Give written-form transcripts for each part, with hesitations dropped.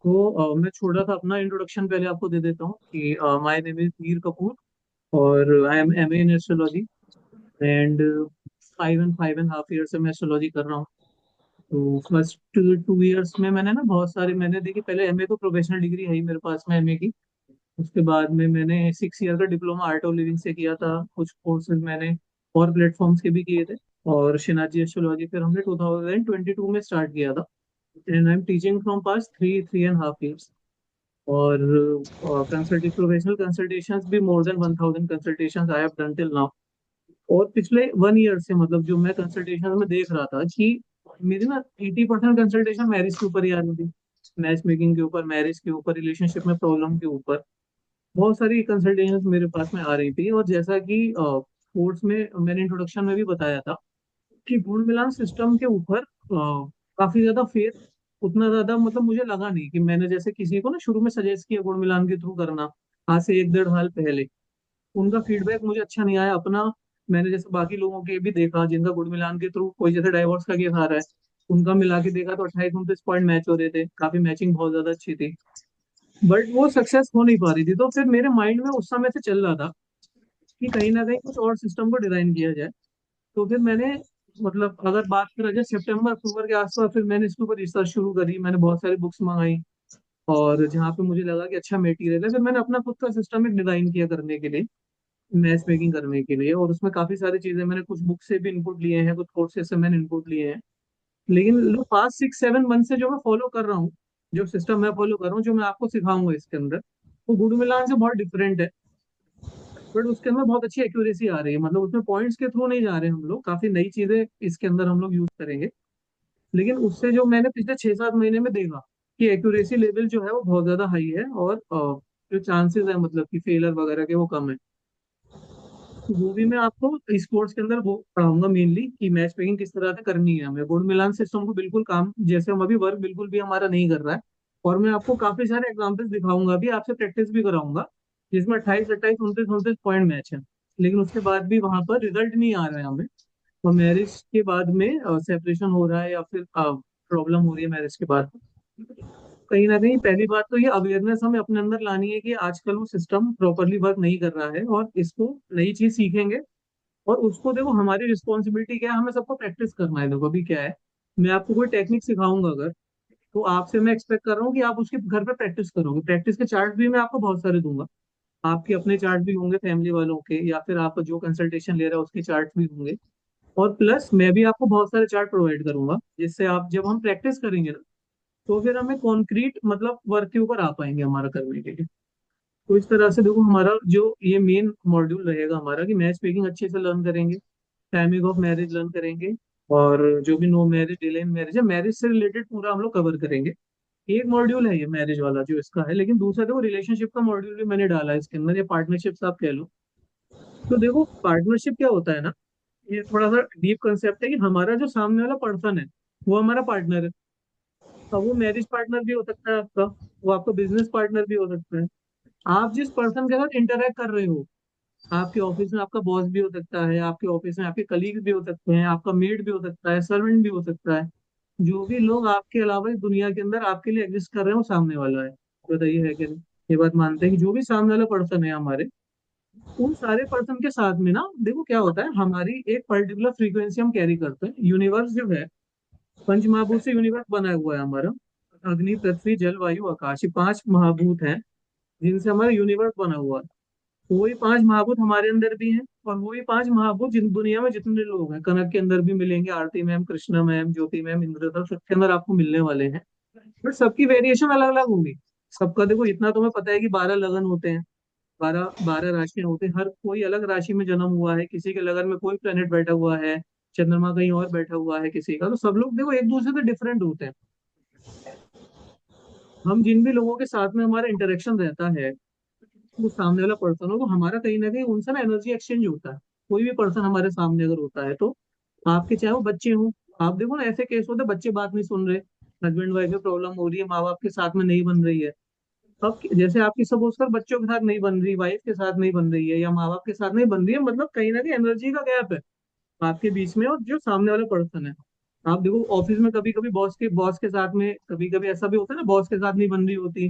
मैं छोटा था अपना इंट्रोडक्शन पहले आपको दे देता हूँ कि माय नेम इज वीर कपूर और I am MA in astrology and 5 and 5.5 year से मैं एस्ट्रोलॉजी कर रहा हूँ। तो फर्स्ट 2 ईयर्स में मैंने ना बहुत सारे मैंने देखी। पहले एमए तो प्रोफेशनल डिग्री है ही मेरे पास में एमए की। उसके बाद में मैंने 6 ईयर का डिप्लोमा आर्ट ऑफ लिविंग से किया था। कुछ कोर्सेज मैंने और प्लेटफॉर्म्स के भी किए थे। और शिनाजी एस्ट्रोलॉजी फिर हमने 2022 में स्टार्ट किया था and I am teaching from pass 3.5 years. और कंसल्टिंग प्रोफेशनल कंसल्टेशंस भी more than 1000 consultations I have done till now. और पिछले 1 ईयर से मतलब जो मैं कंसल्टेशन में देख रहा था कि मेरी ना 80% कंसल्टेशन मैरिज के ऊपर ही आ रही थी। मैच मेकिंग के ऊपर, मैरिज के ऊपर, रिलेशनशिप में प्रॉब्लम के ऊपर बहुत सारी कंसल्टेशन मेरे पास में आ रही थी। और जैसा कि कोर्स में मैंने इंट्रोडक्शन में भी बताया था कि गुण मिलान सिस्टम के ऊपर काफी ज्यादा फेथ उतना ज्यादा मतलब मुझे लगा नहीं कि मैंने जैसे किसी को ना शुरू में सजेस्ट किया गुण मिलान के थ्रू करना आज से 1 1.5 साल पहले। उनका फीडबैक मुझे अच्छा नहीं आया अपना। मैंने जैसे बाकी लोगों के भी देखा जिनका गुड़ मिलान के थ्रू कोई जैसे डाइवोर्स का केस आ रहा है, उनका मिला के देखा तो 28 29 पॉइंट मैच हो रहे थे, काफी मैचिंग बहुत ज्यादा अच्छी थी। बट वो सक्सेस हो नहीं पा रही थी। तो फिर मेरे माइंड में उस समय से चल रहा था कि कहीं ना कहीं कुछ और सिस्टम को डिजाइन किया जाए। तो फिर मैंने मतलब अगर बात करा जाए सितंबर अक्टूबर के आसपास फिर मैंने इसके ऊपर रिसर्च शुरू करी। मैंने बहुत सारी बुक्स मंगाई और जहाँ पे मुझे लगा कि अच्छा मटेरियल है फिर मैंने अपना खुद का सिस्टम एक डिजाइन किया करने के लिए, मैच मेकिंग करने के लिए। और उसमें काफी सारी चीजें मैंने कुछ बुक से भी इनपुट लिए हैं, कुछ कोर्सेज से मैंने इनपुट लिए हैं। लेकिन जो पास्ट 6 7 मंथ से जो मैं फॉलो कर रहा हूँ, जो सिस्टम मैं फॉलो कर रहा हूँ, जो मैं आपको सिखाऊंगा इसके अंदर, वो गुड मिलान से बहुत डिफरेंट है। बट उसके अंदर बहुत अच्छी एक्यूरेसी आ रही है। मतलब उसमें पॉइंट्स के थ्रू नहीं जा रहे हम लोग, काफी नई चीजें इसके अंदर हम लोग यूज करेंगे। लेकिन उससे जो मैंने पिछले 6 7 महीने में देखा कि एक्यूरेसी लेवल जो है वो बहुत ज्यादा हाई है और जो चांसेस है मतलब कि फेलर वगैरह के वो कम है। तो वो भी मैं आपको इस कोर्स के अंदर वो पढ़ाऊंगा मेनली कि मैच मेकिंग किस तरह से करनी है हमें। गुण मिलान सिस्टम को बिल्कुल काम जैसे हम अभी वर्क बिल्कुल भी हमारा नहीं कर रहा है। और मैं आपको काफी सारे एग्जांपल्स दिखाऊंगा भी, आपसे प्रैक्टिस भी कराऊंगा जिसमें 28 28 29 29 पॉइंट मैच है। लेकिन उसके बाद भी वहां पर रिजल्ट नहीं आ रहा है हमें। और मैरिज के बाद में सेपरेशन हो रहा है या फिर प्रॉब्लम हो रही है मैरिज के बाद। कहीं ना कहीं पहली बात तो ये अवेयरनेस हमें अपने अंदर लानी है कि आजकल वो सिस्टम प्रॉपरली वर्क नहीं कर रहा है और इसको नई चीज सीखेंगे। और उसको देखो हमारी रिस्पॉन्सिबिलिटी क्या है, हमें सबको प्रैक्टिस करना है। देखो अभी क्या है, मैं आपको कोई टेक्निक सिखाऊंगा अगर, तो आपसे मैं एक्सपेक्ट कर रहा हूँ कि आप उसके घर पे प्रैक्टिस करोगे। प्रैक्टिस के चार्ट भी मैं आपको बहुत सारे दूंगा। आपके अपने चार्ट भी होंगे, फैमिली वालों के या फिर आप जो कंसल्टेशन ले रहे हो उसके चार्ट भी होंगे। और प्लस मैं भी आपको बहुत सारे चार्ट प्रोवाइड करूंगा जिससे आप जब हम प्रैक्टिस करेंगे ना तो फिर हमें कॉन्क्रीट मतलब वर्क के ऊपर आ पाएंगे हमारा करने के लिए। तो इस तरह से देखो हमारा जो ये मेन मॉड्यूल रहेगा हमारा कि मैच मेकिंग अच्छे से लर्न करेंगे, टाइमिंग ऑफ मैरिज लर्न करेंगे, और जो भी no marriage delay in marriage है मैरिज से रिलेटेड पूरा हम लोग कवर करेंगे। एक मॉड्यूल है ये मैरिज वाला जो इसका है। लेकिन दूसरा देखो रिलेशनशिप का मॉड्यूल भी मैंने डाला है इसके अंदर, या पार्टनरशिप आप कह लो। तो देखो पार्टनरशिप क्या होता है ना, ये थोड़ा सा डीप कंसेप्ट है कि हमारा जो सामने वाला पर्सन है वो हमारा पार्टनर है। अब वो मैरिज पार्टनर भी हो सकता है आपका, वो आपका बिजनेस पार्टनर भी हो सकता है। आप जिस पर्सन के साथ इंटरेक्ट कर रहे हो, आपके ऑफिस में आपका बॉस भी हो सकता है, आपके ऑफिस में आपके कलीग भी हो सकते हैं, आपका मेड भी हो सकता है, सर्वेंट भी हो सकता है। जो भी लोग आपके अलावा इस दुनिया के अंदर आपके लिए एग्जिस्ट कर रहे हैं वो सामने वाला है। बताइए है कि नहीं? ये बात मानते हैं कि जो भी सामने वाला पर्सन है हमारे, उन सारे पर्सन के साथ में ना देखो क्या होता है, हमारी एक पर्टिकुलर फ्रीक्वेंसी हम कैरी करते हैं। यूनिवर्स जो है पंच महाभूत से यूनिवर्स बना हुआ है हमारा। अग्नि पृथ्वी जल वायु आकाश, ये 5 महाभूत हैं जिनसे हमारा यूनिवर्स बना हुआ है। तो वही 5 महाभूत हमारे अंदर भी हैं। और वही 5 महाभूत जिन दुनिया में जितने लोग हैं, कनक के अंदर भी मिलेंगे, आरती मैम, कृष्णा मैम, ज्योति मैम, इंद्र सर, सबके अंदर आपको मिलने वाले हैं। बट सबकी वेरिएशन अलग अलग होंगी। सबका देखो इतना तुम्हें पता है कि 12 लगन होते हैं, 12 12 राशियां होती हैं। हर कोई अलग राशि में जन्म हुआ है, किसी के लगन में कोई प्लेनेट बैठा हुआ है, चंद्रमा कहीं और बैठा हुआ है किसी का। तो सब लोग देखो एक दूसरे से डिफरेंट होते हैं। हम जिन भी लोगों के साथ में हमारा इंटरेक्शन रहता है, वो सामने वाला पर्सन हो तो हमारा कहीं ना कहीं उनसे ना एनर्जी एक्सचेंज होता है। कोई भी पर्सन हमारे सामने अगर होता है तो आपके चाहे वो बच्चे हों, आप देखो ना ऐसे केस होते हैं बच्चे बात नहीं सुन रहे, हस्बैंड वाइफ में प्रॉब्लम हो रही है, माँ बाप के साथ में नहीं बन रही है। अब जैसे आपकी सपोज कर बच्चों के साथ नहीं बन रही, वाइफ के साथ नहीं बन रही है, या माँ बाप के साथ नहीं बन रही है, मतलब कहीं ना कहीं एनर्जी का गैप है आपके बीच में और जो सामने वाला पर्सन है। आप देखो ऑफिस में कभी कभी बॉस के साथ में कभी कभी ऐसा भी होता है ना, बॉस के साथ नहीं बन रही होती।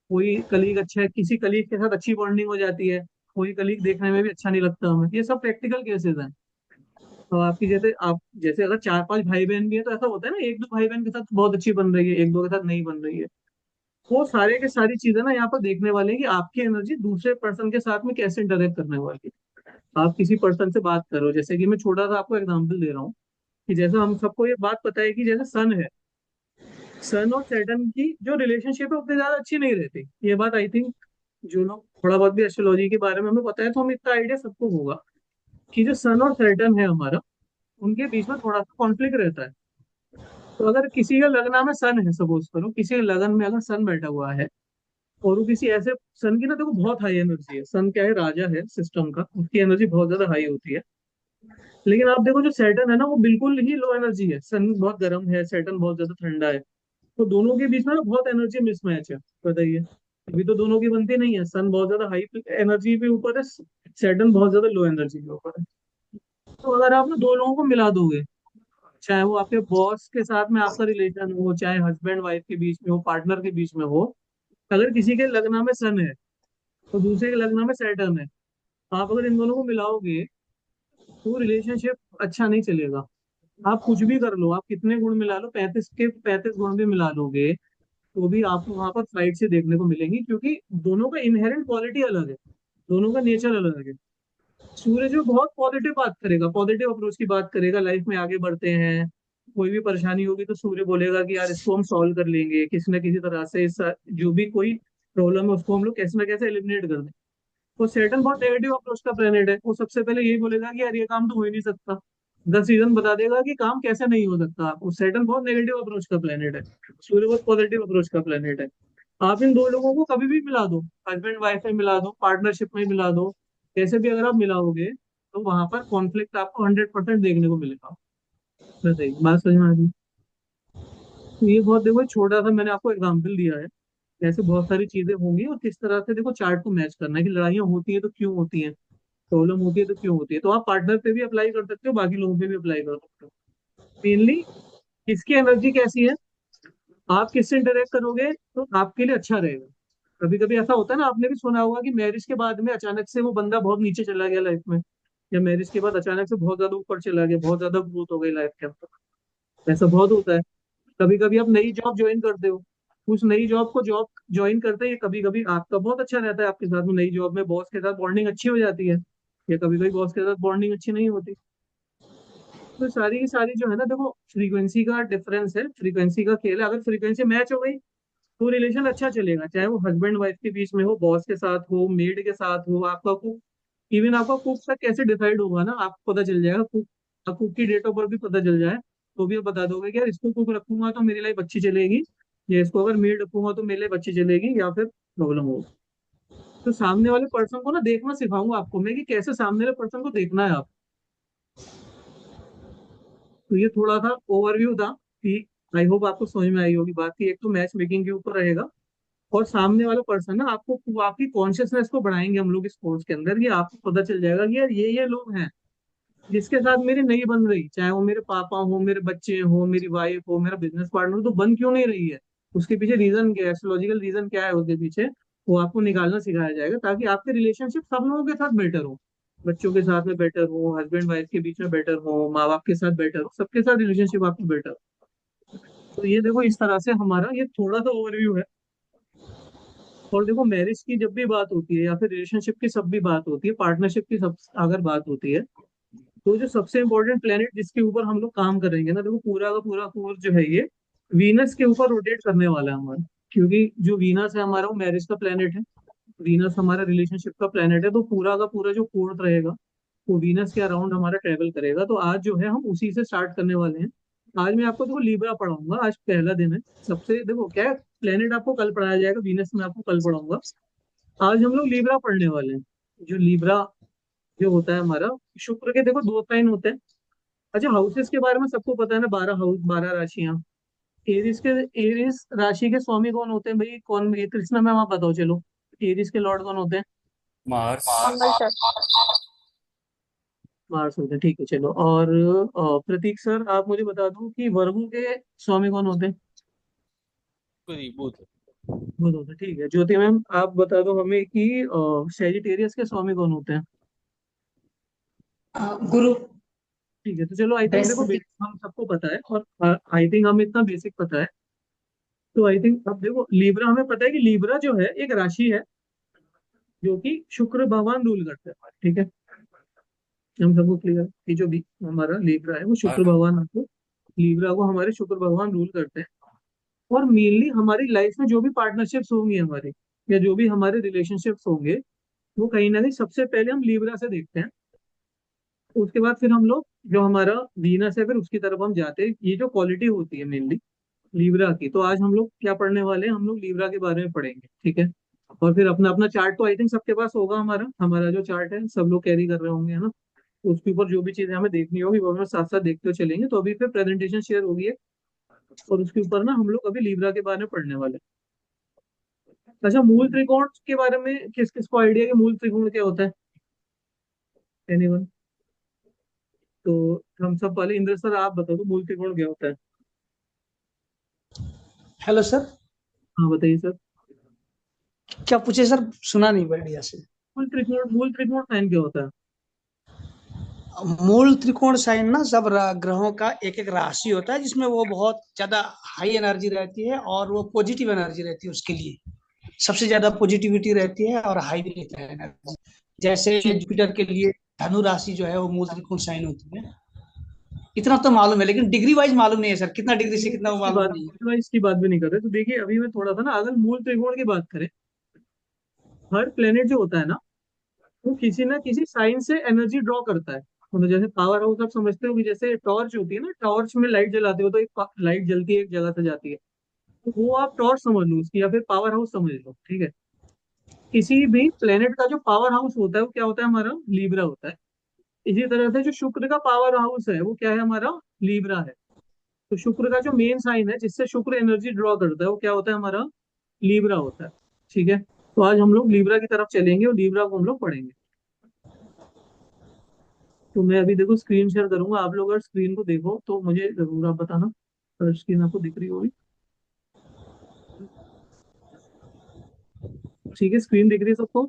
कोई कलीग अच्छा है, किसी कलीग के साथ अच्छी बॉन्डिंग हो जाती है, कोई कलीग देखने में भी अच्छा नहीं लगता हमें। ये सब प्रैक्टिकल केसेस हैं। तो आपकी जैसे आप जैसे अगर चार पांच भाई बहन भी है तो ऐसा होता है ना, एक दो भाई बहन के साथ बहुत अच्छी बन रही है, एक दो के साथ नहीं बन रही है। वो सारे के सारी चीजें ना यहाँ पर देखने वाले हैं कि आपकी एनर्जी दूसरे पर्सन के साथ में कैसे इंटरेक्ट करने वाली है। आप किसी पर्सन से बात करो, जैसे कि मैं छोटा सा आपको एग्जांपल दे रहा हूँ कि जैसे हम सबको ये बात पता है कि जैसे सन है, सन और सैटर्न की जो रिलेशनशिप है उतनी ज्यादा अच्छी नहीं रहती। ये बात आई थिंक जो लोग थोड़ा बहुत भी एस्ट्रोलॉजी के बारे में हमें पता है तो हमें इतना आइडिया सबको होगा कि जो सन और सैटर्न है हमारा, उनके बीच में थोड़ा सा कॉन्फ्लिक्ट रहता है। तो अगर किसी का लगना में सन है, सपोज करो किसी के लगन में अगर सन बैठा हुआ है और वो किसी ऐसे, सन की ना देखो बहुत हाई एनर्जी है, सन क्या है, राजा है सिस्टम का, उसकी एनर्जी बहुत ज्यादा हाई होती है। लेकिन आप देखो जो सैटर्न है ना वो बिल्कुल ही लो एनर्जी है, सन बहुत गर्म है, सैटर्न बहुत ज्यादा ठंडा है। तो दोनों के बीच में ना बहुत एनर्जी मिसमैच है। बताइए, अभी तो दोनों की बनती नहीं है, सन बहुत ज्यादा हाई एनर्जी पे ऊपर है, सैटर्न बहुत ज्यादा लो एनर्जी के ऊपर है। तो अगर आप ना दो लोगों को मिला दोगे, चाहे वो आपके बॉस के साथ में आपका रिलेशन हो, चाहे हस्बैंड वाइफ के बीच में हो, पार्टनर के बीच में हो, अगर किसी के लग्न में सन है तो दूसरे के लग्न में सैटर्न है, आप अगर इन दोनों को मिलाओगे तो रिलेशनशिप अच्छा नहीं चलेगा। आप कुछ भी कर लो, आप कितने गुण मिला लो, 35 के 35 गुण भी मिला लोगे, तो भी आपको वहां पर फाइट से देखने को मिलेंगी, क्योंकि दोनों का इनहेरेंट क्वालिटी अलग है, दोनों का नेचर अलग है। सूर्य जो बहुत पॉजिटिव बात करेगा, पॉजिटिव अप्रोच की बात करेगा, लाइफ में आगे बढ़ते हैं, कोई भी परेशानी होगी तो सूर्य बोलेगा कि यार इसको हम सॉल्व कर लेंगे किसी न किसी तरह से, जो भी कोई प्रॉब्लम है उसको हम लोग कैसे ना कैसे एलिमिनेट कर दें। तो सेटन बहुत नेगेटिव अप्रोच का प्लेनेट है, वो सबसे पहले यही बोलेगा कि यार ये काम तो हो ही नहीं सकता, 10 रीजन बता देगा कि काम कैसे नहीं हो सकता। वो सेटन बहुत नेगेटिव अप्रोच का प्लेनेट है, सूर्य बहुत पॉजिटिव अप्रोच का प्लेनेट है। आप इन दो लोगों को कभी भी मिला दो, हस्बैंड वाइफ में मिला दो, पार्टनरशिप में मिला दो, कैसे भी अगर आप मिलाओगे तो वहां पर कॉन्फ्लिक्ट आपको 100% देखने को मिलेगा। बताइए, बात समझ में आ रही? तो ये बहुत देखो छोटा सा मैंने आपको एग्जाम्पल दिया है, ऐसे बहुत सारी चीजें होंगी और किस तरह से देखो चार्ट को मैच करना है कि लड़ाइयाँ होती हैं तो क्यों होती हैं, प्रॉब्लम होती है तो क्यों होती है। तो आप पार्टनर पे भी अप्लाई कर सकते हो, बाकी लोगों पे भी अप्लाई कर सकते हो। मेनली किसकी एनर्जी कैसी है, आप किससे इंटरेक्ट करोगे तो आपके लिए अच्छा रहेगा। कभी कभी ऐसा होता है ना, आपने भी सुना होगा कि मैरिज के बाद में अचानक से वो बंदा बहुत नीचे चला गया लाइफ में, या मैरिज के बाद अचानक से बहुत ज्यादा ऊपर चला गया, बहुत ज्यादा ग्रोथ हो गई लाइफ के अंदर। ऐसा बहुत होता है। कभी कभी आप नई जॉब ज्वाइन करते हो, उस नई जॉब ज्वाइन करते ही कभी कभी आपका बहुत अच्छा रहता है, आपके साथ में नई जॉब में बॉस के साथ बॉन्डिंग अच्छी हो जाती है, या कभी कभी बॉस के साथ बॉन्डिंग अच्छी नहीं होती। तो सारी की सारी जो है ना देखो, फ्रीक्वेंसी का डिफरेंस है, फ्रीक्वेंसी का खेल है। अगर फ्रीक्वेंसी मैच हो गई तो रिलेशन अच्छा चलेगा, चाहे वो हस्बैंड वाइफ के बीच में हो, बॉस के साथ हो, मेड के साथ हो, आपका कुक, इवन आपका कुक तक कैसे डिसाइड होगा ना आपको पता चल जाएगा। कुक की डेट ऑफ बर्थ भी पता चल जाए तो भी आप बता दोगे कि यार इसको कुक रखूंगा तो मेरी लाइफ अच्छी चलेगी, या इसको अगर मेड रखूंगा तो मेरी लाइफ अच्छी चलेगी, या फिर प्रॉब्लम होगी। तो सामने वाले पर्सन को ना देखना सिखाऊंगा आपको मैं कि कैसे सामने वाले पर्सन को देखना है आप। तो ये थोड़ा सा ओवरव्यू था कि आई होप आपको समझ में आई होगी बात की, एक तो मैच मेकिंग के ऊपर रहेगा, और सामने वाला पर्सन ना आपको आपकी कॉन्शियसनेस को बढ़ाएंगे हम लोग इस कोर्स के अंदर, कि आपको पता चल जाएगा कि यार ये लोग हैं जिसके साथ मेरी नहीं बन रही, चाहे वो मेरे पापा हो, मेरे बच्चे हो, मेरी वाइफ हो, मेरा बिजनेस पार्टनर हो, तो बन क्यों नहीं रही है, उसके पीछे रीजन क्या है, एस्ट्रोलॉजिकल रीजन क्या है उसके पीछे, वो आपको निकालना सिखाया जाएगा ताकि आपके रिलेशनशिप सब लोगों के साथ बेटर हो। बच्चों के साथ में बेटर हो, हस्बैंड वाइफ के बीच में बेटर हो, माँ बाप के साथ बेटर हो, सबके साथ रिलेशनशिप आपकी बेटर हो। तो ये देखो इस तरह से हमारा ये थोड़ा सा ओवरव्यू है। और देखो मैरिज की जब भी बात होती है, या फिर रिलेशनशिप की सब भी बात होती है, पार्टनरशिप की सब अगर बात होती है, तो जो सबसे इंपॉर्टेंट प्लेनेट जिसके ऊपर हम लोग काम करेंगे ना, देखो पूरा का पूरा कोर्स जो है ये वीनस के ऊपर रोटेट करने वाला है हमारा। क्योंकि जो वीनस है हमारा वो मैरिज का प्लेनेट है, वीनस हमारा रिलेशनशिप का प्लेनेट है, तो पूरा का पूरा जो कोर्स रहेगा वो वीनस के अराउंड हमारा ट्रेवल करेगा। तो आज जो है हम उसी से स्टार्ट करने वाले हैं। आज मैं आपको देखो लीब्रा पढ़ाऊंगा, आज पहला दिन है। सबसे देखो क्या है, प्लेनेट आपको कल पढ़ाया जाएगा, वीनस में आपको कल पढ़ाऊंगा। आज हम लोग लीब्रा पढ़ने वाले हैं। जो लीब्रा जो होता है हमारा, शुक्र के देखो दो साइन होते हैं। अच्छा, हाउसेस के बारे में सबको पता है ना, 12 हाउस, 12 राशियां। एरिस के, एरिस राशि के स्वामी कौन होते हैं भाई, कौन, ये कृष्णा मैम आप बताओ चलो, एरिस के लॉर्ड कौन होते हैं? मार्स। मंगल सर। मार्स होते हैं, ठीक है चलो। और प्रतीक सर, आप मुझे बता दो कि वर्गों के स्वामी कौन होते हैं? कोई बुध। बुध होते हैं, ठीक है। ज्योति मैम, आप बता दो हमें कि सेजिटेरियस के स्वामी कौन होते हैं? गुरु। ठीक है, तो चलो आई थिंक देखो बृहस्पति। हम सबको पता है, और आई थिंक हमें इतना बेसिक पता है। तो आई थिंक अब देखो लीब्रा, हमें पता है कि लीब्रा जो है एक राशि है जो कि शुक्र भगवान रूल करता है, ठीक है। हम सबको क्लियर कि जो भी हमारा लीब्रा है वो शुक्र हाँ। भगवान आपको, लीब्रा को हमारे शुक्र भगवान रूल करते हैं। और मेनली हमारी लाइफ में जो भी पार्टनरशिप्स होंगी हमारे, या जो भी हमारे रिलेशनशिप्स होंगे, वो कहीं ना कहीं सबसे पहले हम लीब्रा से देखते हैं। उसके बाद फिर हम लोग जो हमारा वीनस है फिर उसकी तरफ हम जाते हैं। ये जो क्वालिटी होती है मेनली लीब्रा की, तो आज हम लोग क्या पढ़ने वाले हैं, हम लोग लीब्रा के बारे में पढ़ेंगे, ठीक है। और फिर अपना अपना चार्ट तो आई थिंक सबके पास होगा, हमारा हमारा जो चार्ट है सब लोग कैरी कर रहे होंगे, है ना। तो उसके ऊपर जो भी चीजें हमें देखनी होगी वो हम साथ साथ देखते हुए चलेंगे। तो अभी फिर प्रेजेंटेशन शेयर होगी है, और उसके ऊपर ना हम लोग अभी लीब्रा के बारे में पढ़ने वाले हैं। अच्छा, मूल त्रिकोण के बारे में किस किस को आइडिया है कि मूल त्रिकोण क्या होता है? एनीवन? तो हम सब पहले इंद्र सर आप बता दो मूल त्रिकोण क्या होता है? Hello sir. हाँ बताइए सर। क्या पूछे सर? सुना नहीं बढ़िया से। मूल त्रिकोण साइन क्या होता है? मूल त्रिकोण साइन ना सब ग्रहों का एक एक राशि होता है, जिसमें वो बहुत ज्यादा हाई एनर्जी रहती है और वो पॉजिटिव एनर्जी रहती है उसके लिए। सबसे ज्यादा पॉजिटिविटी रहती है और हाई भी रहता है एनर्जी। जैसे ठीक जुपिटर के लिए धनु राशि जो है वो मूल त्रिकोण साइन होती है। इतना तो मालूम है, लेकिन डिग्री वाइज मालूम नहीं है सर, कितना डिग्री से कितना वो इसकी मालूम बात, नहीं है। इसकी बात भी नहीं कर रहे। तो देखिए अभी मैं थोड़ा सा ना, अगर मूल त्रिकोण की बात करें, हर प्लेनेट जो होता है ना, वो किसी ना किसी साइन से एनर्जी ड्रॉ करता है। मतलब जैसे पावर हाउस आप समझते हो कि जैसे टॉर्च होती है ना, टॉर्च में लाइट जलाते हो तो एक लाइट जलती है एक जगह से जाती है, तो वो आप टॉर्च समझ लो उसकी, या फिर पावर हाउस समझ लो, ठीक है। किसी भी प्लेनेट का जो पावर हाउस होता है वो क्या होता है हमारा? लीब्रा होता है। इसी तरह से जो शुक्र का पावर हाउस है वो क्या है हमारा? लीब्रा है। तो शुक्र का जो मेन साइन है जिससे शुक्र एनर्जी ड्रॉ करता है वो क्या होता है हमारा? लीब्रा होता है, ठीक है। तो आज हम लोग लीब्रा की तरफ चलेंगे और लीब्रा को हम लोग पढ़ेंगे। तो मैं अभी देखो स्क्रीन शेयर करूंगा, आप लोग अगर स्क्रीन को देखो तो मुझे जरूर आप बताना अगर स्क्रीन आपको दिख रही होगी। ठीक है, स्क्रीन दिख रही है सबको?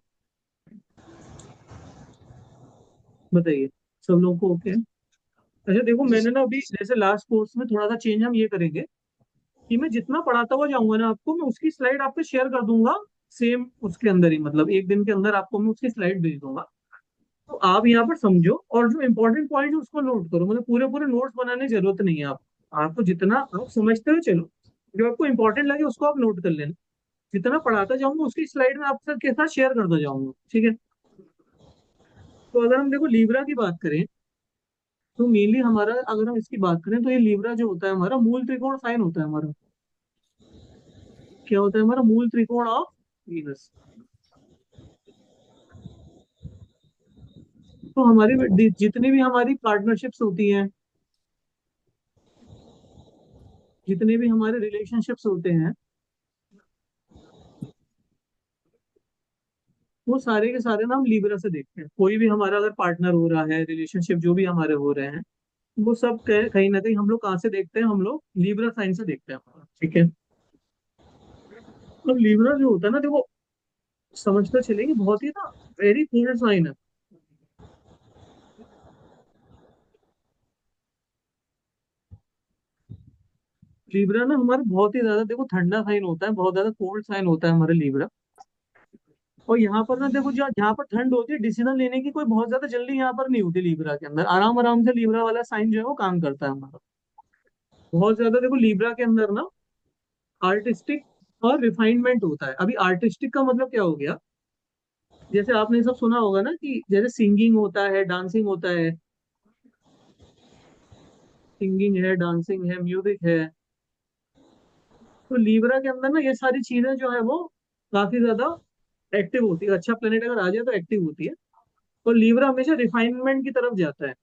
बताइए, सब लोगों को ओके है? अच्छा देखो, जी मैंने सर। ना अभी जैसे लास्ट कोर्स में थोड़ा सा चेंज हम ये करेंगे कि मैं जितना पढ़ाता हुआ जाऊंगा ना आपको, मैं उसकी स्लाइड आपको शेयर कर दूंगा। सेम उसके अंदर ही, मतलब एक दिन के अंदर आपको मैं उसकी स्लाइड भेज दूंगा। तो आप यहाँ पर समझो और जो इंपॉर्टेंट पॉइंट है उसको नोट करो। मतलब पूरे पूरे नोट्स बनाने की जरूरत नहीं है आप, आपको जितना आप समझते हो चलो, जो आपको इंपॉर्टेंट लगे उसको आप नोट कर लेना। जितना पढ़ाता जाऊंगा उसकी स्लाइड में आपके साथ शेयर करता जाऊंगा, ठीक है। तो अगर हम देखो लीब्रा की बात करें, तो मेनली हमारा, अगर हम इसकी बात करें तो ये लीब्रा जो होता है हमारा मूल त्रिकोण साइन होता है हमारा। क्या होता है हमारा? मूल त्रिकोण ऑफ वीनस। तो हमारी जितनी भी हमारी पार्टनरशिप्स होती हैं, जितने भी हमारे रिलेशनशिप्स होते हैं, वो सारे के सारे ना हम लीब्रा से देखते हैं। कोई भी हमारा अगर पार्टनर हो रहा है, रिलेशनशिप जो भी हमारे हो रहे हैं, वो सब कहीं ना कहीं हम लोग कहाँ से देखते हैं? हम लोग लीब्रा साइन से देखते हैं, ठीक है। तो लीब्रा जो होता है ना देखो, समझते चलेंगे, बहुत ही ना वेरी कोल्ड साइन है। लीब्रा ना हमारा बहुत ही ज्यादा देखो ठंडा साइन होता है, बहुत ज्यादा कोल्ड साइन होता है हमारा लीब्रा। और यहाँ पर ना देखो, जहाँ पर ठंड होती है, डिसीजन लेने की कोई बहुत ज्यादा जल्दी यहाँ पर नहीं होती लीब्रा के अंदर। आराम आराम से लीब्रा वाला साइन जो है वो काम करता है हमारा। बहुत ज्यादा देखो लीब्रा के अंदर ना आर्टिस्टिक और रिफाइनमेंट होता है। अभी आर्टिस्टिक का मतलब क्या हो गया? जैसे आपने सब सुना होगा ना कि जैसे सिंगिंग होता है, डांसिंग होता है, सिंगिंग है, डांसिंग है, म्यूजिक है। तो लीब्रा के अंदर ना ये सारी चीजें जो है वो काफी ज्यादा एक्टिव होती है। अच्छा प्लेनेट अगर आ जाए तो एक्टिव होती है। और लीब्रा हमेशा रिफाइनमेंट की तरफ जाता है।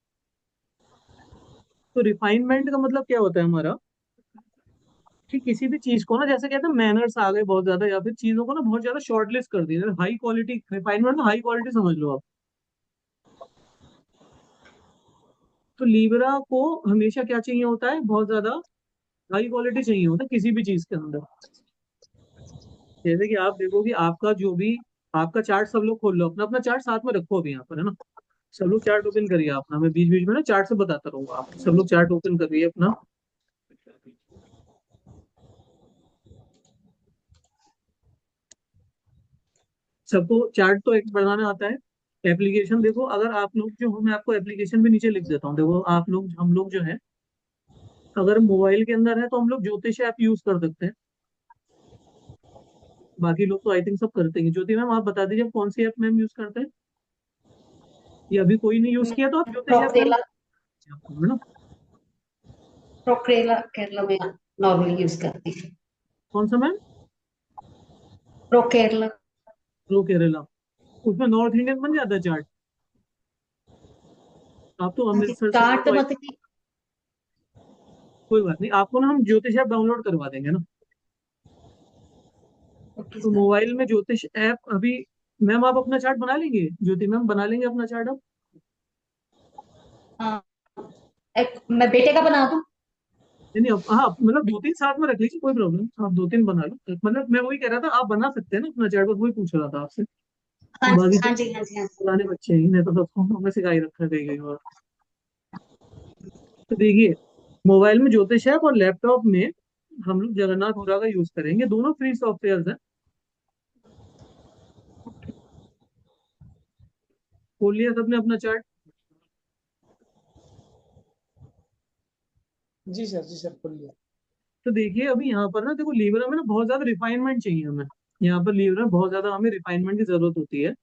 तो रिफाइनमेंट का मतलब क्या होता है हमारा? कि किसी भी चीज को ना, जैसे कहते हैं मैनर्स आ गए बहुत ज्यादा, या फिर चीजों को ना बहुत ज्यादा शॉर्टलिस्ट कर दिया, high quality refinement, high quality समझ लो आप। तो लीब्रा को हमेशा क्या चाहिए होता है, बहुत ज्यादा हाई क्वालिटी चाहिए होता है किसी भी चीज के अंदर। जैसे कि आप देखो कि आपका जो भी आपका चार्ट, सब लोग खोल लो अपना अपना चार्ट, साथ में रखो अभी यहाँ पर, है ना। सब लोग चार्ट ओपन करिए अपना, मैं बीच बीच में ना चार्ट से बताता रहूंगा आपको। सब लोग चार्ट ओपन करिए अपना। सबको चार्ट तो एक बनाना आता है। एप्लीकेशन देखो, अगर आप लोग जो हो, मैं आपको एप्लीकेशन भी नीचे लिख देता हूँ। देखो आप लोग, हम लोग जो है, अगर मोबाइल के अंदर है तो हम लोग ज्योतिष ऐप यूज कर सकते हैं। बाकी लोग तो आई थिंक सब करते हैं। ज्योति मैम, आप बता दीजिए आप कौन सी ऐप मैम यूज करते हैं। ये अभी कोई नहीं यूज मैं किया तो आप ज्योतिष ऐप मैम, प्रोक्रेला आपको है ना। प्रोक्रेला केरला में नॉर्मली यूज करती हूँ। कौन सा मैम। प्रोकेरला। प्रो केरला। उसमें नॉर्थ इंडियन बन जाता है चार्ट। आप तो अमृतसर से हो स्टार्ट तो मतलब कि कोई बात नहीं, आपको ना हम ज्योतिष ऐप डाउनलोड करवा देंगे ना। ओके तो सर। मोबाइल में ज्योतिष ऐप अभी, मैम आप अपना चार्ट बना लेंगे, ज्योति मैम बना लेंगे अपना चार्ट आप। हाँ, मैं बेटे का बना दूं। नहीं नहीं, हाँ मतलब दो तीन साथ में रख लीजिए, कोई प्रॉब्लम नहीं, आप दो तीन बना लो। मतलब मैं वही कह रहा था, आप बना सकते हैं ना अपना चार्ट, बस वही पूछ रहा था आपसे। हाँ बाकी तो हाँ जी हाँ जी हाँ जी। पुराने बच्चे ही, नहीं तो सबको हमें सिखाई रखा है कहीं कहीं और। तो देखिए, मोबाइल में ज्योतिष ऐप और लैपटॉप में हम लोग जगन्नाथ होरा का यूज करेंगे। दोनों फ्री सॉफ्टवेयर हैं। खोल लिया सबने अपना चार्ट। जी सर खोल लिया। तो देखिए अभी यहाँ पर ना देखो, लीवर में ना बहुत ज्यादा रिफाइनमेंट चाहिए हमें। यहाँ पर लीवर में बहुत ज्यादा हमें रिफाइनमेंट की जरूरत होती है।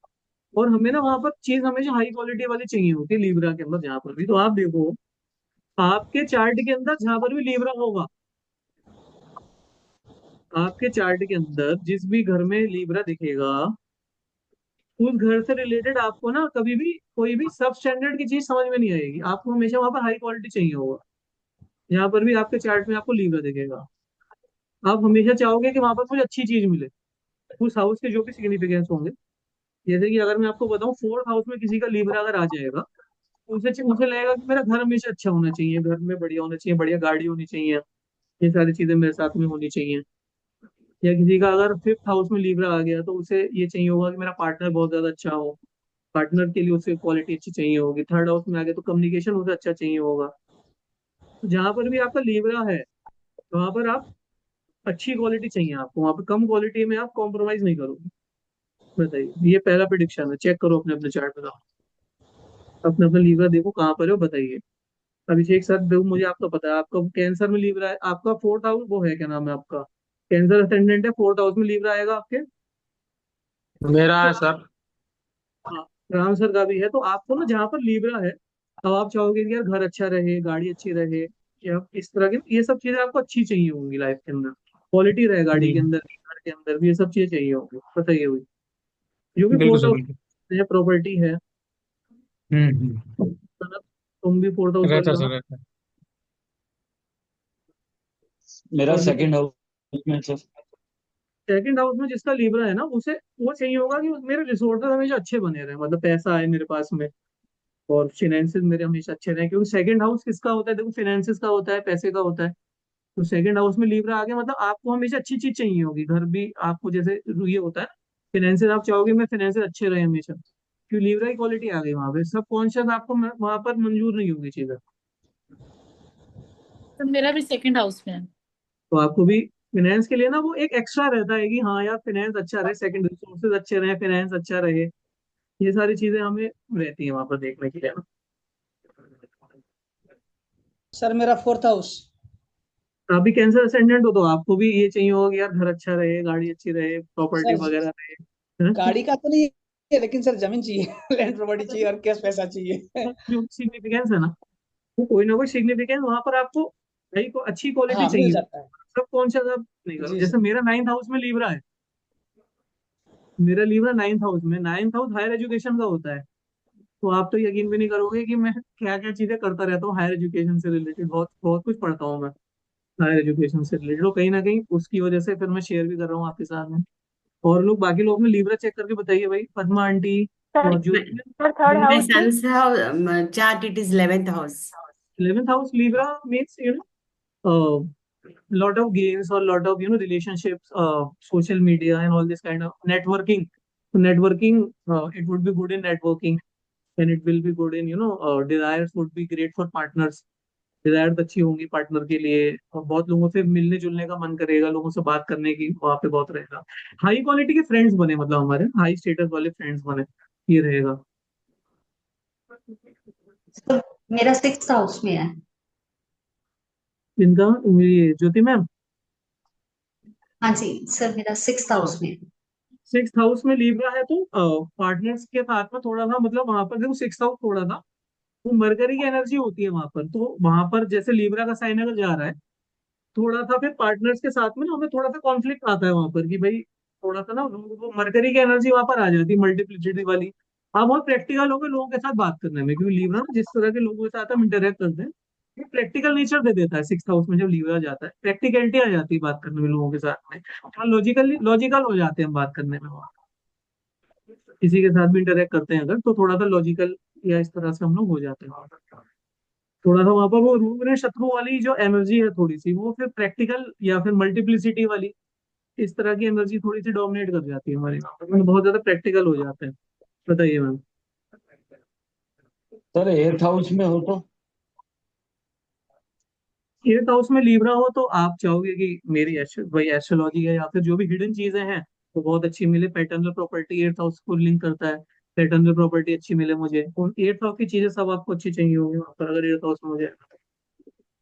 और हमें ना वहाँ पर चीज हमेशा हाई क्वालिटी वाली चाहिए होती है लीब्रा के अंदर। जहाँ पर भी तो आप देखो, आपके चार्ट के अंदर जहाँ पर भी लीब्रा होगा, आपके चार्ट के अंदर जिस भी घर में लीब्रा दिखेगा, उस घर से रिलेटेड आपको ना कभी भी कोई भी सब स्टैंडर्ड की चीज समझ में नहीं आएगी। आपको हमेशा वहां पर हाई क्वालिटी चाहिए होगा। यहाँ पर भी आपके चार्ट में आपको लीब्रा दिखेगा, आप हमेशा चाहोगे कि वहां पर कुछ अच्छी चीज मिले। उस हाउस के जो भी सिग्निफिकेंस होंगे, जैसे कि अगर मैं आपको बताऊं, फोर्थ हाउस में किसी का लीब्रा अगर आ जाएगा, तो उसे उसे लगेगा कि मेरा घर हमेशा अच्छा होना चाहिए, घर में बढ़िया होना चाहिए, बढ़िया गाड़ी होनी चाहिए, ये सारी चीजें मेरे साथ में होनी चाहिए। या किसी का अगर फिफ्थ हाउस में लीब्रा आ गया, तो उसे ये चाहिए होगा कि मेरा पार्टनर बहुत ज्यादा अच्छा हो। पार्टनर के लिए उसे क्वालिटी अच्छी चाहिए होगी। थर्ड हाउस में आ गया तो कम्युनिकेशन उसे अच्छा चाहिए होगा। तो जहां पर भी आपका लीब्रा है, वहां पर आप अच्छी क्वालिटी चाहिए आपको, वहां पर कम क्वालिटी में आप कॉम्प्रोमाइज नहीं करोगे। बताइए, ये पहला प्रिडिक्शन है। चेक करो अपने अपने चार्ट में, अपने अपने लीब्रा देखो कहाँ पर है, वो बताइए। अभिषेक सर देखो, मुझे आपका पता है, आपका कैंसर में लीब्रा है। आपका फोर्थ हाउस वो है, क्या नाम है आपका, कैंसर असेंडेंट है, फोर्थ हाउस में लीब्रा आएगा आपके। मेरा तो है सर। हाँ, राम सर का भी है। तो आपको ना जहाँ पर लीब्रा है, अब आप चाहोगे कि यार घर अच्छा रहे, गाड़ी अच्छी रहे, या इस तरह के ये सब चीजें आपको अच्छी चाहिए होंगी लाइफ के अंदर। क्वालिटी रहे गाड़ी जी। के अंदर भी, घर के अंदर भी, ये सब चीजें चाहिए होंगी, बताइए हुई। जो भी बिल्कुल फोर्थ सर हाउस बिल्कुल। है, प्रॉपर्टी है, मतलब तुम भी फोर्थ हाउस वाले रहता हो ना। सर रहता। मेरा और सेकंड हाउस में सर। सेकंड हाउस में जिसका लीब्रा है ना, उसे वो चाहिए होगा कि मेरे रिसोर्सेज हमेशा अच्छे बने रहे, मतलब पैसा आए मेरे पास में, और फिनेंसेस मेरे हमेशा अच्छे रहे। क्योंकि सेकंड हाउस किसका होता है, देखो फिनेंसेस का होता है, पैसे का होता है। तो सेकंड हाउस में लीब्रा आ गया, मतलब आपको हमेशा अच्छी चीज चाहिए होगी। घर भी आपको जैसे ये होता है, फिनेंसेस आप चाहोगे मेरे फिनेंसेस अच्छे रहे हमेशा, क्योंकि लीब्रा की क्वालिटी आ गई वहां पे। सब कॉन्शियस आपको वहां पर मंजूर नहीं होगी चीजें। तो मेरा भी सेकंड हाउस में है। तो आपको भी फिनेंस के लिए ना वो एक एक्स्ट्रा रहता है कि हाँ यार फिनेंस अच्छा रहे, सेकंड रिसोर्सेज अच्छे रहे, फिनेंस अच्छा रहे, ये सारी चीजें हमें रहती है वहां पर देखने के लिए ना। सर मेरा फोर्थ हाउस। तो आप भी कैंसर असेंडेंट हो, तो आपको भी ये चाहिए होगा कि यार घर अच्छा रहे, गाड़ी अच्छी रहे, प्रॉपर्टी सर वगैरह रहे। हाँ? गाड़ी का तो नहीं है, लेकिन सर जमीन चाहिए लैंड प्रॉपर्टी चाहिए और कैश पैसा चाहिए। जो सिग्निफिकेंस है ना, वो कोई ना कोई सिग्निफिकेंस वहां पर आपको भाई को अच्छी क्वालिटी हाँ मिल चाहिए। जाता है। सब कौन सा सब नहीं करो। जी जैसे सर। मेरा नाइन्थ हाउस में लीब्रा है, मेरा लीब्रा नाइन्थ हाउस में, नाइन्थ हाउस हायर एजुकेशन का होता है। तो आप तो यकीन भी नहीं करोगे कि मैं क्या क्या चीजें करता रहता हूँ हायर एजुकेशन से रिलेटेड। बहुत बहुत कुछ पढ़ता हूँ मैं हायर एजुकेशन से रिलेटेड, और कहीं ना कहीं उसकी वजह से फिर मैं शेयर भी कर रहा हूँ आपके साथ में। और लोग, बाकी लोग में लीब्रा चेक करके बताइए भाई। पद्मा आंटी, सर ज्योति में सर थर्ड My हाउस में son's chart, it is 11th house. 11th house Libra means lot of gains or lot of relationships, social media and all this kind of networking. So networking, it would be good in networking, and it will be good in desires would be great for partners. Desires अच्छी होंगी partner के लिए, और बहुत लोगों से मिलने जुलने का मन करेगा, लोगों से बात करने की वहां पे बहुत रहेगा। हाई क्वालिटी के फ्रेंड्स बने, मतलब हमारे हाई स्टेटस वाले फ्रेंड्स बने, ये रहेगा। सर मेरा 6th हाउस में है। इनका ये ज्योति मैम हाँ जी सर, मेरा 6th हाउस में है। 6th हाउस में लीब्रा है, तो पार्टनर्स के साथ में थोड़ा सा, मतलब वहां पर देखो 6th हाउस थोड़ा सा वो मरकरी की एनर्जी होती है वहां पर, तो वहां पर जैसे लीब्रा का साइन अगर जा रहा है, थोड़ा सा फिर पार्टनर्स के साथ में ना हमें थोड़ा सा कॉन्फ्लिक्ट आता है वहां पर कि भाई थोड़ा सा ना वो मरकरी की एनर्जी वहां पर आ जाती है, मल्टीप्लिसिटी वाली। आप बहुत प्रैक्टिकल हो गए लोगों के साथ बात करने में, क्योंकि लीब्रा ना जिस तरह के लोगों के साथ हम इंटरेक्ट करते हैं, ये प्रैक्टिकल नेचर दे देता है। 6th हाउस में जब लीब्रा जाता है, प्रैक्टिकलिटी आ जाती है बात करने में लोगों के साथ में, लॉजिकल लॉजिकल हो जाते हैं हम बात करने में। किसी के साथ भी इंटरेक्ट करते हैं अगर, तो थोड़ा सा लॉजिकल या इस तरह से हम लोग हो जाते हैं। थोड़ा सा वहां पर वो रूप में शत्रु वाली जो एनर्जी है थोड़ी सी, वो फिर प्रैक्टिकल या फिर मल्टीप्लिसिटी वाली इस तरह की एनर्जी थोड़ी सी डोमिनेट कर जाती है हमारे यहाँ पर, मतलब बहुत ज्यादा प्रैक्टिकल हो जाते हैं। बताइए मैम। सर 8th हाउस में हो तो? 8th हाउस में लीब्रा हो तो आप चाहोगे कि मेरी भाई एस्ट्रोलॉजी है या फिर जो भी हिडन चीजें हैं वो बहुत अच्छी मिले। पैटर्नल प्रॉपर्टी 8th हाउस को लिंक करता है, पैटर्नल प्रॉपर्टी अच्छी मिले मुझे, और 8th हाउस की चीजें सब आपको अच्छी चाहिए होंगी वहाँ पर अगर 8th हाउस में मुझे।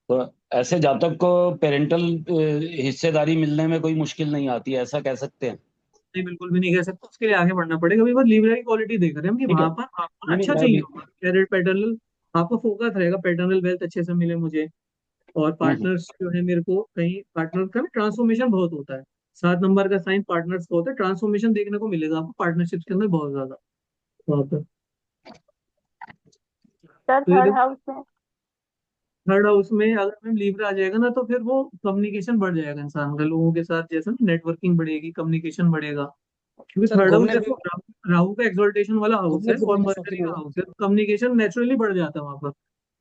तो ऐसे जातक को पेरेंटल हिस्सेदारी मिलने में कोई मुश्किल नहीं आती है, ऐसा कह सकते हैं? नहीं, बिल्कुल भी नहीं कह सकते, उसके लिए आगे बढ़ना पड़ेगा। अभी बस लीब्रा की क्वालिटी देख रहे हैं हम कि ठीक है। वहां पर आपको ना नहीं नहीं, अच्छा चाहिए होगा, कैरियर पैटर्नल आपको फोकस रहेगा, पैटर्नल वेल्थ अच्छे से मिले मुझे। और हम्म, पार्टनर्स जो है मेरे को कहीं पार्टनर का ना ट्रांसफॉर्मेशन बहुत होता है। 7 नंबर का साइन पार्टनर्स का होता है, ट्रांसफॉर्मेशन देखने को मिलेगा आपको पार्टनरशिप के अंदर बहुत ज्यादा वहां पर। सर तो ये थर्ड देखो हाउस में 3rd हाउस में अगर मैम लीब्रा आ जाएगा ना, तो फिर वो कम्युनिकेशन बढ़ जाएगा इंसान का लोगों के साथ, जैसे ना नेटवर्किंग बढ़ेगी, कम्युनिकेशन बढ़ेगा। क्योंकि सर 3rd हाउस घूमने देखो राहु का एक्सोल्टेशन वाला हाउस घूमने है और फिरने का मरकरी शौकीन का हो? हाउस है, तो कम्युनिकेशन नेचुरली बढ़ जाता है वहां पर।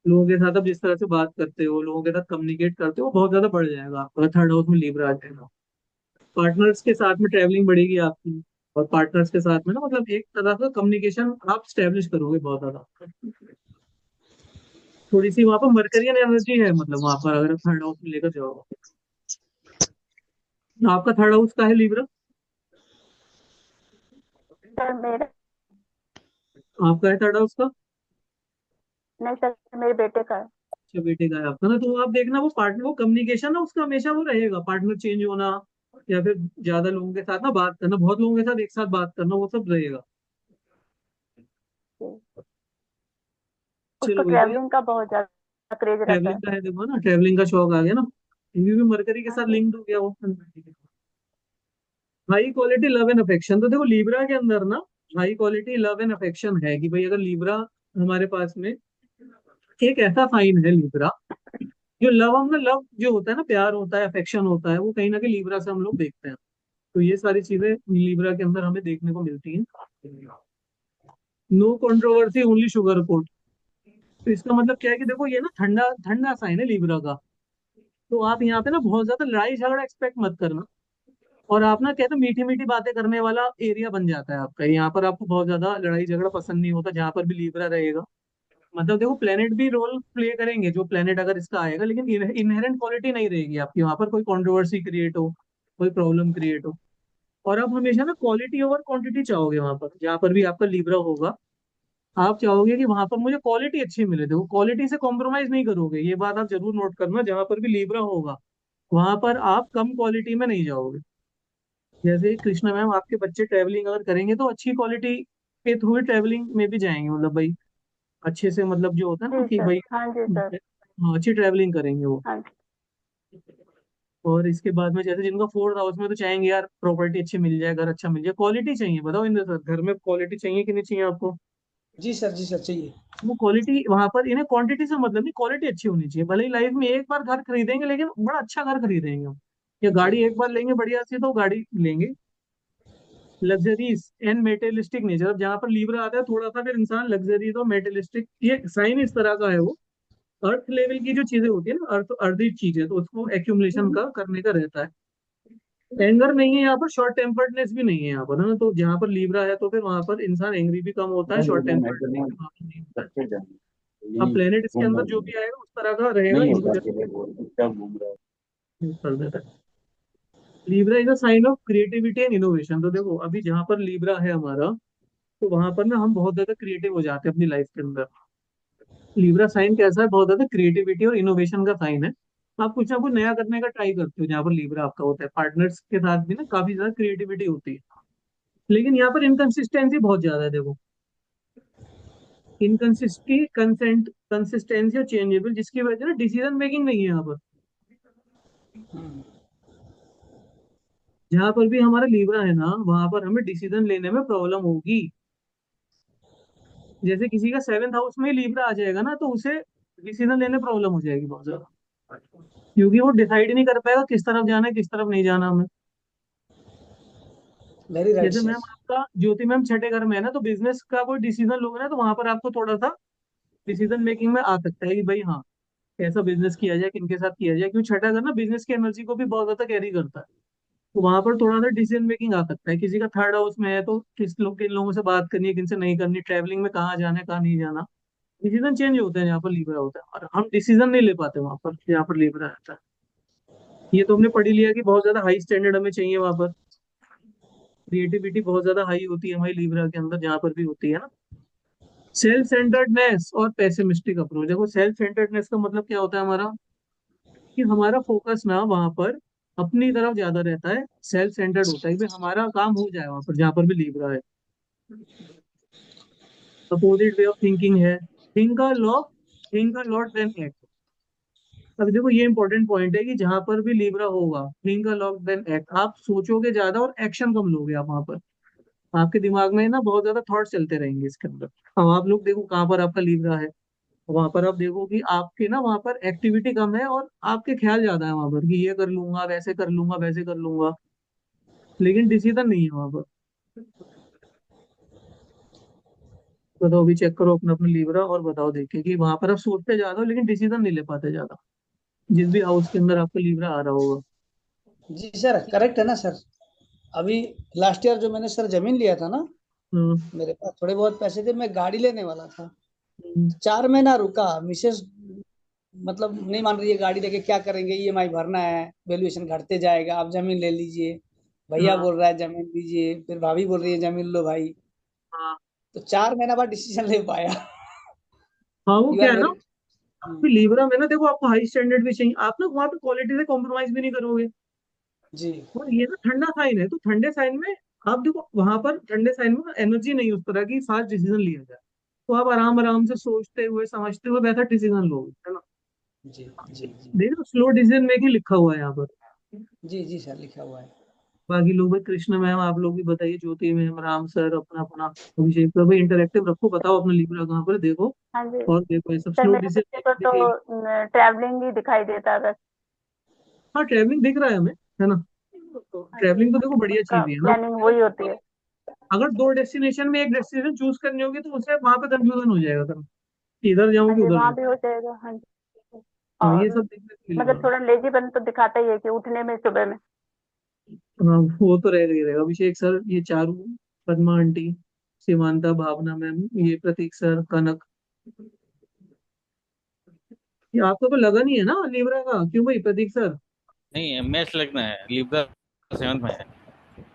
लोगों के साथ आप जिस तरह से बात करते हो, लोगों के साथ कम्युनिकेट करते हो, वो बहुत ज्यादा बढ़ जाएगा आपका 3rd हाउस में लीब्रा आ जाएगा। पार्टनर्स के साथ में ट्रैवलिंग बढ़ेगी आपकी, और पार्टनर्स के साथ में ना मतलब एक तरह का कम्युनिकेशन आप स्टेब्लिश करोगे बहुत ज्यादा। थोड़ी सी वहां पर मरकरियन एनर्जी है, मतलब वहां पर अगर 3rd हाउस में लेकर जाओगे। आपका 3rd हाउस का है लीब्रा? सर मेरा आपका है 3rd हाउस का? नहीं सर, मेरे बेटे का है। अच्छा, बेटे का है आपका ना, तो आप देखना वो पार्टनर, वो कम्युनिकेशन ना उसका हमेशा वो रहेगा, पार्टनर चेंज होना या फिर ज्यादा लोगों के साथ ना बात करना, बहुत लोगों के साथ एक साथ बात करना, वो सब रहेगा। उसको चलो भाई, तो ट्रैवलिंग का बहुत ज्यादा क्रेज रहता ट्रैवलिंग है। का है, देखो ना ट्रैवलिंग का शौक आ गया ना, ये भी मरकरी के हाँ साथ जी। लिंक्ड हो गया वो। High quality love and affection, तो देखो लीब्रा के अंदर ना high quality love and affection है कि भाई अगर लीब्रा हमारे पास में एक ऐसा साइन है लीब्रा, जो लव, हम ना लव जो होता है ना, प्यार होता है, अफेक्शन होता है, वो कहीं ना कहीं लीब्रा से हम लोग देखते हैं। तो ये सारी चीजें लीब्रा के अंदर हमें देखने को मिलती हैं। No controversy only sugar coat, तो इसका मतलब क्या है कि देखो ये ना ठंडा ठंडा साइन है लीब्रा का, तो आप यहाँ पे ना बहुत ज्यादा लड़ाई झगड़ा एक्सपेक्ट मत करना। और आप ना कहते मीठी मीठी बातें करने वाला एरिया बन जाता है आपका, यहाँ पर आपको बहुत ज्यादा लड़ाई झगड़ा पसंद नहीं होता जहां पर भी लीब्रा रहेगा। मतलब देखो प्लेनेट भी रोल प्ले करेंगे जो प्लेनेट अगर इसका आएगा, लेकिन इनहेरेंट क्वालिटी नहीं रहेगी आपकी वहां पर, कोई कंट्रोवर्सी क्रिएट हो, कोई प्रॉब्लम क्रिएट हो। और आप हमेशा ना क्वालिटी ओवर क्वांटिटी चाहोगे वहां पर, जहां पर भी आपका लीब्रा होगा आप चाहोगे कि वहां पर मुझे क्वालिटी अच्छी मिले, देखो क्वालिटी से कॉम्प्रोमाइज नहीं करोगे, ये बात आप जरूर नोट करना, जहां पर भी लीब्रा होगा वहां पर आप कम क्वालिटी में नहीं जाओगे। जैसे कृष्णा मैम आपके बच्चे ट्रैवलिंग अगर करेंगे तो अच्छी क्वालिटी के थ्रू ही ट्रैवलिंग में भी जाएंगे, मतलब भाई अच्छे से, मतलब जो होता है ना जी कि सर। भाई हाँ जी सर। हाँ, अच्छी ट्रैवलिंग करेंगे वो। हाँ जी। और इसके बाद में जैसे जिनका 4th हाउस में, तो चाहेंगे यार प्रॉपर्टी अच्छी मिल जाए, घर अच्छा मिल जाए, क्वालिटी चाहिए। बताओ इंद्र सर, घर में क्वालिटी चाहिए कि नहीं चाहिए आपको? जी सर, जी सर, चाहिए। वो क्वालिटी वहां पर, इन्हें क्वांटिटी से मतलब नहीं, क्वालिटी अच्छी होनी चाहिए। भले ही लाइफ में एक बार घर खरीदेंगे, लेकिन बड़ा अच्छा घर खरीदेंगे हम, या गाड़ी एक बार लेंगे बढ़िया सी तो गाड़ी लेंगे, लग्जरीज एंड मेटेलिस्टिक नेचर। अब जहाँ पर लीब्रा आता है थोड़ा सा फिर इंसान लग्जरीज और मेटेलिस्टिक, ये साइन इस तरह का है वो। अर्थ लेवल की जो चीजें होती है ना, अर्थ अर्धी चीजें, तो उसको एक्यूमुलेशन का करने का रहता है। एंगर नहीं है यहाँ पर, शॉर्ट टेम्पर्डनेस भी नहीं है यहाँ पर, है ना। तो जहाँ पर लीब्रा है तो फिर वहां पर इंसान एंग्री भी कम होता है, शॉर्ट टेम्पर्ड नहीं होता है। अब प्लेनेट इसके अंदर जो भी आएगा उस तरह का रहेगा, इनको कर देता है। Libra is a sign of creativity and innovation. तो देखो अभी जहाँ पर लीब्रा है हमारा, तो वहां पर ना हम बहुत ज्यादा क्रिएटिव हो जाते हैं अपनी लाइफ के अंदर। लीब्रा साइन कैसा है, बहुत ज्यादा क्रिएटिविटी और इनोवेशन का साइन है। आप कुछ ना कुछ नया करने का ट्राई करते हो जहाँ पर लीब्रा आपका होता है। पार्टनर्स के साथ भी ना काफी ज्यादा क्रिएटिविटी होती है, लेकिन यहाँ पर इनकंसिस्टेंसी बहुत ज्यादा है। देखो इनकंसिस्टी कंसेंट कंसिस्टेंसी और चेंजेबल, जिसकी वजह से ना डिसीजन मेकिंग नहीं है यहाँ पर। जहां पर भी हमारा लीब्रा है ना, वहां पर हमें डिसीजन लेने में प्रॉब्लम होगी। जैसे किसी का 7th हाउस में लीब्रा आ जाएगा ना, तो उसे डिसीजन लेने प्रॉब्लम हो जाएगी बहुत ज्यादा, क्योंकि वो डिसाइड नहीं कर पाएगा किस तरफ जाना है किस तरफ नहीं जाना हमें। वेरी राइट जैसे सर। मैम आपका ज्योति मैम छठे घर में है ना, तो बिजनेस का कोई डिसीजन लोगे ना, तो वहां पर आपको थोड़ा सा डिसीजन मेकिंग में आ सकता है कि भाई हाँ, कैसा बिजनेस किया जाए, किनके साथ किया जाए, क्योंकि छठा घर ना बिजनेस की एनर्जी को भी बहुत ज्यादा कैरी करता है। तो वहां पर थोड़ा सा डिसीजन मेकिंग आ सकता है। किसी का 3rd हाउस में है तो किन लोगों से बात करनी है, किन से नहीं करनी, ट्रैवलिंग में कहाँ जाना है कहाँ नहीं जाना, डिसीजन चेंज होते हैं यहाँ पर लीब्रा होता है, और हम डिसीजन नहीं ले पाते वहां पर यहाँ पर लीब्रा रहता है। ये तो हमने पढ़ ही लिया कि बहुत ज्यादा हाई स्टैंडर्ड हमें चाहिए वहां पर। क्रिएटिविटी बहुत ज्यादा हाई होती है हमारी लीब्रा के अंदर जहाँ पर भी होती है ना। सेल्फ सेंटर्डनेस और पेसिमिस्टिक अप्रोच। देखो सेल्फ सेंटर्डनेस का मतलब क्या होता है हमारा, कि हमारा फोकस ना वहां पर अपनी तरफ ज्यादा रहता है। सेल्फ सेंटर्ड होता है कि भाई हमारा काम हो जाए वहां पर जहाँ पर भी लीब्रा है। अपोजिट वे ऑफ थिंकिंग है, think a lot, think a lot then act. अब देखो ये इंपॉर्टेंट पॉइंट है कि जहां पर भी लीब्रा होगा, think a lot then act, आप सोचोगे ज्यादा और एक्शन कम लोगे आप वहां पर। आपके दिमाग में ना बहुत ज्यादा थॉट चलते रहेंगे इसके अंदर। अब आप लोग देखो कहाँ पर आपका लीब्रा है, वहां पर आप देखो कि आपके ना वहां पर एक्टिविटी कम है और आपके ख्याल ज्यादा है वहां पर, कि ये कर लूंगा, वैसे कर लूंगा, वैसे कर लूंगा, लेकिन डिसीजन नहीं है वहां पर। बताओ अभी चेक करो अपना अपना लीब्रा और बताओ देखिए कि वहां पर आप सोचते ज्यादा हो लेकिन डिसीजन नहीं ले पाते ज्यादा, जिस भी हाउस के अंदर आपका लीब्रा आ रहा होगा। जी सर, करेक्ट है ना सर। अभी लास्ट ईयर जो मैंने सर जमीन लिया था ना, हम्म, मेरे पास थोड़े बहुत पैसे थे, मैं गाड़ी लेने वाला था। हम्म, 4 महीना रुका, मिसेस मतलब नहीं मान रही है, गाड़ी लेके क्या करेंगे, ईएमआई भरना है, वैल्यूएशन घटते जाएगा, आप जमीन ले लीजिए। भैया हाँ, बोल रहा है जमीन लीजिए, फिर भाभी बोल रही है जमीन लो भाई। हाँ, तो 4 महीना बाद डिसीजन ले पाया। हाँ, वो यू क्या आर है ना, वेरी। आपकी लीब्रा में ना देखो आपको हाई स्टैंडर्ड भी चाहिए, आप ना वहाँ पे क्वालिटी से कॉम्प्रोमाइज भी नहीं करोगे। जी और ये ना ठंडा साइन है, तो ठंडे साइन में आप देखो वहां पर ठंडे साइन में एनर्जी नहीं उस तरह की फास्ट डिसीजन लिया जाए। तो आप आराम आराम से सोचते हुए समझते हुए बेहतर डिसीजन लोगे, है ना। जी जी जी। देखो स्लो डिसीजन मेकिंग लिखा हुआ है यहाँ पर। जी जी सर, लिखा हुआ है। बाकी लोग भाई, कृष्ण मैम आप लोग भी बताइए, ज्योति मैम, राम सर, अपना अपना अभिषेक सर, भाई इंटरेक्टिव रखो, बताओ अपना लिब्रा कहाँ पर देखो। हाँ जी और देखो ये सब सर, स्लो मेरे बच्चे को डिसीजन देखिए। तो ट्रैवलिंग ही दिखाई देता है बस। हाँ ट्रैवलिंग दिख रहा है हमें, है ना। तो हाँ जी, ट्रैवलिंग तो देखो बढ़िया उसका चीज ही है ना। प्लानिंग वही होती है। अगर दो डेस्टिनेशन में एक डेस्टिनेशन चूज करनी होगी तो उसे वहां पे कंफ्यूजन हो जाएगा फिर, इधर जाऊं हाँ कि जी, उधर वहाँ जाऊं। भी हो जाएगा। हाँ जी। हाँ ये और सब देखने को मतलब मिलेगा। थोड़ा लेजीपन तो दिखाता ही है कि उठने में सुबह में। हाँ वो तो रहेगा ही रहेगा। अभिषेक सर, ये चारू, पद्मा आंटी, सीमांता, भावना मैम, ये प्रतीक सर, कनक, ये आपको तो लगा नहीं है ना लीब्रा का, क्यों भाई प्रतीक सर। नहीं, मैच लगना है, लिब्रा 7th में है।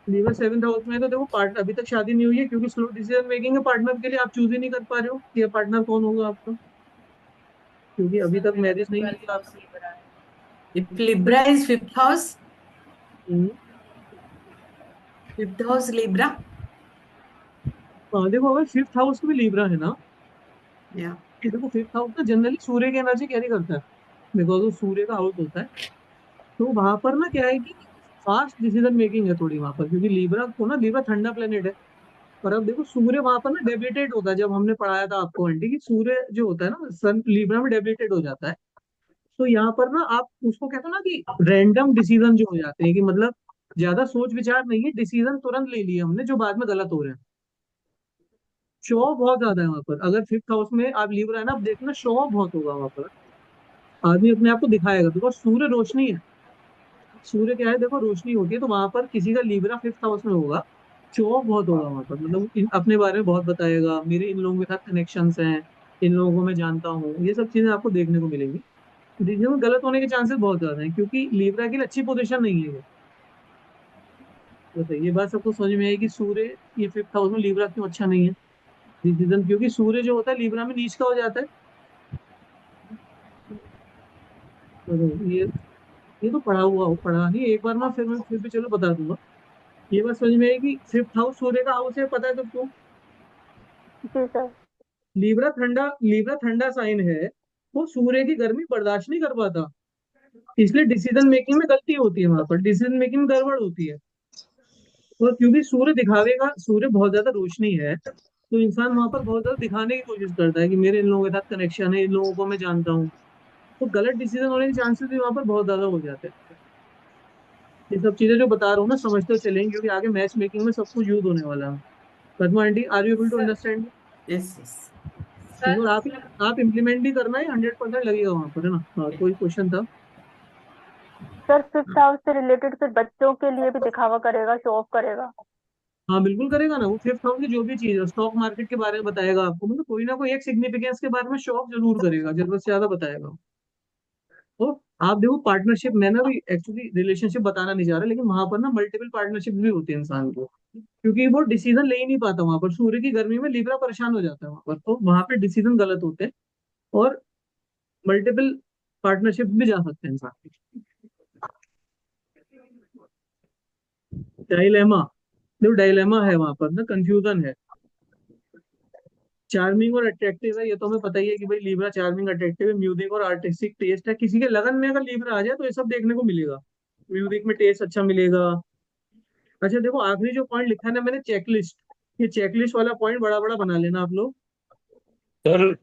लीवर 7th हाउस में है, तो देखो पार्ट अभी तक शादी नहीं हुई है, क्योंकि स्लो डिसीजन मेकिंग है पार्टनर के लिए, आप चूज ही नहीं कर पा रहे हो कि ये पार्टनर कौन होगा आपका, क्योंकि अभी Sir, तक मेरा मैरिज तो नहीं हुई 12th है house आपकी। Libra है. If Libra is fifth house, hmm, fifth house Libra. हाँ देखो अगर 5th हाउस में लीब्रा है ना, Yeah. कि देखो 5th हाउस ना जनरली सूर्य की एनर्जी कैरी करता है, बिकॉज वो सूर्य का हाउस होता है। तो वहां पर ना क्या है कि फास्ट डिसीजन मेकिंग है थोड़ी वहां पर, क्योंकि लीब्रा को ना, लीब्रा ठंडा प्लेनेट है। और अब देखो सूर्य वहां पर ना डेबिलिटेट होता है, जब हमने पढ़ाया था आपको आंटी कि सूर्य जो होता है ना, सन लीब्रा में डेबिलिटेट हो जाता है। तो यहाँ पर ना आप उसको कहते हो ना कि रैंडम डिसीजन जो हो जाते हैं, कि मतलब ज्यादा सोच विचार नहीं है, डिसीजन तुरंत ले लिए हमने जो बाद में गलत हो रहे हैं। शो ऑफ बहुत ज्यादा है वहां पर। अगर फिफ्थ हाउस में आप लीब्रा है ना, आप देखना शो ऑफ बहुत होगा वहां पर। आदमी अपने आप को दिखाएगा, बिकॉज सूर्य रोशनी है। सूर्य क्या है, देखो रोशनी होती है, तो वहां पर किसी का लीब्रा फिफ्थ हाउस में होगा, शो ऑफ बहुत होगा वहां पर। मतलब अपने बारे में बहुत बताएगा, मेरे इन लोगों के साथ कनेक्शंस हैं, इन लोगों को मैं जानता हूँ, ये सब चीजें आपको देखने को मिलेंगी। डिसीजन गलत होने के चांसेस बहुत ज्यादा हैं, क्योंकि लीब्रा के लिए अच्छी पोजीशन नहीं है ये। बताइए, ये बात सबको समझ में आई कि सूर्य ये फिफ्थ हाउस में लीब्रा क्यों अच्छा नहीं है। डिसीजन, क्योंकि सूर्य जो होता है लीब्रा में नीच का हो जाता है। तो ये तो पढ़ा हुआ हो, पढ़ा नहीं एक बार ना, फिर मैं फिर भी चलो बता दूंगा। ये बात समझ में आई कि फिफ्थ हाउस सूर्य का हाउस है, पता है तुमको। जी सर। लीब्रा ठंडा साइन है, वो सूर्य की गर्मी बर्दाश्त नहीं कर पाता, इसलिए डिसीजन मेकिंग में गलती होती है, वहां पर डिसीजन मेकिंग में गड़बड़ होती है। और क्योंकि सूर्य दिखावेगा, सूर्य बहुत ज्यादा रोशनी है, तो इंसान वहां पर बहुत ज्यादा दिखाने की कोशिश करता है कि मेरे इन लोगों के साथ कनेक्शन है, इन लोगों को मैं जानता हूँ। तो गलत डिसीजन होने के चांसेस भी वहां पर बहुत ज्यादा हो जाते हैं। ये सब चीजें जो बता रहा हूँ ना, समझते चलेंगे, क्योंकि आगे मैच मेकिंग में सब कुछ यूज होने वाला है। Padma aunty, are you able to Sir. Understand? Yes, yes. बिल्कुल, Sir, आप इम्प्लीमेंट भी करना है, 100% लगेगा वहां पर, है ना। हाँ, कोई क्वेश्चन था? सर फिफ्थ हाउस से रिलेटेड फिर बच्चों के लिए भी दिखावा करेगा, शो ऑफ करेगा? हाँ बिल्कुल करेगा ना, वो फिफ्थ हाउस की जो भी चीज है, स्टॉक मार्केट के बारे में बताएगा आपको, मतलब कोई ना कोई एक सिग्निफिकेंस के बारे में शो ऑफ जरूर करेगा, जरूरत से ज्यादा बताएगा। तो आप देखो, पार्टनरशिप में ना, भी एक्चुअली रिलेशनशिप बताना नहीं चाह रहा, लेकिन वहां पर ना मल्टीपल पार्टनरशिप भी होती है इंसान को, क्योंकि वो डिसीजन ले ही नहीं पाता वहां पर। सूर्य की गर्मी में लीब्रा परेशान हो जाता है वहां पर, तो वहां पे डिसीजन गलत होते हैं, और मल्टीपल पार्टनरशिप भी जा सकते हैं इंसान के। डायलेमा, देखो डायलेमा है वहां पर ना, कंफ्यूजन है। चार्मिंग और अट्रैक्टिव है, ये तो हमें पता ही है कि भाई लीब्रा चार्मिंग अट्रैक्टिव है। म्यूजिक और आर्टिस्टिक टेस्ट है, किसी के लगन में अगर लीब्रा आ जाए तो ये सब देखने को मिलेगा। म्यूजिक में टेस्ट अच्छा मिलेगा। अच्छा देखो, आखिरी जो पॉइंट लिखा है ना मैंने, चेकलिस्ट, ये चेकलिस्ट वाला पॉइंट बड़ा बड़ा बना लेना आप लोग। सर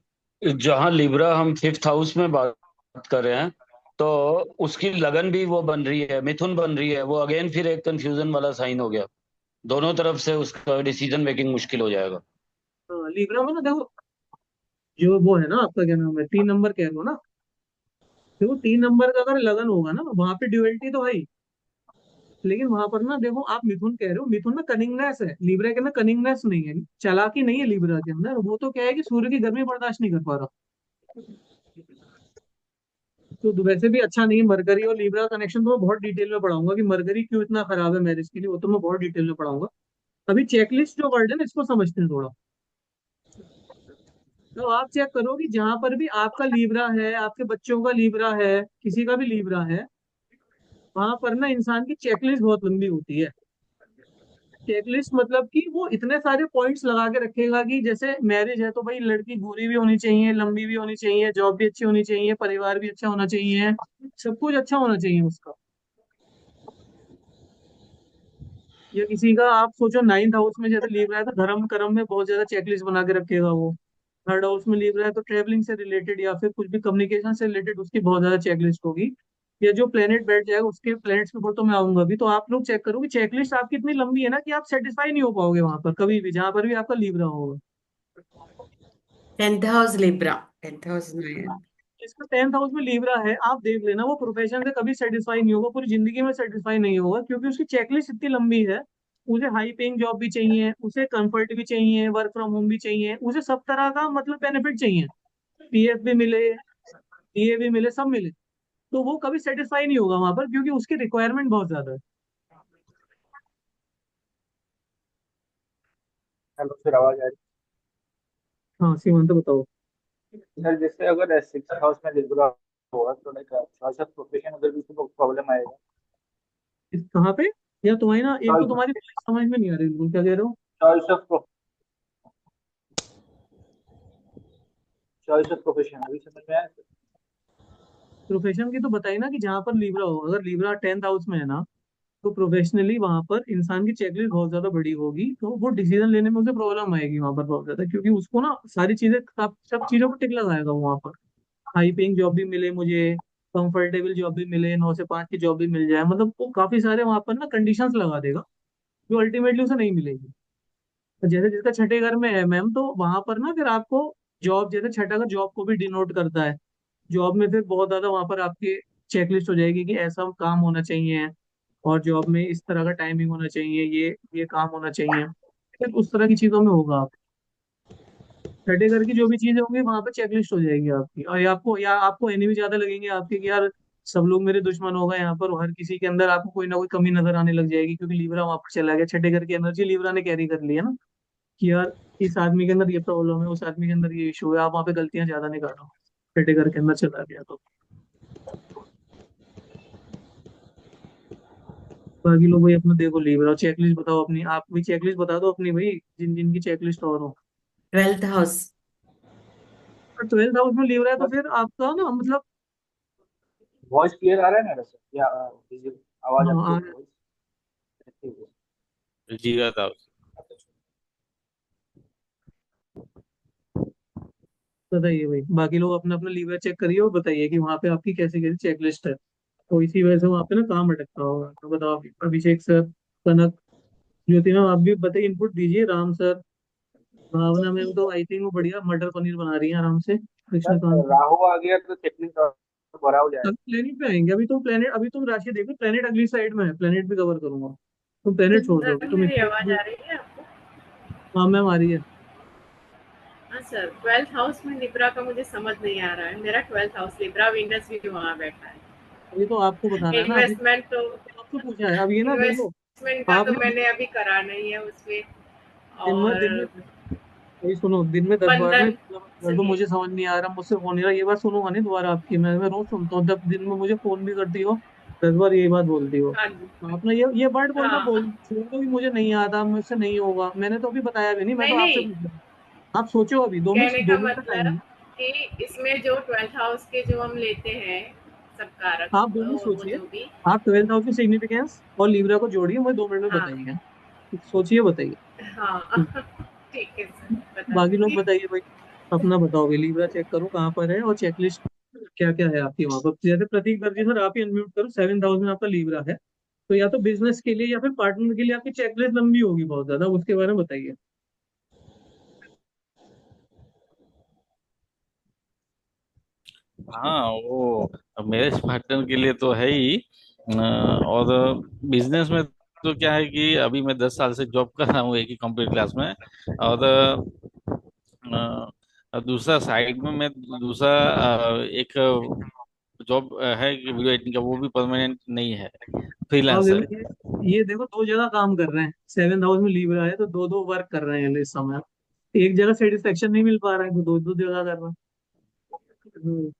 जहाँ लिब्रा हम फिफ्थ हाउस में बात कर रहे हैं, तो उसकी लगन भी वो बन रही है, मिथुन बन रही है, वो अगेन फिर एक कंफ्यूजन वाला साइन हो गया। दोनों तरफ से उसका डिसीजन मेकिंग मुश्किल हो जाएगा। हाँ, लीब्रा में ना देखो, जो वो है ना, आपका क्या नाम है, 3 नंबर कह लो ना। देखो 3 नंबर का अगर लगन होगा ना, वहां पे ड्यूअलिटी तो है ही, लेकिन वहां पर ना देखो, आप मिथुन कह रहे हो, मिथुन में कनिंगनेस है, लीब्रा के अंदर कनिंगनेस नहीं है, चालाकी नहीं है लीब्रा के अंदर। वो तो क्या है कि सूर्य की गर्मी बर्दाश्त नहीं कर पा रहा। तो वैसे भी अच्छा नहीं है। मरकरी और लीब्रा का कनेक्शन तो मैं बहुत डिटेल में पढ़ाऊंगा, कि मरकरी क्यों इतना खराब है मैरिज के लिए, वो तो मैं बहुत डिटेल में पढ़ाऊंगा। अभी चेकलिस्ट जो वर्ड है ना, इसको समझते हैं थोड़ा। तो आप चेक करो कि जहां पर भी आपका लीब्रा है, आपके बच्चों का लीब्रा है, किसी का भी लीब्रा है, वहां पर ना इंसान की चेकलिस्ट बहुत लंबी होती है। चेकलिस्ट मतलब कि वो इतने सारे पॉइंट्स लगा के रखेगा, कि जैसे मैरिज है तो भाई लड़की गोरी भी होनी चाहिए, लंबी भी होनी चाहिए, जॉब भी अच्छी होनी चाहिए, परिवार भी अच्छा होना चाहिए, सब कुछ अच्छा होना चाहिए उसका। या किसी का आप सोचो 9th हाउस में जैसे लीव रहा है, तो धर्म कर्म में बहुत ज्यादा चेकलिस्ट बना के रखेगा वो। 3rd हाउस में लीव रहा है, तो ट्रेवलिंग से रिलेटेड या फिर कुछ भी कम्युनिकेशन से रिलेटेड उसकी बहुत ज्यादा चेकलिस्ट होगी। या जो प्लेनेट बैठ जाएगा, उसके प्लेनेट्स के ऊपर तो मैं आऊंगा भी, तो आप लोग चेक करो कि चेकलिस्ट आपकी इतनी लंबी है ना, कि आप सेटिस्फाई नहीं हो पाओगे वहां पर कभी भी, जहां पर भी आपका लीव रहा होगा। 10th house Libra. 10th house Nyan. इसका 10th हाउस में लीव रहा है, आप देख लेना, वो प्रोफेशन से कभी सेटिस्फाई नहीं होगा, पूरी जिंदगी में सेटिस्फाई नहीं होगा, क्योंकि उसकी चेकलिस्ट इतनी लंबी है। उसे हाई पेइंग जॉब भी चाहिए, उसे कंफर्ट भी चाहिए, वर्क फ्रॉम होम भी चाहिए, उसे सब तरह का मतलब बेनिफिट चाहिए, पीएफ भी मिले, डीए भी मिले, सब मिले। तो वो कभी सेटिस्फाई नहीं होगा वहां पर, क्योंकि उसकी रिक्वायरमेंट बहुत ज्यादा है। हेलो सर, आवाज आ रही हाँ सीमांत बताओ। है? सर जैसे अगर सिक्स हाउस में लिब्रा होगा तो लाइक चॉइस ऑफ प्रोफेशन उधर भी तो प्रॉब्लम आएगा। इस कहाँ पे? या तुम्हारी ना, एक तो चॉइस तुम्हारी समझ में नहीं आ रही बिल्कुल, क्या कह रहे हो? चॉइस ऑफ प्रोफेशन अभी समझ में आया सर? प्रोफेशन की तो बताई ना, कि जहां पर लीब्रा हो, अगर लीब्रा 10th हाउस में है ना, तो प्रोफेशनली वहां पर इंसान की चेकलिस्ट बहुत ज्यादा बड़ी होगी, तो वो डिसीजन लेने में उसे प्रॉब्लम आएगी वहां पर बहुत ज्यादा, क्योंकि उसको ना सारी चीजें, सब सब चीजों पर टिक लगाएगा वहां पर। हाई पेइंग जॉब भी मिले मुझे, कंफर्टेबल जॉब भी मिले, 9 से 5 की जॉब भी मिल जाए, मतलब वो काफी सारे वहां पर ना कंडीशंस लगा देगा जो अल्टीमेटली उसे नहीं मिलेगी। तो जैसे जिसका छठे घर में है मैम, तो वहां पर ना फिर आपको जॉब, जैसे छठा घर जॉब को भी डिनोट करता है, जॉब में फिर बहुत ज्यादा वहां पर आपकी चेकलिस्ट हो जाएगी कि ऐसा काम होना चाहिए, और जॉब में इस तरह का टाइमिंग होना चाहिए, ये काम होना चाहिए, फिर उस तरह की चीजों में होगा। आप छठे घर की जो भी चीजें होंगी वहां पे चेकलिस्ट हो जाएगी आपकी, और या आपको एनिमी ज्यादा लगेंगे आपके कि यार सब लोग मेरे दुश्मन हो गए यहाँ पर, हर किसी के अंदर आपको कोई ना कोई कमी नजर आने लग जाएगी, क्योंकि लीब्रा वहां पर चला गया, छठे घर की एनर्जी लीब्रा ने कैरी कर ली है ना, कि यार इस आदमी के अंदर ये प्रॉब्लम है, उस आदमी के अंदर ये इशू है, आप वहां पे गलतियां ज्यादा निकालो, छठे घर के अंदर चला गया तो। बाकी लोग भाई अपना देखो लीब्रा, चेकलिस्ट बताओ अपनी, आप भी चेकलिस्ट बता दो अपनी भाई, जिन जिनकी चेकलिस्ट और हो। 12th house. और 12th हाउस में लीब्रा है तो फिर आपका ना मतलब, वॉइस क्लियर आ रहा है मेरा सर या आवाज हाँ आपको आ- जीरा था। बताइए भाई, बाकी लोग अपना अपना लीवर चेक करिए और बताइए कि वहाँ पे आपकी कैसी कैसी चेकलिस्ट है, तो इसी वजह से वहाँ पे ना काम अटकता होगा। तो बताओ अभिषेक सर, कनक, ज्योति मैम, आप भी बताइए, इनपुट दीजिए, राम सर, भावना मैम तो आई थिंक वो बढ़िया मटर पनीर बना रही है आराम से, सर। कृष्णकांत। राहु आ गया तो चेकलिस्ट और बड़ा हो जाएगा। अभी प्लेनेट पे आएंगे, अभी तो प्लेनेट, अभी तुम राशि देखो, प्लेनेट अगली साइड में है, प्लेनेट भी कवर करूंगा, तुम प्लेनेट छोड़ दो, अभी सर तुम मेरी इनपुट। आवाज आ रही है आपको? हाँ मैम आ रही है। हाँ सर, 12th हाउस में लिब्रा का मुझे समझ नहीं आ रहा है। मेरा 12th हाउस लिब्रा, वीनस भी वहाँ बैठा है। अभी तो आपको बताना है ना, अभी इन्वेस्टमेंट तो आपसे पूछा है, अब ये ना देखो, इन्वेस्टमेंट का तो आपने मैंने अभी करा नहीं है उसमें। दिन में और भाई सुनो, दिन में 10 बार ना बंधन, कर दो, सुनिए, मुझे समझ नहीं आ रहा, मुझसे हो नहीं रहा, ये बात सुनूंगा नहीं दोबारा आपकी, मैं रोज सुनता हूँ, जब दिन में मुझे फोन भी करती हो 10 बार यही बात बोलती हो। हाँ जी, आप ना ये वर्ड बोलना हाँ, छोड़ दो, भी मुझे नहीं आता, मुझसे नहीं होगा, मैंने तो अभी बताया भी नहीं, मैं तो नहीं आपसे नहीं, पूछ रहा हूँ। आप सोचो, अभी दो मिनट कहने दो का मिनट का टाइम मतलब है, कि इसमें जो 12th हाउस के जो हम लेते हैं सब कारक, आप 2 मिनट वो सोचिए, जो भी, आप 12th हाउस की सिग्निफिकेंस और लीब्रा को जोड़िए, मुझे 2 मिनट में हाँ बताइए, सोचिए बताइए। हाँ ठीक है सर, बता बाकी लोग दूंगी। बताइए भाई, अपना बताओ भाई, लीब्रा चेक करो कहाँ पर है, और चेकलिस्ट क्या क्या है आपकी वहां पर, जैसे प्रतीक दर्जी सर आप ही अनम्यूट करो, 7th हाउस में आपका लीब्रा है, तो या तो बिजनेस के लिए या फिर पार्टनर के लिए आपकी चेकलिस्ट लंबी होगी बहुत ज्यादा, उसके बारे में बताइए। हाँ वो मैरिज पार्टनर के लिए तो है ही। और बिजनेस में तो क्या है कि अभी मैं 10 साल से जॉब कर रहा हूँ एक ही कंप्यूटर क्लास में। और दूसरा साइड में मैं दूसरा एक जॉब है कि वीडियो एडिटिंग का, वो भी परमानेंट नहीं है, आप फ्रीलांस है। देखो ये देखो, 2 जगह काम कर रहे हैं, 7th हाउस में लीब्रा है तो दो दो वर्क कर रहे हैं इस समय, एक जगह सेटिस्फेक्शन नहीं मिल पा रहा है तो दो दो जगह कर रहे हैं।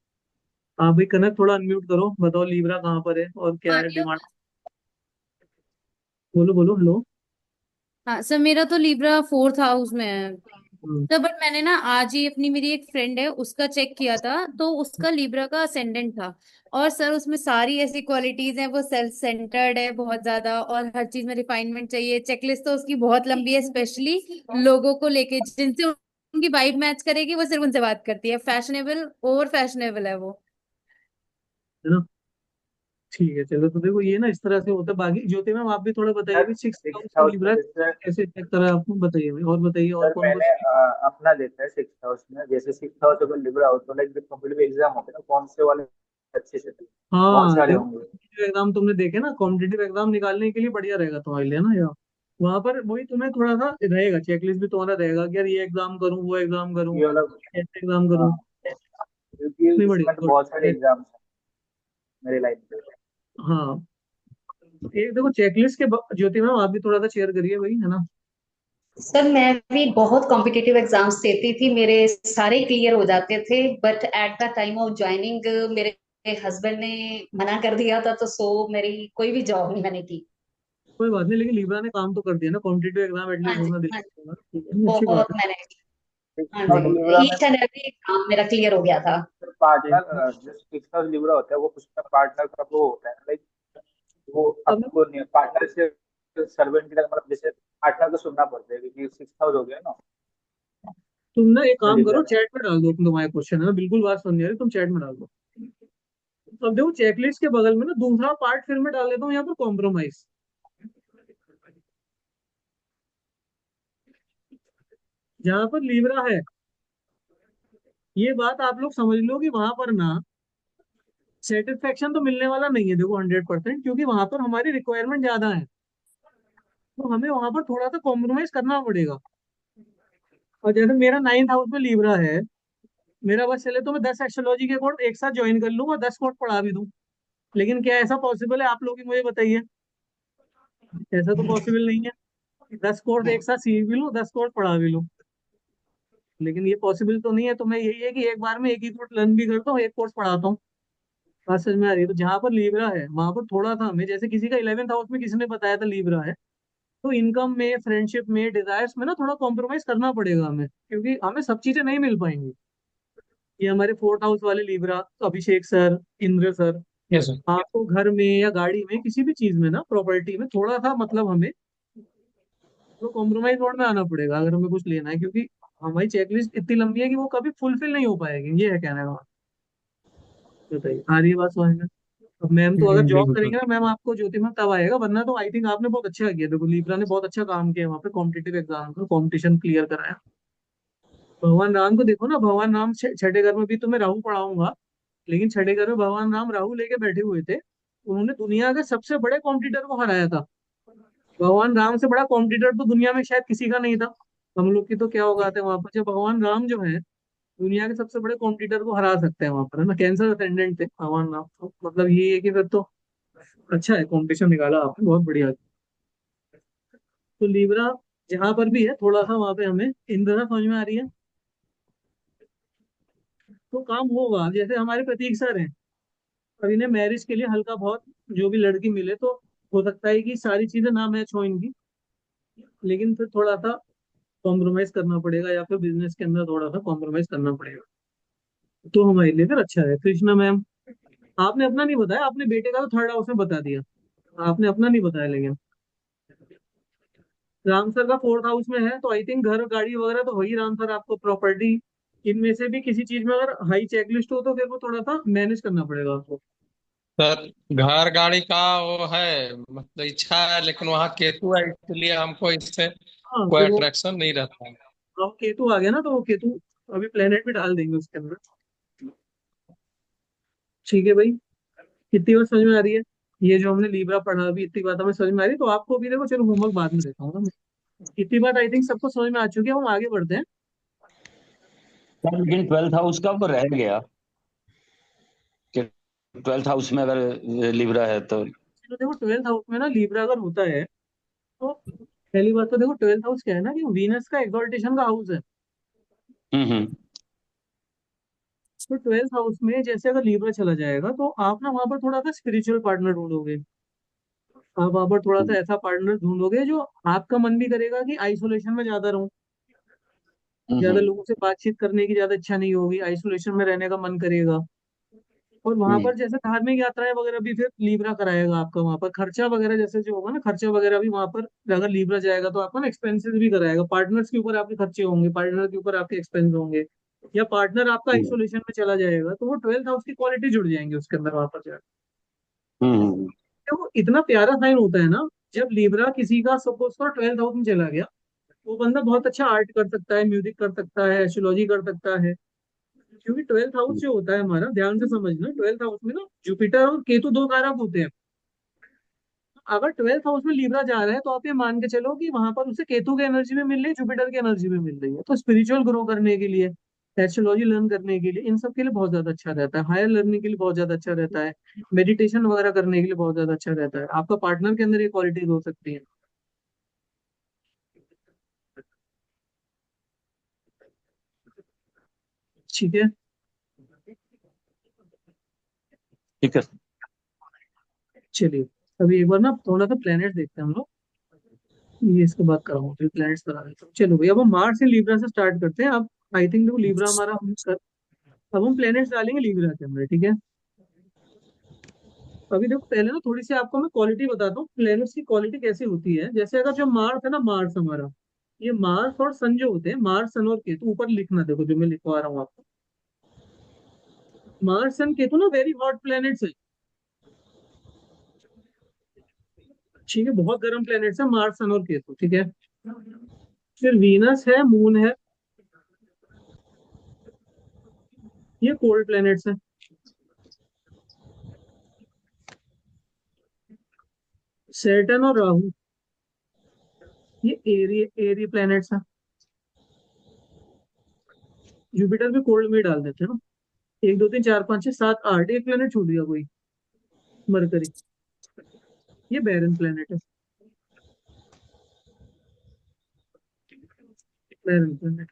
आप भाई कनक थोड़ा अनम्यूट करो, बताओ लीब्रा कहाँ पर है और क्या है डिमांड। बोलो बोलो, हेलो। हाँ सर, मेरा तो लिब्रा 4th हाउस में है। हम्म, तो बट मैंने ना आज ही अपनी, मेरी एक फ्रेंड है उसका चेक किया था, तो उसका लिब्रा का असेंडेंट था। और सर उसमें सारी ऐसी क्वालिटीज हैं, वो सेल्फ सेंटर्ड है बहुत ज्यादा, और हर चीज में रिफाइनमेंट चाहिए, चेकलिस्ट तो उसकी बहुत लंबी है, स्पेशली लोगों को लेके जिनसे उनकी वाइब मैच करेगी वो सिर्फ उनसे बात करती है, फैशनेबल, ओवर फैशनेबल है वो। है ना, ठीक है चलो, तो देखो ये ना इस तरह से होता है। बाकी ज्योति मैम आप भी थोड़ा बताइए सर भी, 6th सिक्स हाउस में हाउस में लीब्रा जैसे कैसे चेक करा आपको, बताइए भाई, और बताइए और सर कौन कौन मैंने सी। अपना लेता है 6th हाउस में, जैसे 6th हाउस अगर लिब्रा हो तो लाइक जो कॉम्पिटेटिव एग्जाम होते हैं ना, कौन से वाले अच्छे से बहुत हाँ सारे देखो, होंगे। कॉम्पिटिटिव एग्जाम तुमने देखे ना, कॉम्पिटिटिव एग्जाम निकालने के लिए बढ़िया रहेगा तुम्हारे लिए ना यार, वहां पर वही तुम्हें थोड़ा सा रहेगा, चेकलिस्ट भी तुम्हारा रहेगा कि यार ये एग्जाम करूँ, वो एग्जाम करूँ, ये वाला, ऐसे एग्जाम हाँ, करूँ, क्योंकि नहीं इसमें तो बढ़िया, बहुत सारे गुड। एग्जाम्स हैं मेरे लाइन पे। हाँ एक देखो चेकलिस्ट के ज्योति मैम आप भी थोड़ा सा शेयर करिए भाई, है ना। सर मैं भी बहुत कॉम्पिटिटिव एग्जाम्स देती थी, मेरे सारे क्लियर हो जाते थे, but at the time of joining मेरे हस्बैंड ने मना कर दिया था, तो सो मेरी कोई भी जॉब नहीं मैंने की। कोई बात नहीं, लेकिन लीब्रा ने काम तो कर दिया ना, कॉम्पिटिटिव एग्जाम हाँ एटलीस्ट जी, उसने दे हाँ दिया जी, ना, ठीक है, अच्छी बहुत बात मैंने, हाँ और है। लिब्रा जी, में ईच एंड एवरी एग्जाम मेरा क्लियर हो गया था। पार्टनर, जो 6th हाउस लिब्रा होता है वो उसमें पार्टनर का वो होता है लाइक, वो अब आपको नहीं पार्टनर से सर्वेंट की तरह, मतलब जैसे पार्टनर को सुनना पड़ता है क्योंकि 6th हाउस हो गया ना तुम ना एक काम लिब्रा करो, में। चैट में डाल दो, तुम्हारे क्वेश्चन है ना, बिल्कुल बात सुन नहीं आ रही, तुम चैट में डाल दो। अब देखो चेकलिस्ट के बगल में ना दूसरा पार्ट फिर मैं डाल देता हूँ यहाँ पर कॉम्प्रोमाइज। जहां पर लीब्रा है, ये बात आप लोग समझ लो कि वहां पर ना सेटिस्फेक्शन तो मिलने वाला नहीं है देखो 100%, क्योंकि वहां पर हमारी रिक्वायरमेंट ज्यादा है, तो हमें वहां पर थोड़ा सा कॉम्प्रोमाइज करना पड़ेगा। और जैसे मेरा 9th हाउस में लीब्रा है, मेरा बस चले तो मैं 10 एस्ट्रोलॉजी के कोर्स एक साथ ज्वाइन कर लूंगा, 10 कोर्स पढ़ा भी दूं। लेकिन क्या ऐसा पॉसिबल है? आप लोग ही मुझे बताइए। ऐसा तो पॉसिबल नहीं है। 10 कोर्स एक साथ सीख भी लूं, 10 कोर्स पढ़ा भी लूं, लेकिन ये पॉसिबल तो नहीं है। तो मैं यही है कि एक बार में एक ही कोर्स लर्न भी करता हूँ, एक कोर्स पढ़ाता हूँ। बात समझ में आ रही है? तो जहां पर लीब्रा है वहां पर थोड़ा सा हमें, जैसे किसी का 11th हाउस में किसी ने बताया था लीब्रा है, तो इनकम में, फ्रेंडशिप में, डिजायर्स में ना थोड़ा कॉम्प्रोमाइज करना पड़ेगा हमें, क्योंकि हमें सब चीजें नहीं मिल पाएंगी। ये हमारे 4th हाउस वाले Libra, Abhishek sir, Indra sir, yes sir. आपको घर में या गाड़ी में किसी भी चीज में ना, प्रॉपर्टी में थोड़ा सा मतलब हमें तो कॉम्प्रोमाइज मोड में आना पड़ेगा अगर हमें कुछ लेना है, क्योंकि हमारी चेकलिस्ट इतनी लंबी है कि वो कभी फुलफिल नहीं हो पाएगी। ये है कहने का। बताइए, आ रही है बात समझ में? अब मैम तो अगर जॉब बिल्कुल सर। करेंगे ना मैम, आपको ज्योतिर्मय तब आएगा, वरना तो आई थिंक आपने बहुत अच्छा किया। देखो लीब्रा ने बहुत अच्छा काम किया वहाँ पे, कॉम्पिटेटिव एग्जाम का कंपटीशन क्लियर कराया। भगवान राम को देखो ना, भगवान राम छठे घर में भी तो मैं राहु पढ़ाऊंगा, लेकिन छठे घर में भगवान राम राहु लेके बैठे हुए थे। उन्होंने दुनिया के सबसे बड़े कॉम्पिटिटर को हराया था। भगवान राम से बड़ा कॉम्पिटिटर तो दुनिया में शायद किसी का नहीं था। हम लोग की तो क्या औकात है वहां पर, जब भगवान राम जो है दुनिया के सबसे बड़े कॉम्पिटिटर को हरा सकते हैं वहां पर, है ना? कैंसर अटेंडेंट थे भगवान राम, तो मतलब ये है कि फिर तो अच्छा है, कंपटीशन निकाला आपने, बहुत बढ़िया। तो लीब्रा जहां पर भी है थोड़ा सा वहां पे हमें इंद्र समझ में आ रही है, तो काम होगा। जैसे हमारे प्रतीक सर हैं, अब इन्हें मैरिज के लिए हल्का बहुत जो भी लड़की मिले तो हो सकता है कि सारी चीजें ना मैच हो इनकी, लेकिन फिर थोड़ा सा कॉम्प्रोमाइज करना पड़ेगा, या फिर बिजनेस के अंदर थोड़ा सा कॉम्प्रोमाइज करना पड़ेगा, तो हमारे लिए फिर अच्छा है। कृष्णा मैम, आपने अपना नहीं बताया, आपने बेटे का तो 3rd हाउस में बता दिया, आपने अपना नहीं बताया। लेकिन राम सर का 4th हाउस में है, तो आई थिंक घर गाड़ी वगैरह तो वही राम सर आपको प्रॉपर्टी, इनमें से भी किसी चीज में अगर हाई चेकलिस्ट हो तो फिर वो थोड़ा सा मैनेज करना पड़ेगा आपको। सर घर गाड़ी का वो है, मतलब इच्छा है, लेकिन वहाँ केतु है, इसलिए हमको इससे हाँ कोई तो वो, अट्रैक्शन नहीं रहता है। अब केतु आ गया ना, तो वो केतु अभी प्लेनेट भी डाल देंगे उसके अंदर। ठीक है भाई, कितनी बात समझ में आ रही है? ये जो हमने लीब्रा पढ़ा अभी, इतनी बात हमें समझ में आ रही है, तो आपको भी देखो, चलो होमवर्क बाद में देता हूँ ना मैं। इतनी बात आई थिंक सबको समझ में आ चुकी है, हम आगे बढ़ते हैं। सर लेकिन 12th हाउस का वो रह गया कि 12th हाउस में अगर लिब्रा है तो। तो देखो 12th हाउस में ना लीब्रा अगर होता है, तो पहली बात तो देखो 12th हाउस क्या है ना, कि वीनस का एक्सॉल्टेशन का हाउस है। हम्म। तो 12th हाउस में जैसे अगर लीब्रा चला जाएगा, तो आप ना वहां पर थोड़ा सा स्पिरिचुअल पार्टनर ढूंढोगे। आप वहां पर थोड़ा सा ऐसा पार्टनर ढूंढोगे जो आपका मन भी करेगा कि आइसोलेशन में ज्यादा रहूं, ज्यादा हम्म। लोगों से बातचीत करने की ज्यादा इच्छा नहीं होगी, आइसोलेशन में रहने का मन करेगा। और वहां हम्म। पर जैसे धार्मिक यात्राएं वगैरह भी फिर लीब्रा कराएगा आपका, वहां पर खर्चा वगैरह जैसे जो होगा ना, खर्चा वगैरह भी वहां पर अगर लीब्रा जाएगा तो आपका ना एक्सपेंसेस भी कराएगा। पार्टनर्स के ऊपर आपके खर्चे होंगे, पार्टनर के ऊपर आपके एक्सपेंस होंगे, या पार्टनर आपका हम्म। आइसोलेशन में चला जाएगा, तो वो 12th हाउस की क्वालिटी जुड़ जाएंगे उसके अंदर वहां पर जाकर। हम्म। तो वो इतना प्यारा साइन होता है ना, जब लीब्रा किसी का सपोज करो 12th हाउस में चला गया, वो बंदा बहुत अच्छा आर्ट कर सकता है, म्यूजिक कर सकता है, एस्ट्रोलॉजी कर सकता है। क्योंकि 12th हाउस जो होता है हमारा, ध्यान से समझना, 12th हाउस में ना जुपिटर और केतु दो कारक होते हैं। अगर 12th हाउस में लीब्रा जा रहा है, तो आप ये मान के चलो कि वहां पर उसे केतु की एनर्जी भी मिल रही है, जुपिटर की एनर्जी भी मिल रही है। तो स्पिरिचुअल ग्रो करने के लिए, एस्ट्रोलॉजी लर्न करने के लिए, इन सब के लिए बहुत ज्यादा अच्छा रहता है। हायर लर्निंग के लिए बहुत ज्यादा अच्छा रहता है। मेडिटेशन वगैरह करने के लिए बहुत ज्यादा अच्छा रहता है। आपका पार्टनर के अंदर ये क्वालिटीज हो सकती है। ठीक है, ठीक है। चलिए अभी एक बार ना थोड़ा सा प्लेनेट देखते हैं हम लोग। ये इसके बाद कराऊंगा, फिर प्लैनेट्स करा देता हूँ। चलो भाई, अब हम मार्स से लीब्रा से स्टार्ट करते हैं। अब आई थिंक देखो लीब्रा हमारा अब हम प्लैनेट्स डालेंगे लीब्रा के अंदर, ठीक है? अभी देखो पहले ना थोड़ी सी आपको मैं क्वालिटी बताता हूँ, प्लैनेट्स की क्वालिटी कैसी होती है। जैसे अगर जो मार्स है ना, मार्स हमारा, ये मार्स और सन जो होते हैं, मार्स सन और केतु, ऊपर लिखना देखो जो मैं लिखवा रहा हूँ आपको। मार्स एंड केतु ना वेरी हॉट प्लैनेट्स है। ठीक है, बहुत गर्म प्लैनेट्स है मार्स सन और केतु, ठीक है। फिर वीनस है, मून है, ये कोल्ड प्लैनेट्स है। सैटर्न और राहु ये एरी एरी प्लैनेट्स है। जुपिटर भी कोल्ड में डाल देते हैं ना। 1 2 3 4 5 6 7 8, एक प्लेनेट छूट गया कोई, मरकरी, ये बैरन प्लेनेट है। बैरन प्लेनेट,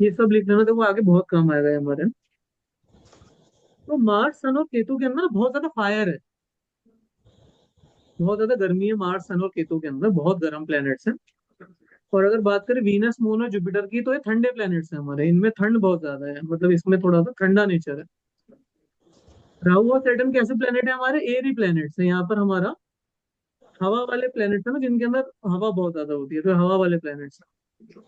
ये सब लिख लेना, देखो आगे बहुत काम आएगा ये हमारे। तो मार्स सन और केतु के अंदर ना बहुत ज्यादा फायर है, बहुत ज्यादा गर्मी है मार्स सन और केतु के अंदर, बहुत गर्म प्लैनेट्स हैं। और अगर बात करें वीनस मून और जुपिटर की, तो ये ठंडे प्लैनेट्स हैं हमारे, इनमें ठंड बहुत ज्यादा है, मतलब इसमें थोड़ा सा ठंडा नेचर है। राहु और सैटर्न कैसे प्लैनेट है हमारे? एरी प्लैनेट्स है। यहाँ पर हमारा हवा वाले प्लैनेट्स है ना, जिनके अंदर हवा बहुत ज्यादा होती है, तो हवा वाले प्लैनेट्स है।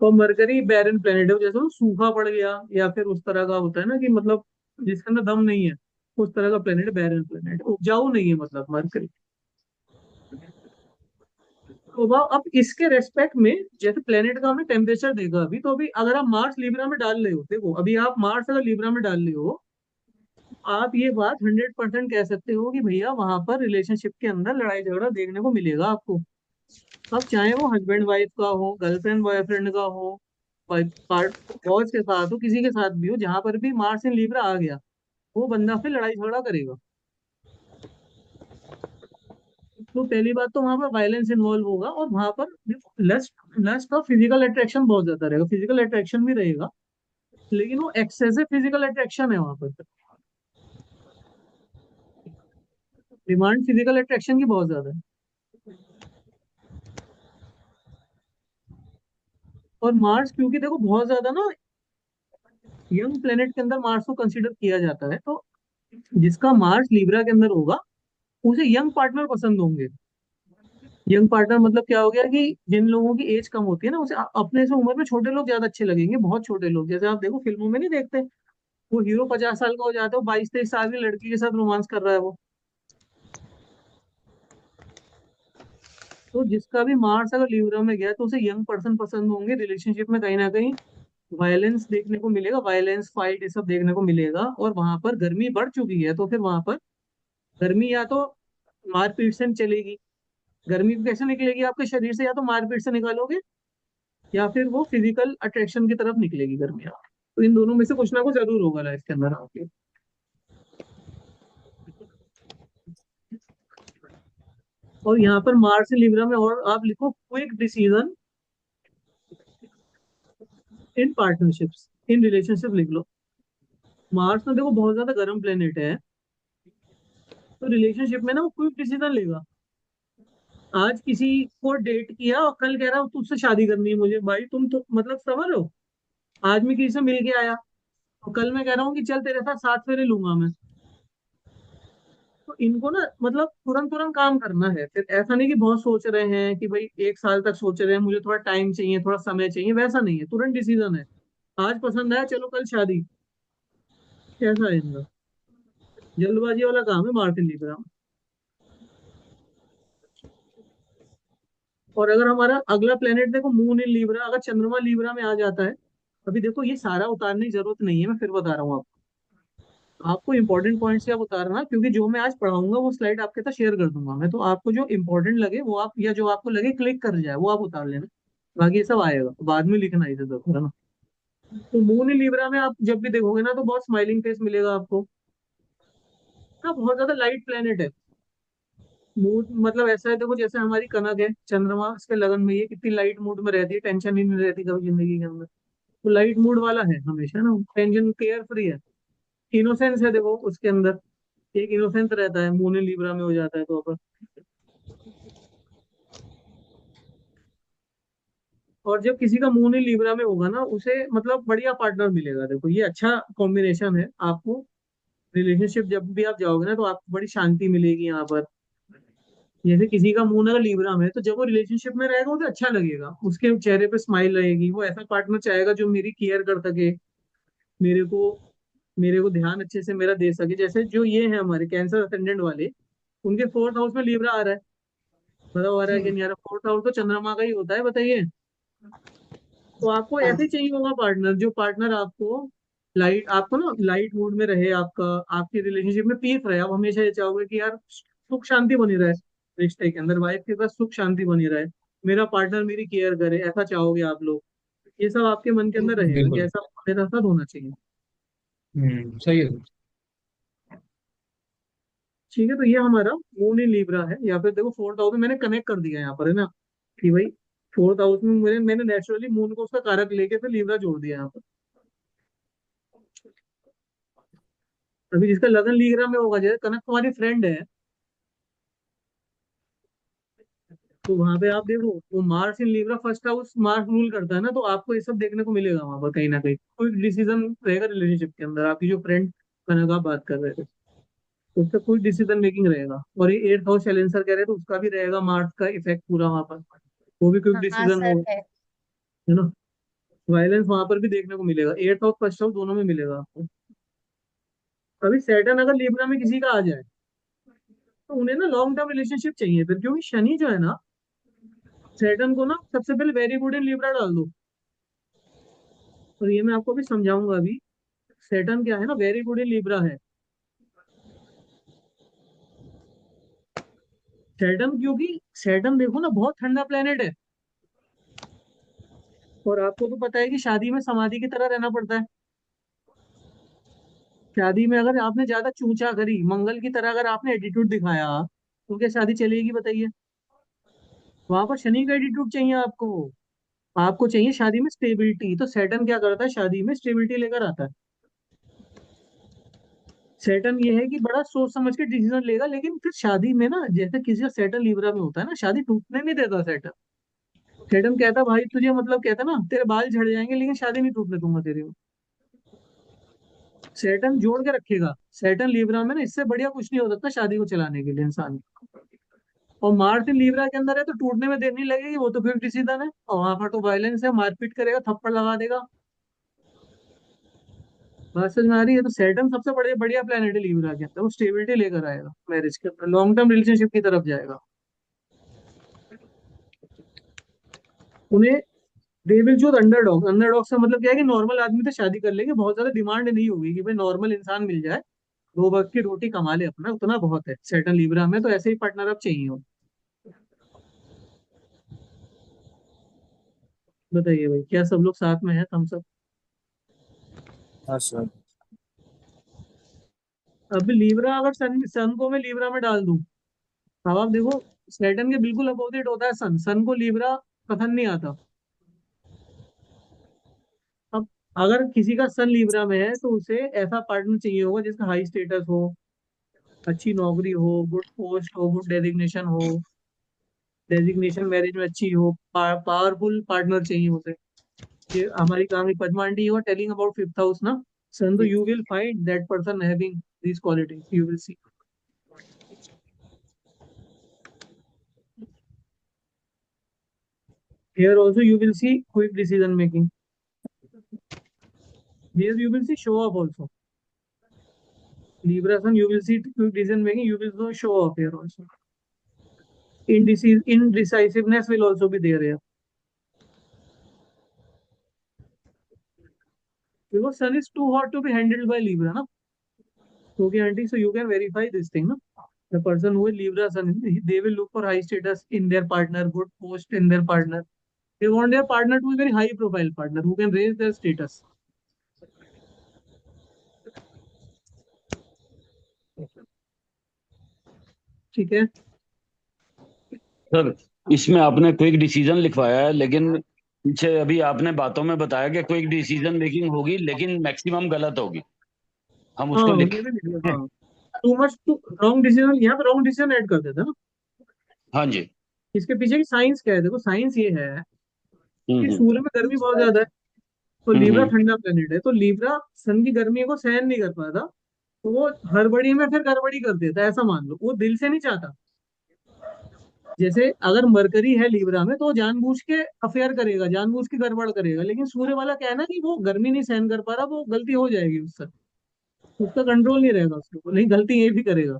और मरकरी बैरन प्लैनेट है, जैसे वो सूखा पड़ गया या फिर उस तरह का होता है ना, कि मतलब जिसके अंदर दम नहीं है, उस तरह का प्लैनेट बैरन प्लैनेट, उपजाऊ नहीं है मतलब मरकरी। तो अब इसके रेस्पेक्ट में जैसे प्लेनेट का हमें टेम्परेचर देगा अभी, तो अभी अगर आप मार्स लिब्रा में डाल रहे हो, देखो अभी आप मार्स अगर लिब्रा में डाल रहे हो, आप ये बात 100% कह सकते हो कि भैया वहां पर रिलेशनशिप के अंदर लड़ाई झगड़ा देखने को मिलेगा आपको। अब चाहे वो हस्बैंड वाइफ का हो, गर्लफ्रेंड बॉयफ्रेंड का हो, बॉस के साथ हो, किसी के साथ भी हो, जहां पर भी मार्स इन लिब्रा आ गया, वो बंदा फिर लड़ाई झगड़ा करेगा। तो पहली बात तो वहां पर वायलेंस इन्वॉल्व होगा, और वहां पर लस्ट लस्ट और फिजिकल अट्रैक्शन बहुत ज्यादा रहेगा, फिजिकल अट्रैक्शन भी रहेगा, लेकिन वो एक्सेसिव फिजिकल अट्रैक्शन है वहां पर। डिमांड फिजिकल अट्रैक्शन की बहुत ज्यादा है। और मार्स क्योंकि देखो बहुत ज्यादा ना यंग प्लेनेट के अंदर मार्स को कंसिडर किया जाता है, तो जिसका मार्स लिब्रा के अंदर होगा उसे यंग पार्टनर पसंद होंगे। यंग पार्टनर मतलब क्या हो गया कि जिन लोगों की एज कम होती है ना, उसे अपने से उम्र में छोटे लोग ज्यादा अच्छे लगेंगे, बहुत छोटे लोग, जैसे आप देखो फिल्मों में नहीं देखते, वो हीरो 50 साल का हो जाता है, वो 22 23 साल की लड़की के साथ रोमांस कर रहा है वो। तो जिसका भी मार्स अगर लिब्रा में गया तो उसे यंग पर्सन पसंद होंगे, रिलेशनशिप में कहीं ना कहीं वायलेंस देखने को मिलेगा, वायलेंस फाइट ये सब देखने को मिलेगा। और वहां पर गर्मी बढ़ चुकी है, तो फिर वहां पर गर्मी या तो मारपीट से चलेगी, गर्मी कैसे निकलेगी आपके शरीर से, या तो मारपीट से निकालोगे या फिर वो फिजिकल अट्रैक्शन की तरफ निकलेगी गर्मी। तो इन दोनों में से कुछ ना कुछ जरूर होगा लाइफ के अंदर आपके। और यहाँ पर मार्स लिब्रा में और आप लिखो quick decision in partnerships, in relationship लिख लो। मार्स में देखो बहुत ज्यादा गर्म प्लेनेट है, तो रिलेशनशिप में ना वो क्विक डिसीजन लेगा। आज किसी को डेट किया और कल कह रहा हूँ तुझसे शादी करनी है मुझे, भाई तुम तो मतलब समझ लो, आज मैं किसी से मिल के आया और कल मैं कह रहा हूँ कि चल तेरे साथ 7 फेरे लूंगा मैं। तो इनको ना मतलब तुरंत तुरंत काम करना है, फिर ऐसा नहीं कि बहुत सोच रहे हैं कि भाई 1 साल तक सोच रहे हैं, मुझे थोड़ा टाइम चाहिए, थोड़ा समय चाहिए, वैसा नहीं है, तुरंत डिसीजन है। आज पसंद आया, चलो कल शादी, कैसा है इनका, जल्दबाजी वाला काम है मार्टिन लीब्रा। और अगर हमारा अगला प्लेनेट देखो मून इन लीब्रा, अगर चंद्रमा लीब्रा में आ जाता है, अभी देखो ये सारा उतारने की जरूरत नहीं है, मैं फिर बता रहा हूँ आपको इंपॉर्टेंट पॉइंट्स क्या उतारना, क्योंकि जो मैं आज पढ़ाऊंगा वो स्लाइड आपके साथ शेयर कर दूंगा मैं, तो आपको जो इंपॉर्टेंट लगे वो आप, या जो आपको लगे क्लिक कर जाए वो आप उतार लेना, बाकी ये सब आएगा बाद में लिखना इधर उधर, है ना। तो मून इन लीब्रा में आप जब भी देखोगे ना, तो बहुत स्माइलिंग फेस मिलेगा आपको ना, बहुत ज्यादा लाइट प्लेनेट है। मूड मतलब ऐसा है, देखो जैसे हमारी कनक है, चंद्रमा इसके लगन में, ये कितनी लाइट मूड में रहती है, टेंशन ही नहीं रहती कभी जिंदगी के अंदर, तो लाइट मूड वाला है हमेशा ना, टेंशन केयर फ्री है, इनोसेंस है देखो उसके अंदर, एक इनोसेंस रहता है, मून इन लीब्रा में हो जाता है तो अपन। और जब किसी का मून इन लीब्रा में होगा ना, उसे मतलब बढ़िया पार्टनर मिलेगा, देखो ये अच्छा कॉम्बिनेशन है आपको। रिलेशनशिप जब भी आप जाओगे ना, तो आपको बड़ी शांति मिलेगी यहाँ पर। जैसे किसी का मून अगर लीब्रा में है, तो जब वो रिलेशनशिप में रहेगा उसे अच्छा लगेगा, उसके चेहरे पे स्माइल रहेगी, वो ऐसा पार्टनर चाहेगा जो मेरी केयर कर सके, मेरे को मेरे को ध्यान अच्छे से मेरा दे सके। जैसे जो ये है हमारे कैंसर असेंडेंट वाले, उनके फोर्थ हाउस में लीब्रा आ रहा है। बताओ आ रहा है कि नहीं आ रहा? फोर्थ हाउस तो चंद्रमा का ही होता है, बताइए। तो आपको हाँ ऐसे ही चाहिए होगा पार्टनर, जो पार्टनर आपको ना लाइट मूड में रहे, आपका आपके रिलेशनशिप में पीस रहे। आप हमेशा ये चाहोगे कि यार सुख शांति बनी रहे रिश्ते के अंदर, वाइफ के पास सुख शांति बनी रहे, मेरा पार्टनर मेरी केयर करे, ऐसा चाहोगे आप लोग। ये सब आपके मन के अंदर रहेगा कि बिल्कुल। ऐसा मेरा साथ होना चाहिए। सही है। ठीक है, तो ये हमारा मून इन लीब्रा है। या फिर देखो फोर्थ हाउस में मैंने कनेक्ट कर दिया यहाँ पर, है ना, कि भाई फोर्थ हाउस में मैंने नेचुरली मून को उसका कारक लेके फिर लीब्रा जोड़ दिया यहाँ पर। अभी जिसका लगन लीब्रा में होगा, जैसे कनक तुम्हारी फ्रेंड है, तो वहां पे आप देखो वो Mars in Libra first house Mars rule करता है ना, तो आपको ये सब देखने को मिलेगा वहां पर कहीं ना कहीं। कोई डिसीजन रहेगा रिलेशनशिप के अंदर, आपकी जो फ्रेंड कनक आप बात कर रहे थे, उसका कोई डिसीजन मेकिंग रहेगा। और ये एट्थ हाउस चैलेंजर कह रहे हैं, तो उसका भी रहेगा मार्स का इफेक्ट पूरा वहां पर, वो भी क्विक हाँ डिसीजन सर होगा, है। है ना। वायलेंस वहां पर भी देखने को मिलेगा, एट्थ हाउस फर्स्ट हाउस दोनों में मिलेगा आपको। अभी सैटर्न अगर लिब्रा में किसी का आ जाए, तो उन्हें ना लॉन्ग टर्म रिलेशनशिप चाहिए फिर, क्योंकि शनि जो है ना, सैटर्न को ना सबसे पहले वेरी गुड इन लिब्रा डाल दो। और ये मैं आपको भी समझाऊंगा अभी। सैटर्न क्या है ना, वेरी गुड इन लिब्रा है। सैटर्न, क्योंकि सैटर्न देखो ना बहुत ठंडा प्लेनेट है, और आपको तो पता है कि शादी में समाधि की तरह रहना पड़ता है। शादी में अगर आपने ज्यादा चूचा करी, मंगल की तरह अगर आपने एटीट्यूड दिखाया, तो क्या शादी चलेगी, बताइए। वहां पर शनि का एटीट्यूड चाहिए आपको। आपको चाहिए शादी में स्टेबिलिटी, तो सैटर्न क्या करता है, शादी में स्टेबिलिटी लेकर आता है। सैटर्न ये है कि बड़ा सोच समझ के डिसीजन लेगा, लेकिन फिर शादी में ना, जैसे किसी का सैटर्न लिब्रा में होता है ना, शादी टूटने नहीं देता सैटर्न। सैटर्न कहता भाई तुझे, मतलब कहता ना तेरे बाल झड़ जाएंगे लेकिन शादी नहीं टूटने दूंगा तेरी। सैटर्न जोड़ के रखेगा। सैटर्न लिब्रा में ना इससे बढ़िया कुछ नहीं हो सकता शादी को चलाने के लिए इंसान को। और मार्स इन लीब्रा के अंदर है, तो टूटने में देर नहीं लगेगी, वो तो फिर डिसीजन है, और वहां पर तो वायलेंस है, मारपीट करेगा, थप्पड़ लगा देगा। बात समझ में आ रही है? तो सैटर्न सबसे बड़े बढ़िया प्लेनेट है लीब्रा के अंदर, वो स्टेबिलिटी लेकर आएगा मैरिज के अंदर, लॉन्ग टर्म रिलेशनशिप की तरफ जाएगा। उन्हें दे विल चूज अंडरडॉग। अंडरडॉग से मतलब क्या है कि नॉर्मल आदमी से शादी कर लेंगे, बहुत ज्यादा डिमांड नहीं होगी कि भाई नॉर्मल इंसान मिल जाए, दो वक्त की रोटी कमा ले अपना, उतना बहुत है सैटर्न लीब्रा में। तो ऐसे ही पार्टनर अब चाहिए हो। बताइए भाई, क्या सब लोग साथ में हैं हम सब? हाँ सर। अब लीब्रा अगर सन सन को मैं लीब्रा में डाल दूं, अब आप देखो सैटर्न के बिल्कुल अपोजिट होता है सन। सन को लीब्रा पसंद नहीं आता। अब अगर किसी का सन लीब्रा में है, तो उसे ऐसा पार्टनर चाहिए होगा जिसका हाई स्टेटस हो, अच्छी नौकरी हो, गुड पोस्ट हो, गुड डेजिग्नेशन हो, डेजिग्नेशन मैरिज में अच्छी हो, पावरफुल पार्टनर चाहिए उसे। ये हमारी कहानी Padma aunty you are telling about fifth house ना सन, तो you will find that person having these qualities, you will see. Here also you will see quick decision making. Here you will see show off also. Libra sun, you will see quick decision making. You will also show off here also. Indecisiveness will also be there here. Because sun is too hot to be handled by Libra, na? Okay, auntie, so you can verify this thing, no? The person who is Libra sun, they will look for high status in their partner, good post in their partner. They want their partner to be very high profile partner who can raise their status. ठीक है। Sir इसमें आपने quick decision लिखवाया है, लेकिन पीछे अभी आपने बातों में बताया कि क्विक डिसीजन मेकिंग होगी लेकिन मैक्सिमम गलत होगी। हम हाँ उसको लिख ये भी निकलेगा। हाँ, too much too wrong decision, यहाँ पे रॉन्ग डिसीजन ऐड कर देता है ना। हाँ जी। इसके पीछे की साइंस क्या है, देखो साइंस ये है कि हम्म सूर्य में गर्मी बहुत ज्यादा है, तो हम्म लीब्रा हम्म ठंडा प्लेनेट है, तो लीब्रा सन की गर्मी को सहन नहीं कर पाता, तो वो हड़बड़ी में फिर गड़बड़ी कर देता है, ऐसा मान लो। वो दिल से नहीं चाहता, जैसे अगर मरकरी है लीब्रा में तो वो जानबूझ के अफेयर करेगा, जानबूझ के गड़बड़ करेगा, लेकिन सूर्य वाला क्या है ना कि वो गर्मी नहीं सहन कर पा रहा, वो गलती हो जाएगी उससे, उसका कंट्रोल नहीं रहेगा उसके ऊपर, नहीं गलती ये भी करेगा।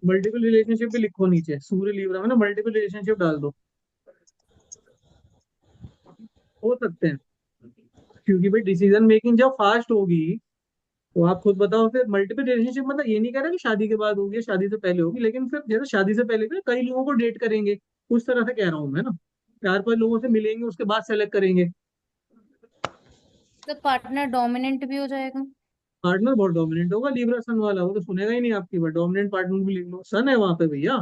मल्टीपल रिलेशनशिप भी लिखो नीचे, सूर्य लीब्रा में ना मल्टीपल रिलेशनशिप डाल दो, हो सकते हैं, क्योंकि भाई डिसीजन मेकिंग जब फास्ट होगी तो आप खुद बताओ, फिर मल्टीपल रिलेशनशिप मतलब ये नहीं कह रहा कि शादी के बाद होगी या शादी से पहले होगी, लेकिन फिर जैसे शादी से पहले भी कई लोगों को डेट करेंगे, उस तरह से कह रहा हूँ मैं ना, 4-5 लोगों से मिलेंगे उसके बाद सेलेक्ट करेंगे। तो पार्टनर डोमिनेंट भी हो जाएगा। पार्टनर बहुत डोमिनेंट होगा लीब्रा सन वाला, वो तो सुनेगा ही नहीं आपकी बात, डोमिनेंट पार्टनर भी लिख लो, सन है वहां पे भैया।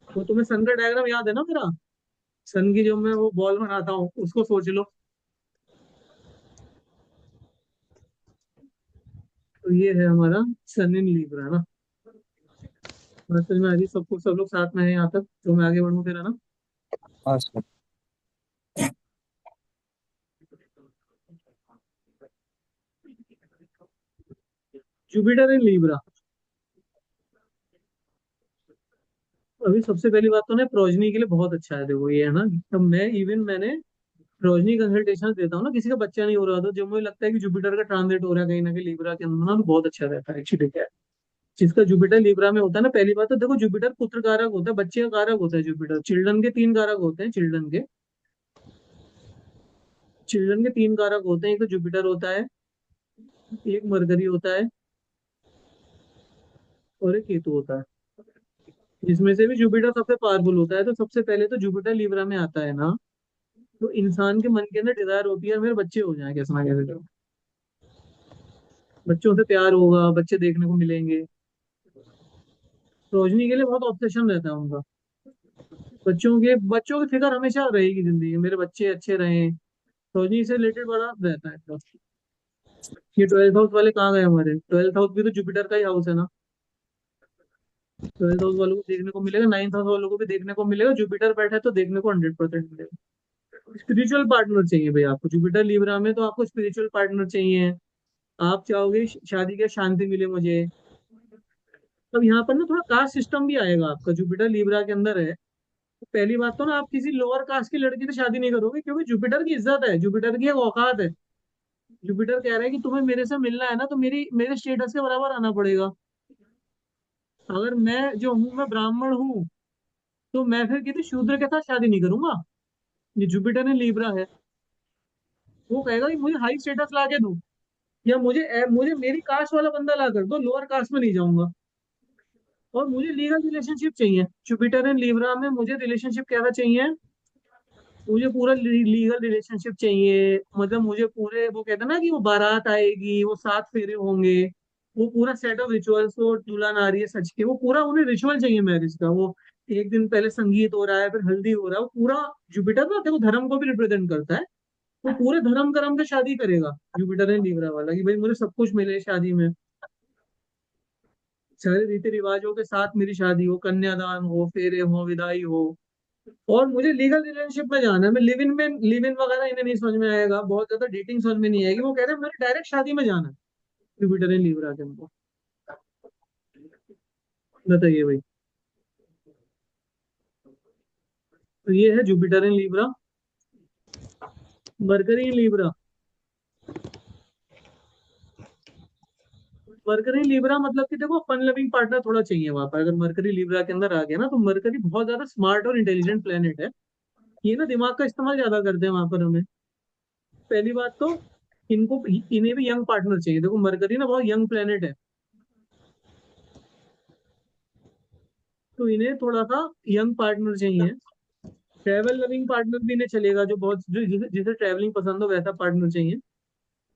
वो तुम्हें सन का डायग्राम याद है ना मेरा, सन की जो मैं वो बॉल बनाता हूँ उसको सोच लो। तो ये है हमारा सन इन लीब्रा ना। बात समझ में आ रही, सब कुछ सब लोग साथ में है यहाँ तक, तो मैं आगे बढ़ूँ फिर, है ना। हाँ सर। जुपिटर इन लीब्रा, अभी सबसे पहली बात तो ना प्रोजनी के लिए बहुत अच्छा है, देखो ये है ना, अब मैंने प्रोजनी कंसल्टेशन देता हूँ ना, किसी का बच्चा नहीं हो रहा था, जो मुझे लगता है कि जुपिटर का ट्रांजिट हो रहा है कहीं ना कहीं लीब्रा के अंदर ना, तो बहुत अच्छा रहता है एक्चुअली। क्या है, जिसका जुपिटर लीब्रा में होता है ना, पहली बात तो देखो जुपिटर पुत्र कारक होता है, बच्चे का कारक होता है जुपिटर, चिल्ड्रन के 3 कारक होते हैं, चिल्ड्रन के 3 कारक होते हैं, एक तो जुपिटर होता है, एक मरकरी होता है, और एक केतु होता है, जिसमें से भी जुपिटर सबसे पावरफुल होता है। तो सबसे पहले तो जुपिटर लीब्रा में आता है ना, तो इंसान के मन के अंदर डिजायर होती है मेरे बच्चे हो जाए, कैसे ना कैसे तो बच्चों से प्यार होगा, बच्चे देखने को मिलेंगे। रोशनी के लिए बहुत ऑब्सेशन रहता है उनका, बच्चों की फिक्र हमेशा रहेगी जिंदगी में, मेरे बच्चे अच्छे रहें, रोशनी से रिलेटेड बड़ा रहता है तो। ये 12th हाउस वाले कहाँ गए हमारे, 12th हाउस भी तो जुपिटर का ही हाउस है ना, 12th हाउस वालों को देखने को मिलेगा, 9th हाउस वालों को भी देखने को मिलेगा, जुपिटर बैठा है तो देखने को 100% मिलेगा। स्पिरिचुअल पार्टनर चाहिए भाई आपको, जुपिटर लीब्रा में तो आपको स्पिरिचुअल पार्टनर चाहिए। आप चाहोगे शादी के शांति मिले मुझे। अब यहाँ पर ना थोड़ा कास्ट सिस्टम भी आएगा आपका, जुपिटर लीब्रा के अंदर है, तो पहली बात तो ना आप किसी लोअर कास्ट की लड़की से शादी नहीं करोगे, क्योंकि जुपिटर की इज्जत है, जुपिटर की एक औकात है। जुपिटर कह रहा है कि तुम्हें मेरे से मिलना है ना, तो मेरे स्टेटस के बराबर आना पड़ेगा। अगर मैं जो हूँ मैं ब्राह्मण हूँ, तो मैं फिर किसी शूद्र के साथ शादी नहीं करूंगा। ये जुपिटर ने लीब्रा है, वो कहेगा कि मुझे हाई स्टेटस ला के दो, या मुझे मेरी कास्ट वाला बंदा ला कर दो, लोअर कास्ट में नहीं जाऊंगा। और मुझे लीगल रिलेशनशिप चाहिए, जुपिटर एंड लीब्रा में मुझे रिलेशनशिप कैसा चाहिए, मुझे पूरा लीगल रिलेशनशिप चाहिए, मतलब मुझे पूरे, वो कहते हैं ना कि वो बारात आएगी, वो 7 फेरे होंगे, वो पूरा सेट ऑफ रिचुअल्स, वो दुल्हन आ रही है सच के, वो पूरा उन्हें रिचुअल चाहिए मैरिज का। वो एक दिन पहले संगीत हो रहा है, फिर हल्दी हो रहा है, वो पूरा। जुपिटर ना देखो धर्म को भी रिप्रेजेंट करता है, वो पूरे धर्म कर्म पे शादी करेगा जुपिटर एंड लीब्रा वाला, कि भाई मुझे सब कुछ मिले शादी में, सारे रीति रिवाजों के साथ मेरी शादी हो, कन्यादान हो, फेरे हो, विदाई हो। और मुझे लीगल रिलेशनशिप में जाना है, मैं लिव इन वगैरह इन्हें नहीं समझ में आएगा, बहुत ज्यादा डेटिंग समझ में नहीं आएगी, वो कह रहे हैं मुझे डायरेक्ट शादी में जाना है जुपिटर एंड लीब्रा के अंदर। बताइए भाई, तो ये है Jupiter and Libra. Mercury Libra, mercury Libra मतलब कि देखो फन लविंग पार्टनर थोड़ा चाहिए वहां पर, अगर मरकरी लीब्रा के अंदर आ गया ना, तो मरकरी बहुत ज्यादा स्मार्ट और इंटेलिजेंट प्लेनेट है, ये ना दिमाग का इस्तेमाल ज्यादा करते हैं वहां पर हमें। पहली बात तो इन्हें भी यंग पार्टनर चाहिए, देखो मरकरी ना बहुत यंग प्लेनेट है, तो इन्हें थोड़ा सा यंग पार्टनर चाहिए। ट्रैवल लविंग पार्टनर भी इन्हें चलेगा, जो बहुत जिसे ट्रैवलिंग पसंद हो वैसा पार्टनर चाहिए।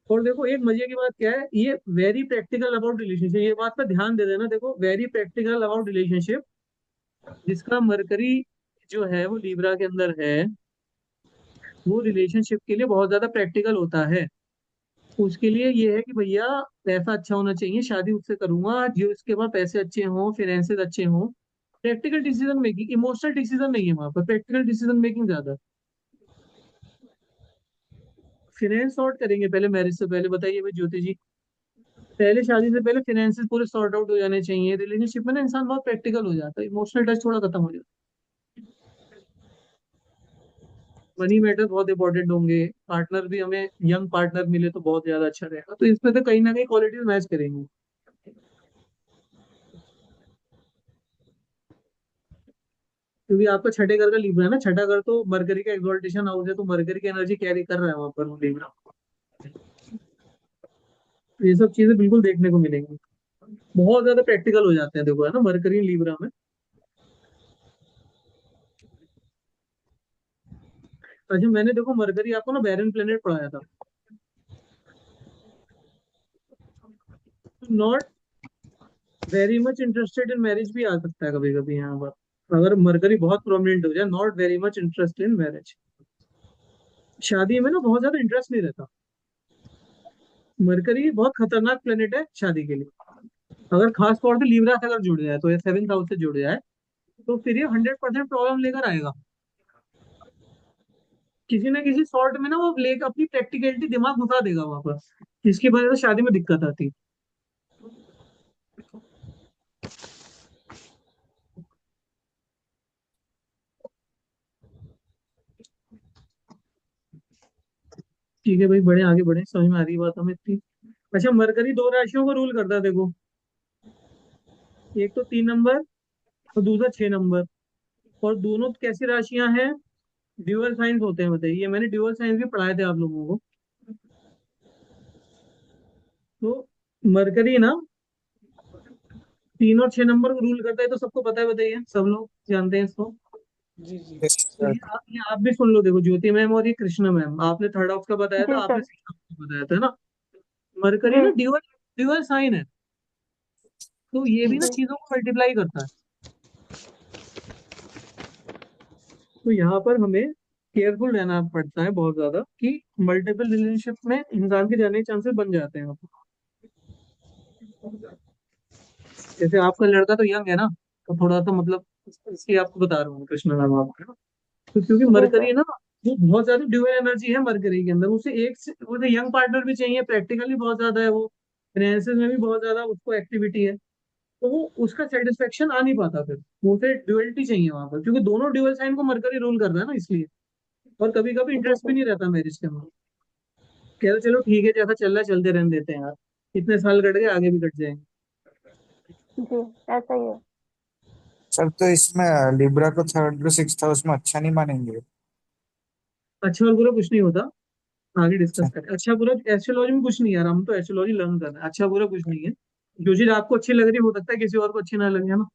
और देखो एक मजे की बात क्या है, ये वेरी प्रैक्टिकल अबाउट रिलेशनशिप, ये बात पर ध्यान दे देना, देखो वेरी प्रैक्टिकल अबाउट रिलेशनशिप, जिसका मरकरी जो है वो लीब्रा के अंदर है, वो रिलेशनशिप के लिए बहुत ज्यादा प्रैक्टिकल होता है। उसके लिए ये है कि भैया पैसा अच्छा होना चाहिए, शादी उससे करूंगा जो इसके पास पैसे अच्छे हों, फाइनेंसेस अच्छे हों। Practical decision making, emotional decision नहीं है वहां पर, प्रैक्टिकल डिसीजन मेकिंग ज्यादा। फाइनेंस सॉर्ट करेंगे पहले मैरिज से पहले, बताइए भाई ज्योति जी, पहले शादी से पहले फाइनेंसेस पूरे सॉर्ट आउट हो जाने चाहिए। रिलेशनशिप में ना इंसान बहुत प्रैक्टिकल हो जाता है, इमोशनल टच थोड़ा खत्म हो जाता है। मनी मैटर बहुत इंपॉर्टेंट होंगे। पार्टनर भी हमें यंग पार्टनर मिले तो बहुत ज्यादा अच्छा रहेगा, तो इसमें तो कहीं ना कहीं क्वालिटीज मैच करेंगी। क्योंकि आपका छठे घर का लिब्रा है ना, छठा घर तो मरकरी का एक्सॉल्टेशन हाउस है, तो मरकरी की एनर्जी कैरी कर रहा है वहां पर वो लिब्रा। तो ये सब चीजें बिल्कुल देखने को मिलेंगी। बहुत ज्यादा प्रैक्टिकल हो जाते हैं, देखो है ना मरकरी लिब्रा में। अच्छा मैंने देखो मरकरी आपको ना बैरन प्लेनेट पढ़ाया था। Not very much interested in marriage भी आ सकता है कभी कभी यहाँ पर, अगर मरकरी बहुत प्रोमिनेंट हो जाए। Not very much interested in marriage, शादी में ना बहुत ज्यादा इंटरेस्ट नहीं रहता। मरकरी बहुत खतरनाक प्लेनेट है शादी के लिए। अगर खास तौर से लीब्रा से अगर जुड़ जाए तो, या सेवंथ हाउस से जुड़ जाए, तो फिर ये 100% प्रॉब्लम लेकर आएगा। किसी ना किसी सॉर्ट में ना वो लेकर अपनी प्रैक्टिकलिटी दिमाग घुसा देगा वहां पर, जिसकी वजह से शादी में दिक्कत आती है। ठीक है भाई, बड़े आगे बढ़े, समझ में आ रही बात हमें इतनी। अच्छा मरकरी दो राशियों को रूल करता है देखो, एक तो 3 नंबर और दूसरा 6 नंबर। और दोनों कैसी राशियां हैं? ड्यूअल साइंस होते हैं, बताइए। मैंने ड्यूअल साइंस भी पढ़ाए थे आप लोगों को। तो मरकरी ना 3 और 6 नंबर को रूल करता है, तो सबको पता है, बताइए, सब लोग जानते हैं इसको। जी जी। यस तो सर। ये आप भी सुन लो, देखो ज्योति मैम और ये कृष्णा मैम, आपने थर्ड हाउस का बताया था, जी आपने सर। सिक्स हाउस का बताया था ना। मरकरी जी ना ड्यूअल ड्यूअल साइन है, तो ये भी ना जी। चीजों को मल्टीप्लाई करता है। तो यहाँ पर हमें केयरफुल रहना पड़ता है बहुत ज्यादा, कि मल्टीपल रिलेशनशिप में इंसान के जाने के चांसेस बन जाते हैं। जैसे आपका लड़का तो यंग है ना, तो थोड़ा सा मतलब इसलिए आपको बता रहा हूँ कृष्ण नाम आपका। तो क्योंकि जी मरकरी सर। है ना, वो बहुत ज्यादा ड्यूअल एनर्जी है मरकरी के अंदर। उसे यंग पार्टनर भी चाहिए, प्रैक्टिकली बहुत ज्यादा है वो, फाइनेंसेस में भी बहुत ज्यादा उसको एक्टिविटी है। तो वो उसका सेटिस्फेक्शन आ नहीं पाता, फिर वो उसे ड्युअलिटी चाहिए वहां पर, क्योंकि दोनों ड्यूअल साइन को मरकरी रूल कर रहा है ना, इसलिए। और कभी कभी जी इंटरेस्ट भी सर। नहीं रहता मैरिज के अंदर। कह रहे चलो ठीक है, जैसा चल रहा है चलते रहने देते हैं यार, इतने साल कट गए, आगे भी कट जाएंगे। जी ऐसा ही है। सर तो इसमें लिब्रा को थर्ड और सिक्स हाउस में अच्छा नहीं मानेंगे? अच्छा और बुरा कुछ नहीं होता, आगे अच्छा। डिस्कस करें। अच्छा बुरा एस्ट्रोलॉजी में कुछ नहीं है यार, हम तो एस्ट्रोलॉजी लर्न कर रहे हैं। अच्छा बुरा कुछ नहीं है, जो चीज आपको अच्छी लग रही है हो सकता है किसी और को अच्छी ना लगे, है ना।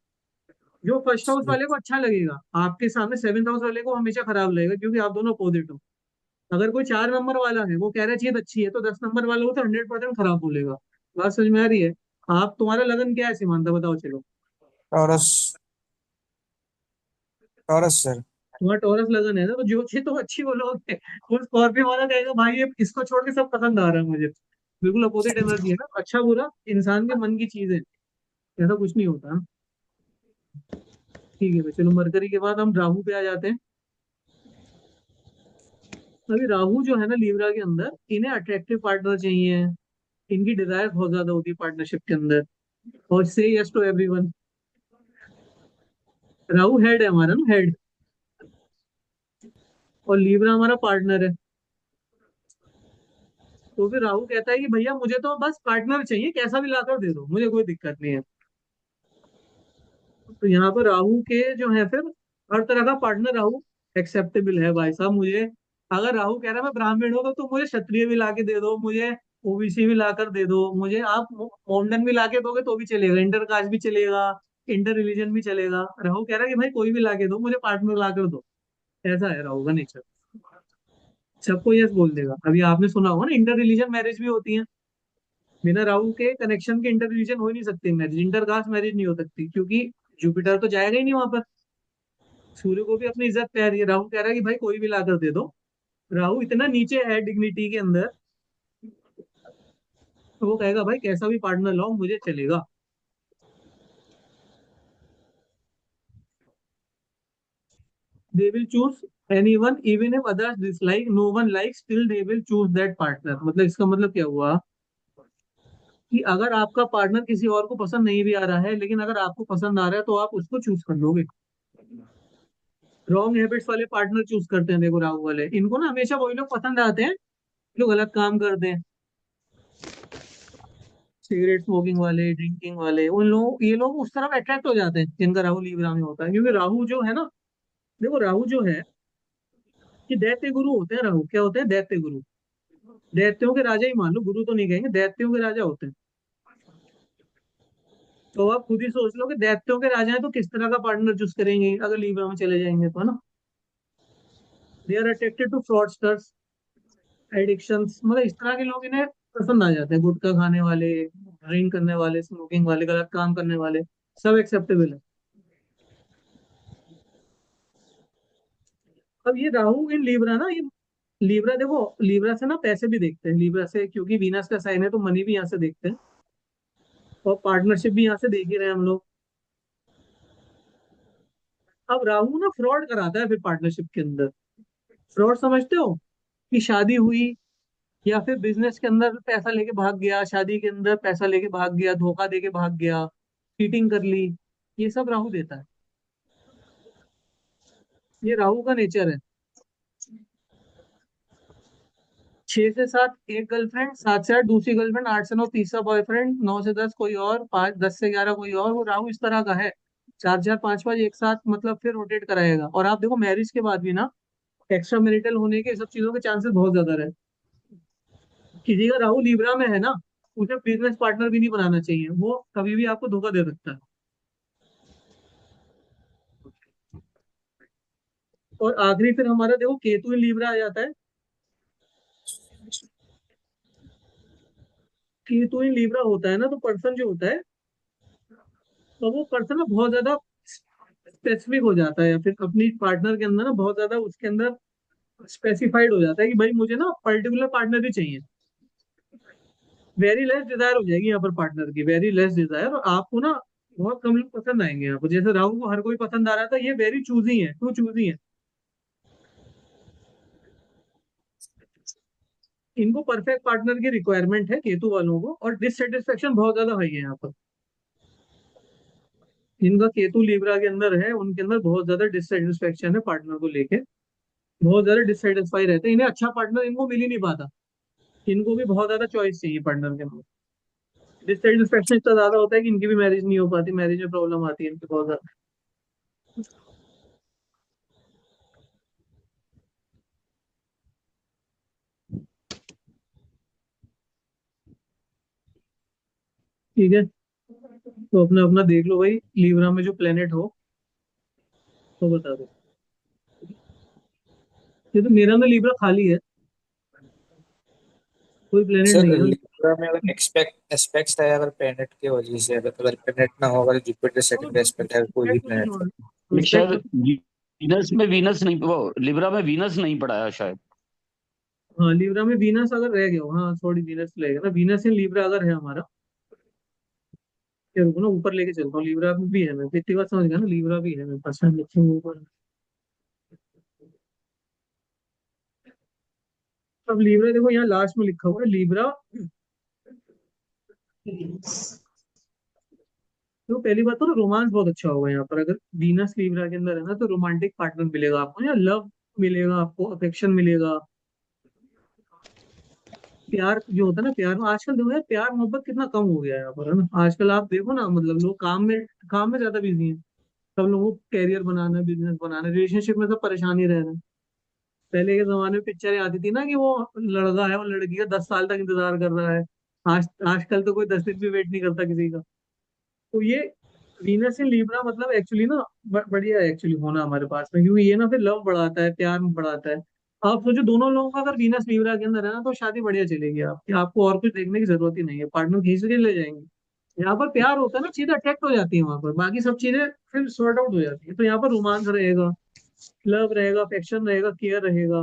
जो फर्स्ट हाउस वाले को अच्छा लगेगा आपके सामने, सेवंथ हाउस वाले को हमेशा खराब लगेगा, क्योंकि आप दोनों अपोजिट हो। अगर कोई 4 नंबर वाला है, वो कह रहा है चीज अच्छी है, तो 10 नंबर वाला हो तो 100% खराब बोलेगा। बात समझ में आ रही है? आप, तुम्हारा लगन क्या है सीमांता, बताओ चलो। टॉरस। Taurus sir. तुम्हारा टॉरस लगन है ना, तो जो चीज तो अच्छी बोलोगे, वो स्कॉर्पियो वाला कहेगा भाई ये इसको छोड़ के सब पसंद आ रहा है मुझे। बिल्कुल अपोजिट एनर्जी है ना। अच्छा बुरा इंसान के मन की चीज है, ऐसा कुछ नहीं होता। ठीक है भाई, चलो मरकरी के बाद हम राहु पे आ जाते हैं। अभी राहु जो है ना लीब्रा के अंदर, इन्हें अट्रैक्टिव पार्टनर चाहिए। इनकी डिजायर बहुत ज्यादा होती है पार्टनरशिप के अंदर, और से yes to everyone. Rahu head है हमारा ना, हेड। और लीब्रा हमारा पार्टनर है। तो फिर राहु कहता है कि भैया मुझे तो बस पार्टनर चाहिए, कैसा भी लाकर दे दो, मुझे कोई दिक्कत नहीं है। तो यहाँ पर राहु के जो है फिर, हर तरह का पार्टनर राहु एक्सेप्टेबल है भाई साहब मुझे। अगर राहु कह रहा है मैं ब्राह्मण हूँ, तो मुझे क्षत्रिय भी लाके दे दो, मुझे ओबीसी भी लाकर दे दो, मुझे आप मोमडन भी लाके दोगे तो भी चलेगा, इंटर कास्ट भी चलेगा, इंटर रिलीजन भी चलेगा। राहु कह रहा है कि भाई कोई भी लाके दो, मुझे पार्टनर लाकर दो। ऐसा है राहु का नेचर, सबको यस बोल देगा। अभी आपने सुना होगा ना, इंटर रिलीजन मैरिज भी होती है। बिना राहु के कनेक्शन के इंटर रिलीजन हो ही नहीं सकती मैरिज, इंटर कास्ट मैरिज नहीं हो सकती, क्योंकि जुपिटर तो जाएगा ही नहीं वहां पर। सूर्य को भी अपनी इज्जत प्यारी है, राहु कह रहा है कि भाई कोई भी लाकर दे दो। राहु इतना नीचे है डिग्निटी के अंदर, तो वो कहेगा भाई कैसा भी पार्टनर लाओ मुझे चलेगा। They will choose anyone even if others dislike, no one likes, still they will choose that partner. मतलब इसका मतलब क्या हुआ? कि अगर आपका पार्टनर किसी और को पसंद नहीं भी आ रहा है, लेकिन अगर आपको पसंद आ रहा है तो आप उसको चूज कर लोगे। रॉन्ग हैबिट्स वाले पार्टनर चूज करते हैं, देखो राहु वाले, इनको ना हमेशा वही लोग पसंद आते हैं जो गलत काम करते हैं। सिगरेट स्मोकिंग वाले, ड्रिंकिंग वाले, उन लोग, ये लोग उस तरफ अट्रैक्ट हो जाते हैं जिनका राहु लीब्रा में होता है। क्योंकि राहु जो है ना, देखो राहु जो है कि दैत्य गुरु होते हैं। राहु क्या होते हैं? दैत्य गुरु। दैत्यों के राजा ही मान लो, गुरु तो नहीं कहेंगे, दैत्यों के राजा होते हैं। तो आप खुद ही सोच लो कि दैत्यों के राजा हैं तो किस तरह का पार्टनर चूज करेंगे अगर लीब्रा में चले जाएंगे तो, है ना। They are attracted to fraudsters, addictions, मतलब इस तरह के लोग इन्हें पसंद आ जाते हैं। गुटखा खाने वाले, ड्रिंक करने वाले, स्मोकिंग वाले, गलत काम करने वाले, सब एक्सेप्टेबल है। अब ये राहु इन लीब्रा ना, ये लीब्रा देखो, लीब्रा से ना पैसे भी देखते हैं लीब्रा से, क्योंकि वीनस का साइन है तो मनी भी यहाँ से देखते हैं, और पार्टनरशिप भी यहाँ से देख ही रहे हैं हम लोग। अब राहु ना फ्रॉड कराता है फिर पार्टनरशिप के अंदर। फ्रॉड समझते हो? कि शादी हुई या फिर बिजनेस के अंदर पैसा लेके भाग गया, शादी के अंदर पैसा लेके भाग गया, धोखा देके भाग गया, चीटिंग कर ली, ये सब राहु देता है। ये राहु का नेचर है। 6 से 7 एक गर्लफ्रेंड, 7 से 8 दूसरी गर्लफ्रेंड, 8 से 9 तीसरा बॉयफ्रेंड, 9 से 10 कोई और, 5 10 से 11 कोई और। वो राहु इस तरह का है। 4 4 5 5 एक साथ, मतलब फिर रोटेट कराएगा। और आप देखो मैरिज के बाद भी ना एक्स्ट्रा मैरिटल होने के सब चीजों के चांसेस बहुत ज्यादा रहे। किसी का राहु लीब्रा में है ना, उसे बिजनेस पार्टनर भी नहीं बनाना चाहिए, वो कभी भी आपको धोखा दे सकता है। और आखिरी फिर हमारा देखो केतु इन लीब्रा आ जाता है। केतु इन लीब्रा होता है ना, तो पर्सन जो होता है, तो वो पर्सन ना बहुत ज्यादा स्पेसिफिक हो जाता है, या फिर अपनी पार्टनर के अंदर ना बहुत ज्यादा उसके अंदर स्पेसिफाइड हो जाता है कि भाई मुझे ना पर्टिकुलर पार्टनर ही चाहिए। वेरी लेस डिजायर हो जाएगी यहाँ पर पार्टनर की, वेरी लेस डिजायर। और आपको ना बहुत कम लोग पसंद आएंगे आपको। जैसे राहु को हर कोई पसंद आ रहा था, ये वेरी चूजी है, टू चूजी है। इनको परफेक्ट पार्टनर की रिक्वायरमेंट है केतु वालों को, और डिससेटिस्फेक्शन बहुत ज्यादा हाई है यहाँ पर। जिनका केतु लीब्रा के अंदर है उनके अंदर बहुत ज्यादा डिससेटिस्फेक्शन है पार्टनर को लेके, बहुत ज्यादा डिससेटिस्फाई रहते हैं। इन्हें अच्छा पार्टनर इनको मिल ही नहीं पाता। इनको भी बहुत ज्यादा चॉइस चाहिए पार्टनर के अंदर। डिससेटिस्फेक्शन इतना ज्यादा होता है कि इनकी भी मैरिज नहीं हो पाती, मैरिज में प्रॉब्लम आती है इनकी बहुत ज्यादा। ठीक है, तो अपना अपना देख लो भाई, लीब्रा में जो प्लेनेट हो तो बता दो। ये तो मेरा में लीब्रा खाली है, कोई प्लेनेट सर नहीं है। लिब्रा में अगर एस्पेक्ट्स है, अगर प्लेनेट के वजह से, अगर प्लेनेट ना हो, अगर जुपिटर सेकंड एस्पेक्ट है कोई भी प्लेनेट का। शायद वीनस में वीनस नहीं, वो लिब्रा में वीनस नहीं पढ़ाया शायद। हाँ, लीब्रा में वीनस अगर रह गया हो, हाँ सॉरी, वीनस रहेगा ना, वीनस इन लीब्रा अगर है हमारा। क्या रुको ना, ऊपर लेके चलता हूँ। लीब्रा में भी है, मैं इतनी बात समझ गया ना, लीब्रा भी है मेरे पास में, लिखी हूँ ऊपर। अब लीब्रा देखो यहाँ लास्ट में लिखा हुआ है लीब्रा। तो पहली बात तो ना रोमांस बहुत अच्छा होगा यहाँ पर, अगर वीनस लीब्रा के अंदर है ना, तो रोमांटिक पार्टनर मिलेगा आपको, या लव मिलेगा आपको, अफेक्शन मिलेगा। प्यार जो होता है ना, प्यार में आजकल देखो यार, प्यार मोहब्बत कितना कम हो गया है यहाँ पर, है ना। आजकल आप देखो ना, मतलब लोग काम में ज्यादा बिजी हैं। सब लोगों को कैरियर बनाना है, बिजनेस बनाना है, रिलेशनशिप में सब परेशान ही रह रहे हैं। पहले के जमाने में पिक्चरें आती थी ना कि वो लड़का है, वो लड़की का 10 साल तक इंतजार कर रहा है। आजकल तो कोई 10 दिन भी वेट नहीं करता किसी का। तो ये वीनस इन लीब्रा मतलब एक्चुअली ना बढ़िया है एक्चुअली होना हमारे पास में, क्योंकि ये ना फिर लव बढ़ाता है, प्यार बढ़ाता है। आप सोचो दोनों लोगों का अगर वीनस लीब्रा के अंदर है ना, तो शादी बढ़िया चलेगी आपकी, आपको और कुछ देखने की जरूरत ही नहीं है, पार्टनर खींच के ले जाएंगे। यहाँ पर प्यार होता है ना, चीजें अट्रैक्ट हो जाती है वहां पर, बाकी सब चीजें फिर सॉर्ट आउट हो जाती है। तो यहाँ पर रोमांस रहेगा, लव रहेगा, अफेक्शन रहेगा, केयर रहेगा।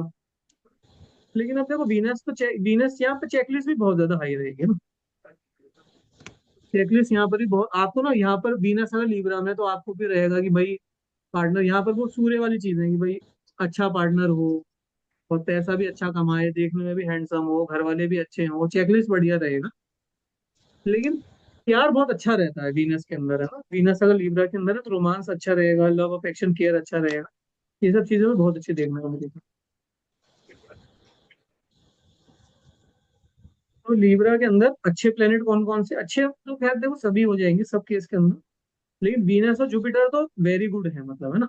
लेकिन अब देखो वीनस तो वीनस यहाँ पर चेकलिस्ट भी बहुत ज्यादा हाई रहेगी ना। चेकलिस्ट यहाँ पर भी बहुत आपको ना, यहाँ पर वीनस अगर लीब्रा में, तो आपको भी रहेगा कि भाई पार्टनर यहाँ पर वो सूर्य वाली चीज है कि भाई अच्छा पार्टनर हो, और पैसा भी अच्छा कमाए, देखने में भी हैंडसम हो, घर वाले भी अच्छे हों, चेकलिस्ट बढ़िया रहेगा। लेकिन प्यार बहुत अच्छा रहता है वीनस के अंदर, है ना। वीनस अगर लिब्रा के अंदर है तो रोमांस अच्छा रहेगा, लव अफेक्शन केयर अच्छा रहेगा। ये सब चीजें में बहुत अच्छी देखने को मिलेगी। तो लिब्रा के अंदर अच्छे प्लेनेट कौन कौन से अच्छे, तो खैर देखो सभी हो जाएंगे सब केस के अंदर। लेकिन वीनस और जुपिटर तो वेरी गुड है, मतलब, है ना।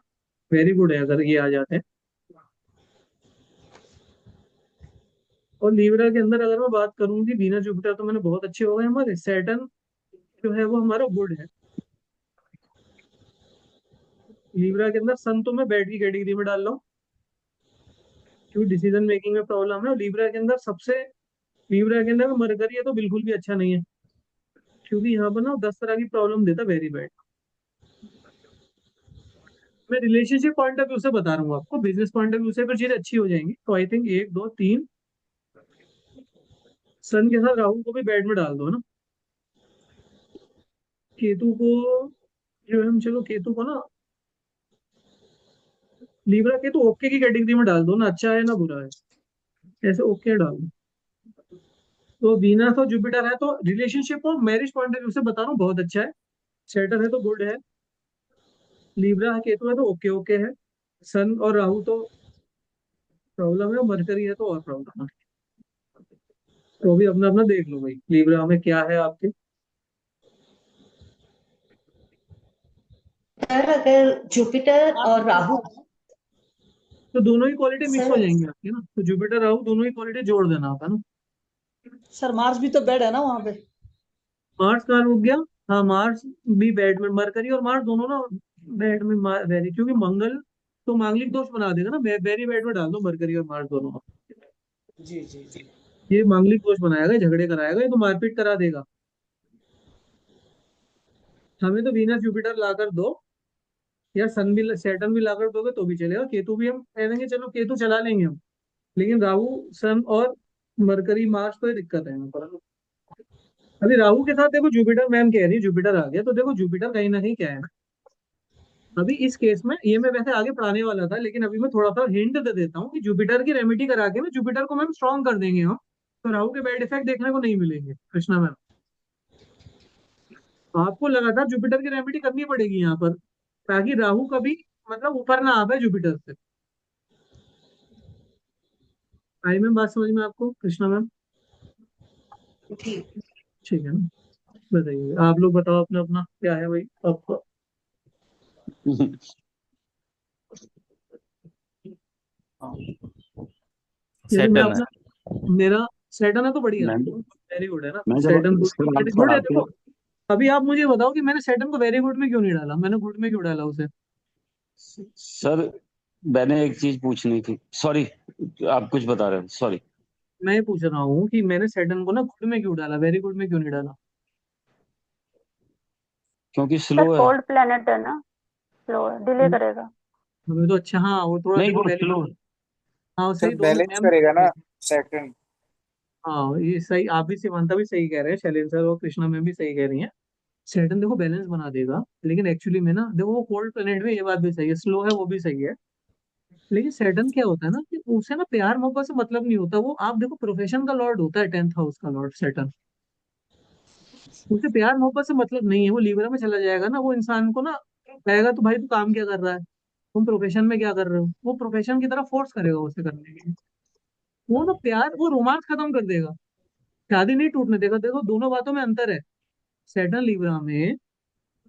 वेरी गुड है अगर ये आ जाते हैं। और लीब्रा के अंदर अगर मैं बात करूं कि वीनस जुपिटर तो मैंने बहुत अच्छे हो गए हमारे। सैटर्न जो है वो हमारा गुड है। लीब्रा के अंदर सन तो मैं बैड की कैटेगरी में डाल रहा हूँ, क्योंकि डिसीजन मेकिंग में प्रॉब्लम है। और लीब्रा के अंदर सबसे, लीब्रा के अंदर मरकरी है तो बिल्कुल भी अच्छा नहीं है, क्योंकि यहाँ पर ना 10 तरह की प्रॉब्लम देता, वेरी बैड। मैं रिलेशनशिप पॉइंट ऑफ व्यू से बता रहा हूँ आपको, बिजनेस पॉइंट ऑफ व्यू से फिर चीजें अच्छी हो जाएंगी। तो आई थिंक 1 2 3 सन के साथ राहु को भी बैड में डाल दो ना। केतु को जो है हम, चलो केतु को ना, लीब्रा केतु ओके की कैटेगरी में डाल दो ना, अच्छा है ना बुरा है, ऐसे ओके डाल दो। तो वीनस और जुपिटर है तो रिलेशनशिप को मैरिज पॉइंट ऑफ व्यू से बता रहा हूँ बहुत अच्छा है। सैटर्न है तो गुड है। लीब्रा केतु है तो ओके ओके है। सन और राहु तो प्रॉब्लम है, मरकरी है तो और प्रॉब्लम है। तो अभी अपना अपना देख लो भाई, लीब्रा में क्या है आपके। सर अगर जुपिटर और राहु, तो दोनों ही क्वालिटी मिक्स हो सर जाएंगे आपके ना, तो जुपिटर राहु दोनों ही क्वालिटी जोड़ देना आप, है ना। सर मार्स भी तो बेड है ना वहां पे। मार्स का रुक गया। हाँ, मार्स भी बैड में, मरकरी और मार्स दोनों ना बैड में, वेरी, क्योंकि मंगल तो मांगलिक दोष बना देगा ना। वेरी बैड में डाल दो मरकरी और मार्स दोनों। जी जी जी। ये मांगलिक दोष बनाएगा, झगड़े कराएगा, ये तो मारपीट करा देगा। हमें तो वीनस जुपिटर लाकर दो, या सन भी सैटर्न भी लाकर दोगे तो भी चलेगा। केतु भी हम कह देंगे चलो केतु चला लेंगे हम, लेकिन राहु, सन और मरकरी मार्स तो ये दिक्कत है यहाँ पर। अभी राहु के साथ देखो जुपिटर, मैम कह रही है जुपिटर आ गया, तो देखो जुपिटर कहीं ना कहीं क्या है ना। अभी इस केस में ये मैं वैसे आगे पढ़ाने वाला था, लेकिन अभी मैं थोड़ा सा हिंट दे देता हूँ कि जुपिटर की रेमेडी करा के ना जुपिटर को मैम स्ट्रॉन्ग कर देंगे हम, तो राहु के बैड इफेक्ट देखने को नहीं मिलेंगे, कृष्णा मैम। तो आपको लगातार जुपिटर की रेमेडी करनी पड़ेगी यहाँ पर, ताकि राहु कभी, मतलब, ऊपर ना आ पाए जुपिटर से। आई मैम बात समझ में आपको, कृष्णा मैम? ठीक। ठीक है ना। बताइए आप लोग, बताओ अपना अपना क्या है भाई आपका। जैसे मैं सैटर्न है। अपना, मेरा सैटर्न है तो बढ़िया है, मैं वेरी गुड है ना। मैं जब सैटर्न इसके गुड बाद गुड है, पढ़ाते देखो। अभी आप मुझे बताओ कि मैंने सैटर्न को वेरी गुड में क्यों नहीं डाला, मैंने गुड में क्यों डाला उसे। सर, मैंने एक चीज पूछनी थी, सॉरी। आप कुछ बता रहे हो, सॉरी। मैं ये पूछ रहा हूँ कि मैंने सैटर्न को ना गुड में क्यों डाला, वेरी गुड में क्यों नहीं डाला। क्योंकि सर स्लो है। कोल्ड प्लेनेट है ना, स्लो है, डिले करेगा। हमें तो अच्छा, हाँ वो थोड़ा नहीं, देखो वो पहले, स्लो। हाँ सर सही, दोनों बैलेंस मैम। करेगा ना सैटर्न। हाँ ये सही, आप भी सिमांता भी सही कह रहे हैं, शैलेंद्र सर और कृष्णा मैम भी सही कह रही हैं। सैटर्न देखो बैलेंस बना देगा, लेकिन एक्चुअली में ना देखो वो कोल्ड प्लेनेट में, ये बात भी सही है, स्लो है वो भी सही है। लेकिन सैटर्न क्या होता है ना कि उसे ना प्यार मोहब्बत से मतलब नहीं होता। वो आप देखो प्रोफेशन का लॉर्ड होता है, 10th हाउस का लॉर्ड सैटर्न। उसे प्यार मोहब्बत से मतलब नहीं है। वो लीब्रा में चला जाएगा ना, वो इंसान को ना कहेगा तो भाई तू काम क्या कर रहा है, तुम प्रोफेशन में क्या कर रहे हो, वो प्रोफेशन की तरफ फोर्स करेगा उसे करने के लिए। वो ना प्यार, वो रोमांस खत्म कर देगा, शादी नहीं टूटने देगा। देखो दोनों बातों में अंतर है। सैटर्न लीब्रा में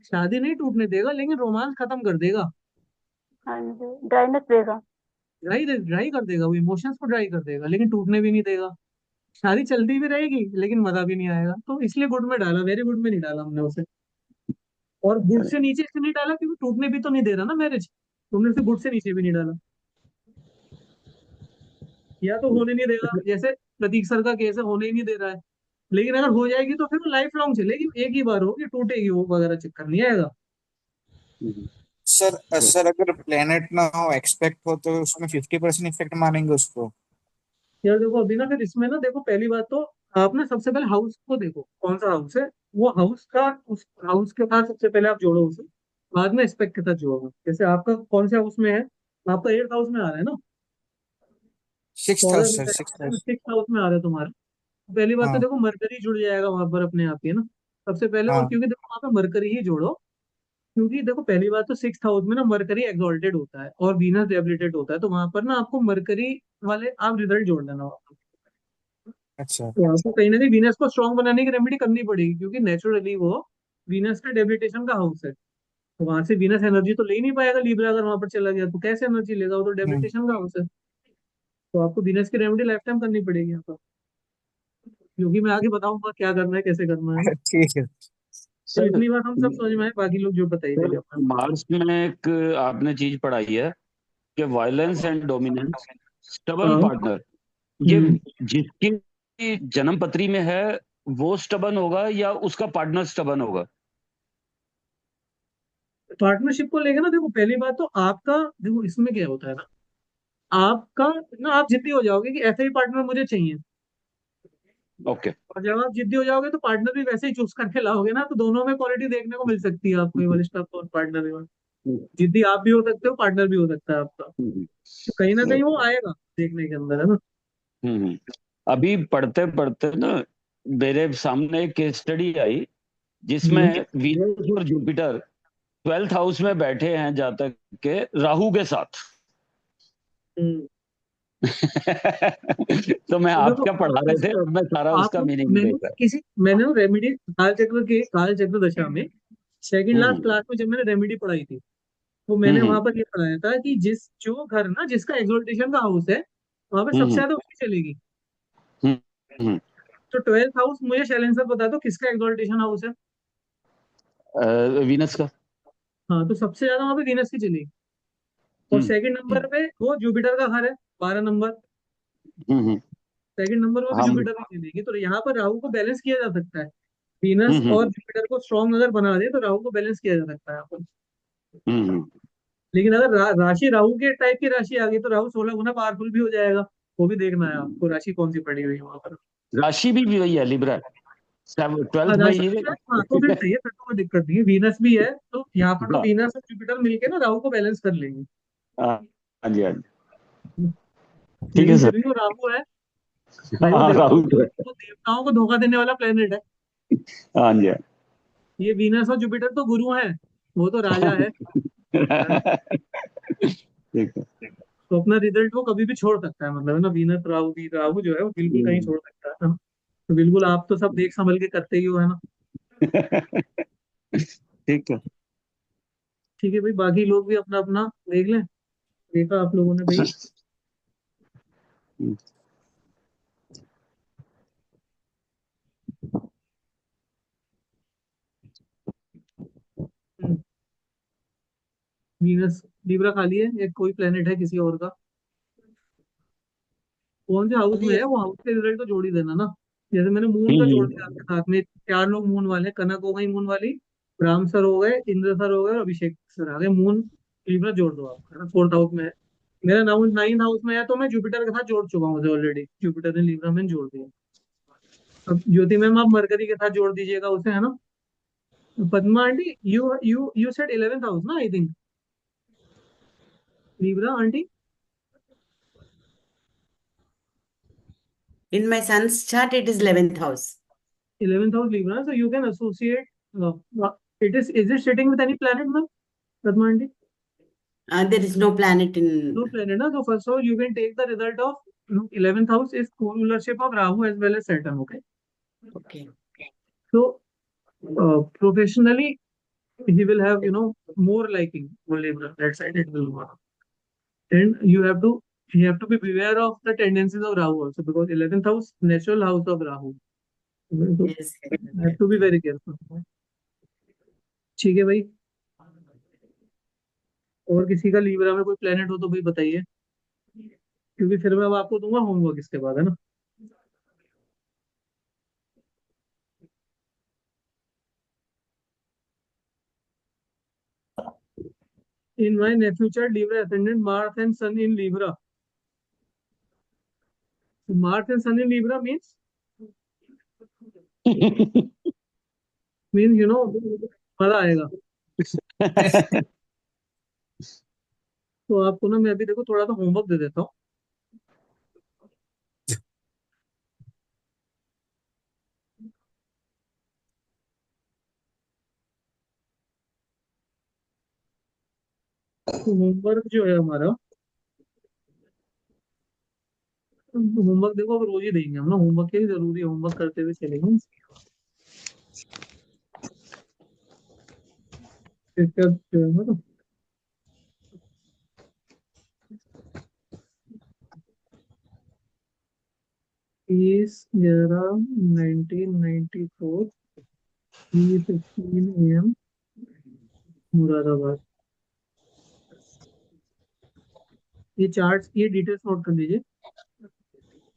शादी नहीं टूटने देगा, लेकिन रोमांस खत्म कर देगा। हाँ जी, ड्राइनेस देगा। ड्राई ड्राई कर देगा, वो इमोशंस को ड्राई कर देगा, लेकिन टूटने भी नहीं देगा। शादी चलती भी रहेगी लेकिन मजा भी नहीं आएगा। तो इसलिए गुड में डाला, वेरी गुड में नहीं डाला हमने उसे। और गुड से नीचे इसलिए नहीं डाला क्योंकि टूटने भी तो नहीं दे रहा ना मैरिज, तुमने उसे गुड से नीचे भी नहीं डाला। या तो होने नहीं देगा, जैसे प्रतीक सर का केस है, होने ही नहीं दे रहा है। लेकिन अगर हो जाएगी तो फिर लाइफ लॉन्ग चलेगी, एक ही बार होगी, टूटेगी वो वगैरह, चक्कर नहीं आएगा। सर सर अगर प्लेनेट ना हो, एक्सपेक्ट हो, तो उसमें 50% इफेक्ट मानेंगे उसको। यार देखो अभी ना, फिर इसमें ना देखो, पहली बात तो आप ना सबसे पहले हाउस को देखो कौन सा हाउस है। वो हाउस का, उस हाउस के साथ सबसे पहले आप जोड़ो उसे, बाद में एस्पेक्ट के साथ जोड़ो। जैसे आपका कौन से हाउस में है, आपका 8th हाउस में आ रहा है ना। सिक्स तो हाउस अगर sir, six house. 6th house में आ रहा है तुम्हारा, पहली बात तो हाँ देखो मरकरी जुड़ जाएगा वहां पर अपने आप ही, है ना। सबसे पहले, और हाँ। क्योंकि देखो वहां पर मरकरी ही जोड़ो, क्योंकि देखो पहली बात तो सिक्स हाउस में ना मरकरी एक्सॉल्टेड होता है और वीनस डेबिलिटेड होता है, तो वहां पर ना आपको मरकरी वाले आप रिजल्ट जोड़ लेना वहाँ पर। अच्छा। तो आपको कहीं ना कहीं वीनस को स्ट्रांग बनाने की रेमेडी करनी पड़ेगी, क्योंकि नेचुरली वो वीनस का डेबिलिटेशन का हाउस है। तो वहां से वीनस एनर्जी तो ले ही नहीं पाएगा लिब्रा, अगर वहां पर चला गया तो कैसे एनर्जी लेगा, वो तो हम्म। डेबिलिटेशन का हाउस है। तो आपको वीनस की रेमेडी लाइफ टाइम करनी पड़ेगी यहाँ पर, क्योंकि मैं आगे बताऊंगा क्या करना है कैसे करना है ना। ठीक है। तो सर इतनी बात हम सब समझ में आए, बाकी लोग जो बताइए सर जाइए अपना। मार्क्स में एक आपने चीज पढ़ाई है कि वायलेंस एंड डोमिनेंस, स्टबन हाँ। पार्टनर, ये हम्म। जिसकी जन्म पत्री में है वो स्टबन होगा या उसका पार्टनर स्टबन होगा? पार्टनरशिप को लेकर ना देखो, पहली बात तो आपका देखो इसमें क्या होता है ना, आपका ना आप जिद्दी हो जाओगे कि ऐसा ही पार्टनर मुझे चाहिए, ओके। और जब आप जिद्दी हो जाओगे तो पार्टनर भी वैसे ही चूज करके लाओगे ना, तो दोनों में क्वालिटी देखने को मिल सकती है आपको, ये वाली स्टफ और पार्टनर में। जिद्दी आप भी हो सकते हो, पार्टनर भी हो सकता है आपका, तो कहीं ना कहीं वो आएगा देखने के अंदर, है ना। हम्म। अभी पढ़ते पढ़ते ना मेरे सामने एक केस स्टडी आई जिसमें हम्म। वीनस और जुपिटर 12th हाउस में बैठे हैं जातक के राहु के साथ। हम्म। तो मैं तो आप देखो क्या पढ़ा रहे थे और मैं सारा उसका आपको मीनिंग मैंने देख मैंने रेमेडी काल चक्र दशा में सेकंड रहा। लास्ट क्लास में जब मैंने रेमेडी पढ़ाई थी, तो हम्म मैंने हम्म वहां पर ये पढ़ाया था कि जिस जो घर ना जिसका एक्सोल्टेशन का हाउस है, वहां पर सबसे हम्म ज्यादा उसकी चलेगी। हम्म हम्म। तो ट्वेल्थ हाउस मुझे शैलेंद्र सर बता दो किसका एक्सोल्टेशन हाउस है। वीनस का। हाँ, तो सबसे ज्यादा वहां पे वीनस की चलेगी, और हम्म सेकंड नंबर पे वो जुपिटर का घर है, 12 नंबर। हम्म। सेकंड नंबर पर भी हम। जुपिटर की चलेगी, तो यहाँ पर राहु को बैलेंस किया जा सकता है। वीनस और हम्म जुपिटर को स्ट्रॉन्ग अगर बना दे तो राहु को बैलेंस किया जा सकता है यहाँ पर। हम्म। लेकिन अगर राशि राहु के टाइप की राशि आ गई तो राहु 16 गुना पावरफुल भी हो जाएगा। वो भी देखना है आपको, राशि कौन सी पड़ी हुई है वहां पर। राशि भी वही है लिब्रा, हाँ, 12th में राशि ही। भी है, हाँ तो फिर सही है, फिर तो कोई दिक्कत नहीं है, वीनस भी है, तो यहाँ पर तो हाँ वीनस और जुपिटर मिलके ना राहु को बैलेंस कर लेंगे। हाँ जी हाँ जी। ठीक है लेकिन फिर सर। भी वो राहु है भाई, वो हाँ देवताओं राहुल तो है। वो देवताओं को धोखा देने वाला प्लेनेट है। हाँ जी हाँ। ये वीनस और जुपिटर तो गुरु हैं, वो तो राजा है। ठीक है। तो अपना रिजल्ट वो कभी भी छोड़ सकता है, मतलब है ना, वीनस राहु भी, राहु जो है वो बिल्कुल कहीं हम्म। छोड़ सकता है ना। तो बिल्कुल आप तो सब देख संभल के करते ही हो, है ना। ठीक है। ठीक है भाई, बाकी लोग भी अपना अपना देख लें। देखा आप लोगों ने भाई। हम्म, वीनस लिब्रा खाली है, एक कोई प्लेनेट है किसी और का, कौन से हाउस में है वो हाउस के रिजल्ट तो जोड़ ही देना ना। जैसे मैंने मून का जोड़ दिया आपके साथ में, 4 लोग मून वाले हैं, कनक हो गई मून वाली, राम सर हो गए, इंद्र सर हो गए और अभिषेक सर आ गए, मून लिब्रा जोड़ दो आप, है ना, 4th हाउस में है। मेरा नाउन 9th हाउस में है, तो मैं जुपिटर के साथ जोड़ चुका हूँ ऑलरेडी, जुपिटर ने लिब्रा में जोड़ दिया। अब ज्योति मैम आप मरकरी के साथ जोड़ दीजिएगा उसे, है ना। Padma aunty, you said 11th house ना, I think, Libra aunty. In my son's chart, it is 11th house. 11th house Libra, so you can associate, is it sitting with any planet, ma'am, Padma aunty? There is no planet No in. planet, na. So first of all, you can take the result of 11th house is co-rulership of Rahu as well as Saturn. Okay. Okay. So professionally, he will have more liking for Libra. That side it will work. And you have to be beware of the tendencies of Rahu also, because 11th house natural house of Rahu. So Yes. you have to be very careful. ठीक है भाई, और किसी का Libra में कोई planet हो तो भाई बताइए, क्योंकि फिर मैं अब आपको दूंगा होमवर्क इसके बाद, है ना। In my nephew child Libra ascendant, Mars and Sun in Libra. Mars and Sun in Libra means मजा आएगा। तो आपको ना मैं अभी देखो थोड़ा सा होमवर्क दे देता हूँ। तो होमवर्क जो है हमारा, होमवर्क देखो अब रोज ही देंगे हम ना, होमवर्क के लिए जरूरी है, होमवर्क करते हुए चलेंगे। इसका जो है ना, 30/11/1994, 3:15 AM, मुरादाबाद। ये चार्ट्स, ये डिटेल्स नोट कर लीजिए।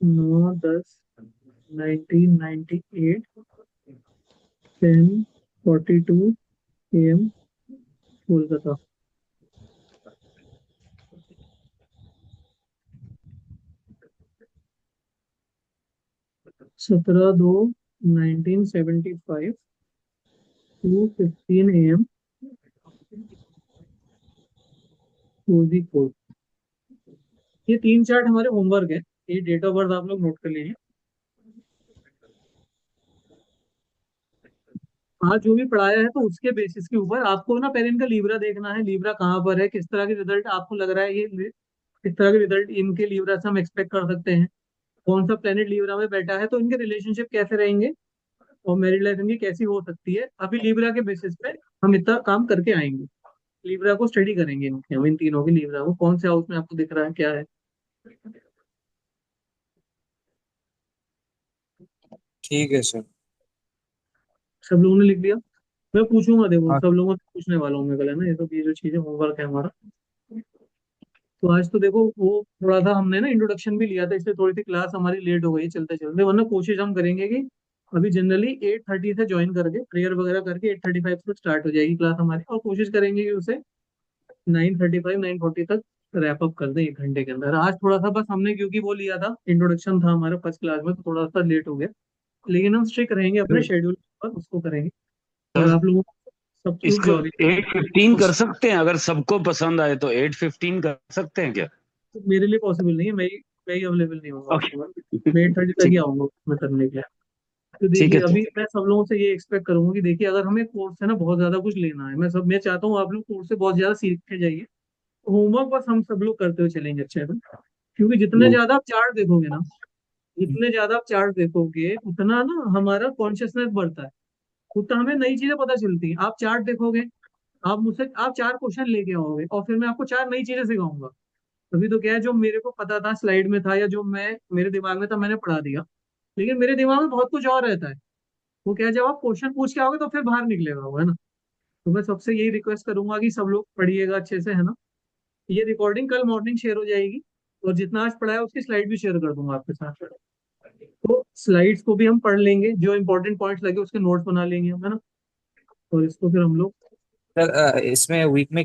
9/10/1998, 10:42 AM, कोलकाता। सत्रह दो 1975, 2:15 AM, कोझीकोड। ये 3 चार्ट हमारे होमवर्क है। ये डेट ऑफ बर्थ आप लोग नोट कर लीजिए। आज जो भी पढ़ाया है तो उसके बेसिस के ऊपर आपको ना पहले इनका लीब्रा देखना है, लीब्रा कहाँ पर है, किस तरह के रिजल्ट आपको लग रहा है, ये किस तरह के रिजल्ट इनके लीब्रा से हम एक्सपेक्ट कर सकते हैं, कौन सा प्लेनेट लीब्रा में बैठा है, तो इनके रिलेशनशिप कैसे रहेंगे और मैरिड लाइफ इनकी कैसी हो सकती है। अभी लीब्रा के बेसिस पे हम इतना काम करके आएंगे, लीब्रा को स्टडी करेंगे इनके, हम इन तीनों के लीब्रा को, कौन से हाउस में आपको दिख रहा है क्या है। ठीक है सर। सब लोगों ने लिख लिया? मैं पूछूंगा, देखो सब लोगों से पूछने वाला हूँ मैं कल, है ना, ये सब ये जो चीजें होमवर्क है हमारा। तो आज तो देखो वो थोड़ा सा हमने ना इंट्रोडक्शन भी लिया था, इसलिए थोड़ी सी क्लास हमारी लेट हो गई चलते चलते, वरना कोशिश हम करेंगे कि अभी जनरली 8:30 से ज्वाइन करके प्रेयर वगैरह करके 8:35 से स्टार्ट हो जाएगी क्लास हमारी, और कोशिश करेंगे कि उसे 9:35 9:40 तक रैप अप कर दें 1 घंटे के अंदर। आज थोड़ा सा बस हमने क्योंकि वो लिया था, इंट्रोडक्शन था हमारा फर्स्ट क्लास में, तो थोड़ा सा लेट हो गया, लेकिन हम स्ट्रिक्ट रहेंगे अपने शेड्यूल पर, उसको करेंगे। और आप लोगों को सब कुछ इसको जो 8:15 कर सकते हैं, अगर सबको पसंद आए तो 8:15 कर सकते हैं क्या? मेरे लिए पॉसिबल नहीं है, मैं ही अवेलेबल नहीं होगा ओके। उसके बाद, मैं 8:30 तक ही आऊंगा मैं करने के लिए। तो ठीक देखिए है अभी सर। मैं सब लोगों से ये एक्सपेक्ट करूंगा कि देखिए अगर हमें कोर्स से ना बहुत ज्यादा कुछ लेना है, मैं चाहता हूँ आप लोग कोर्स से बहुत ज्यादा सीख के जाइए। होमवर्क बस हम सब लोग करते हुए चलेंगे अच्छे से, क्योंकि जितने ज्यादा आप चार्ट देखोगे ना, जितने ज्यादा आप चार्ट देखोगे उतना ना हमारा कॉन्शियसनेस बढ़ता है, उतना हमें नई चीजें पता चलती हैं। आप चार्ट देखोगे, आप 4 क्वेश्चन लेके आओगे और फिर मैं आपको 4 नई चीजें सिखाऊंगा। अभी तो क्या है, जो मेरे को पता था स्लाइड में था या जो मैं मेरे दिमाग में था मैंने पढ़ा दिया, लेकिन मेरे दिमाग में बहुत कुछ और रहता है। वो क्या है, जब आप क्वेश्चन पूछ के आओगे तो फिर बाहर निकलेगा वो, है ना। तो मैं सबसे यही रिक्वेस्ट करूंगा कि सब लोग पढ़िएगा अच्छे से, है ना। ये रिकॉर्डिंग कल मॉर्निंग शेयर हो जाएगी, और जितना आज पढ़ा है उसकी स्लाइड भी शेयर कर दूंगा आपके साथ। तो स्लाइड्स को भी हम पढ़ लेंगे, जो इंपॉर्टेंट पॉइंट्स लगे उसके नोट्स बना लेंगे हम, है ना। और इसको फिर हम लोग सर इसमें वीक में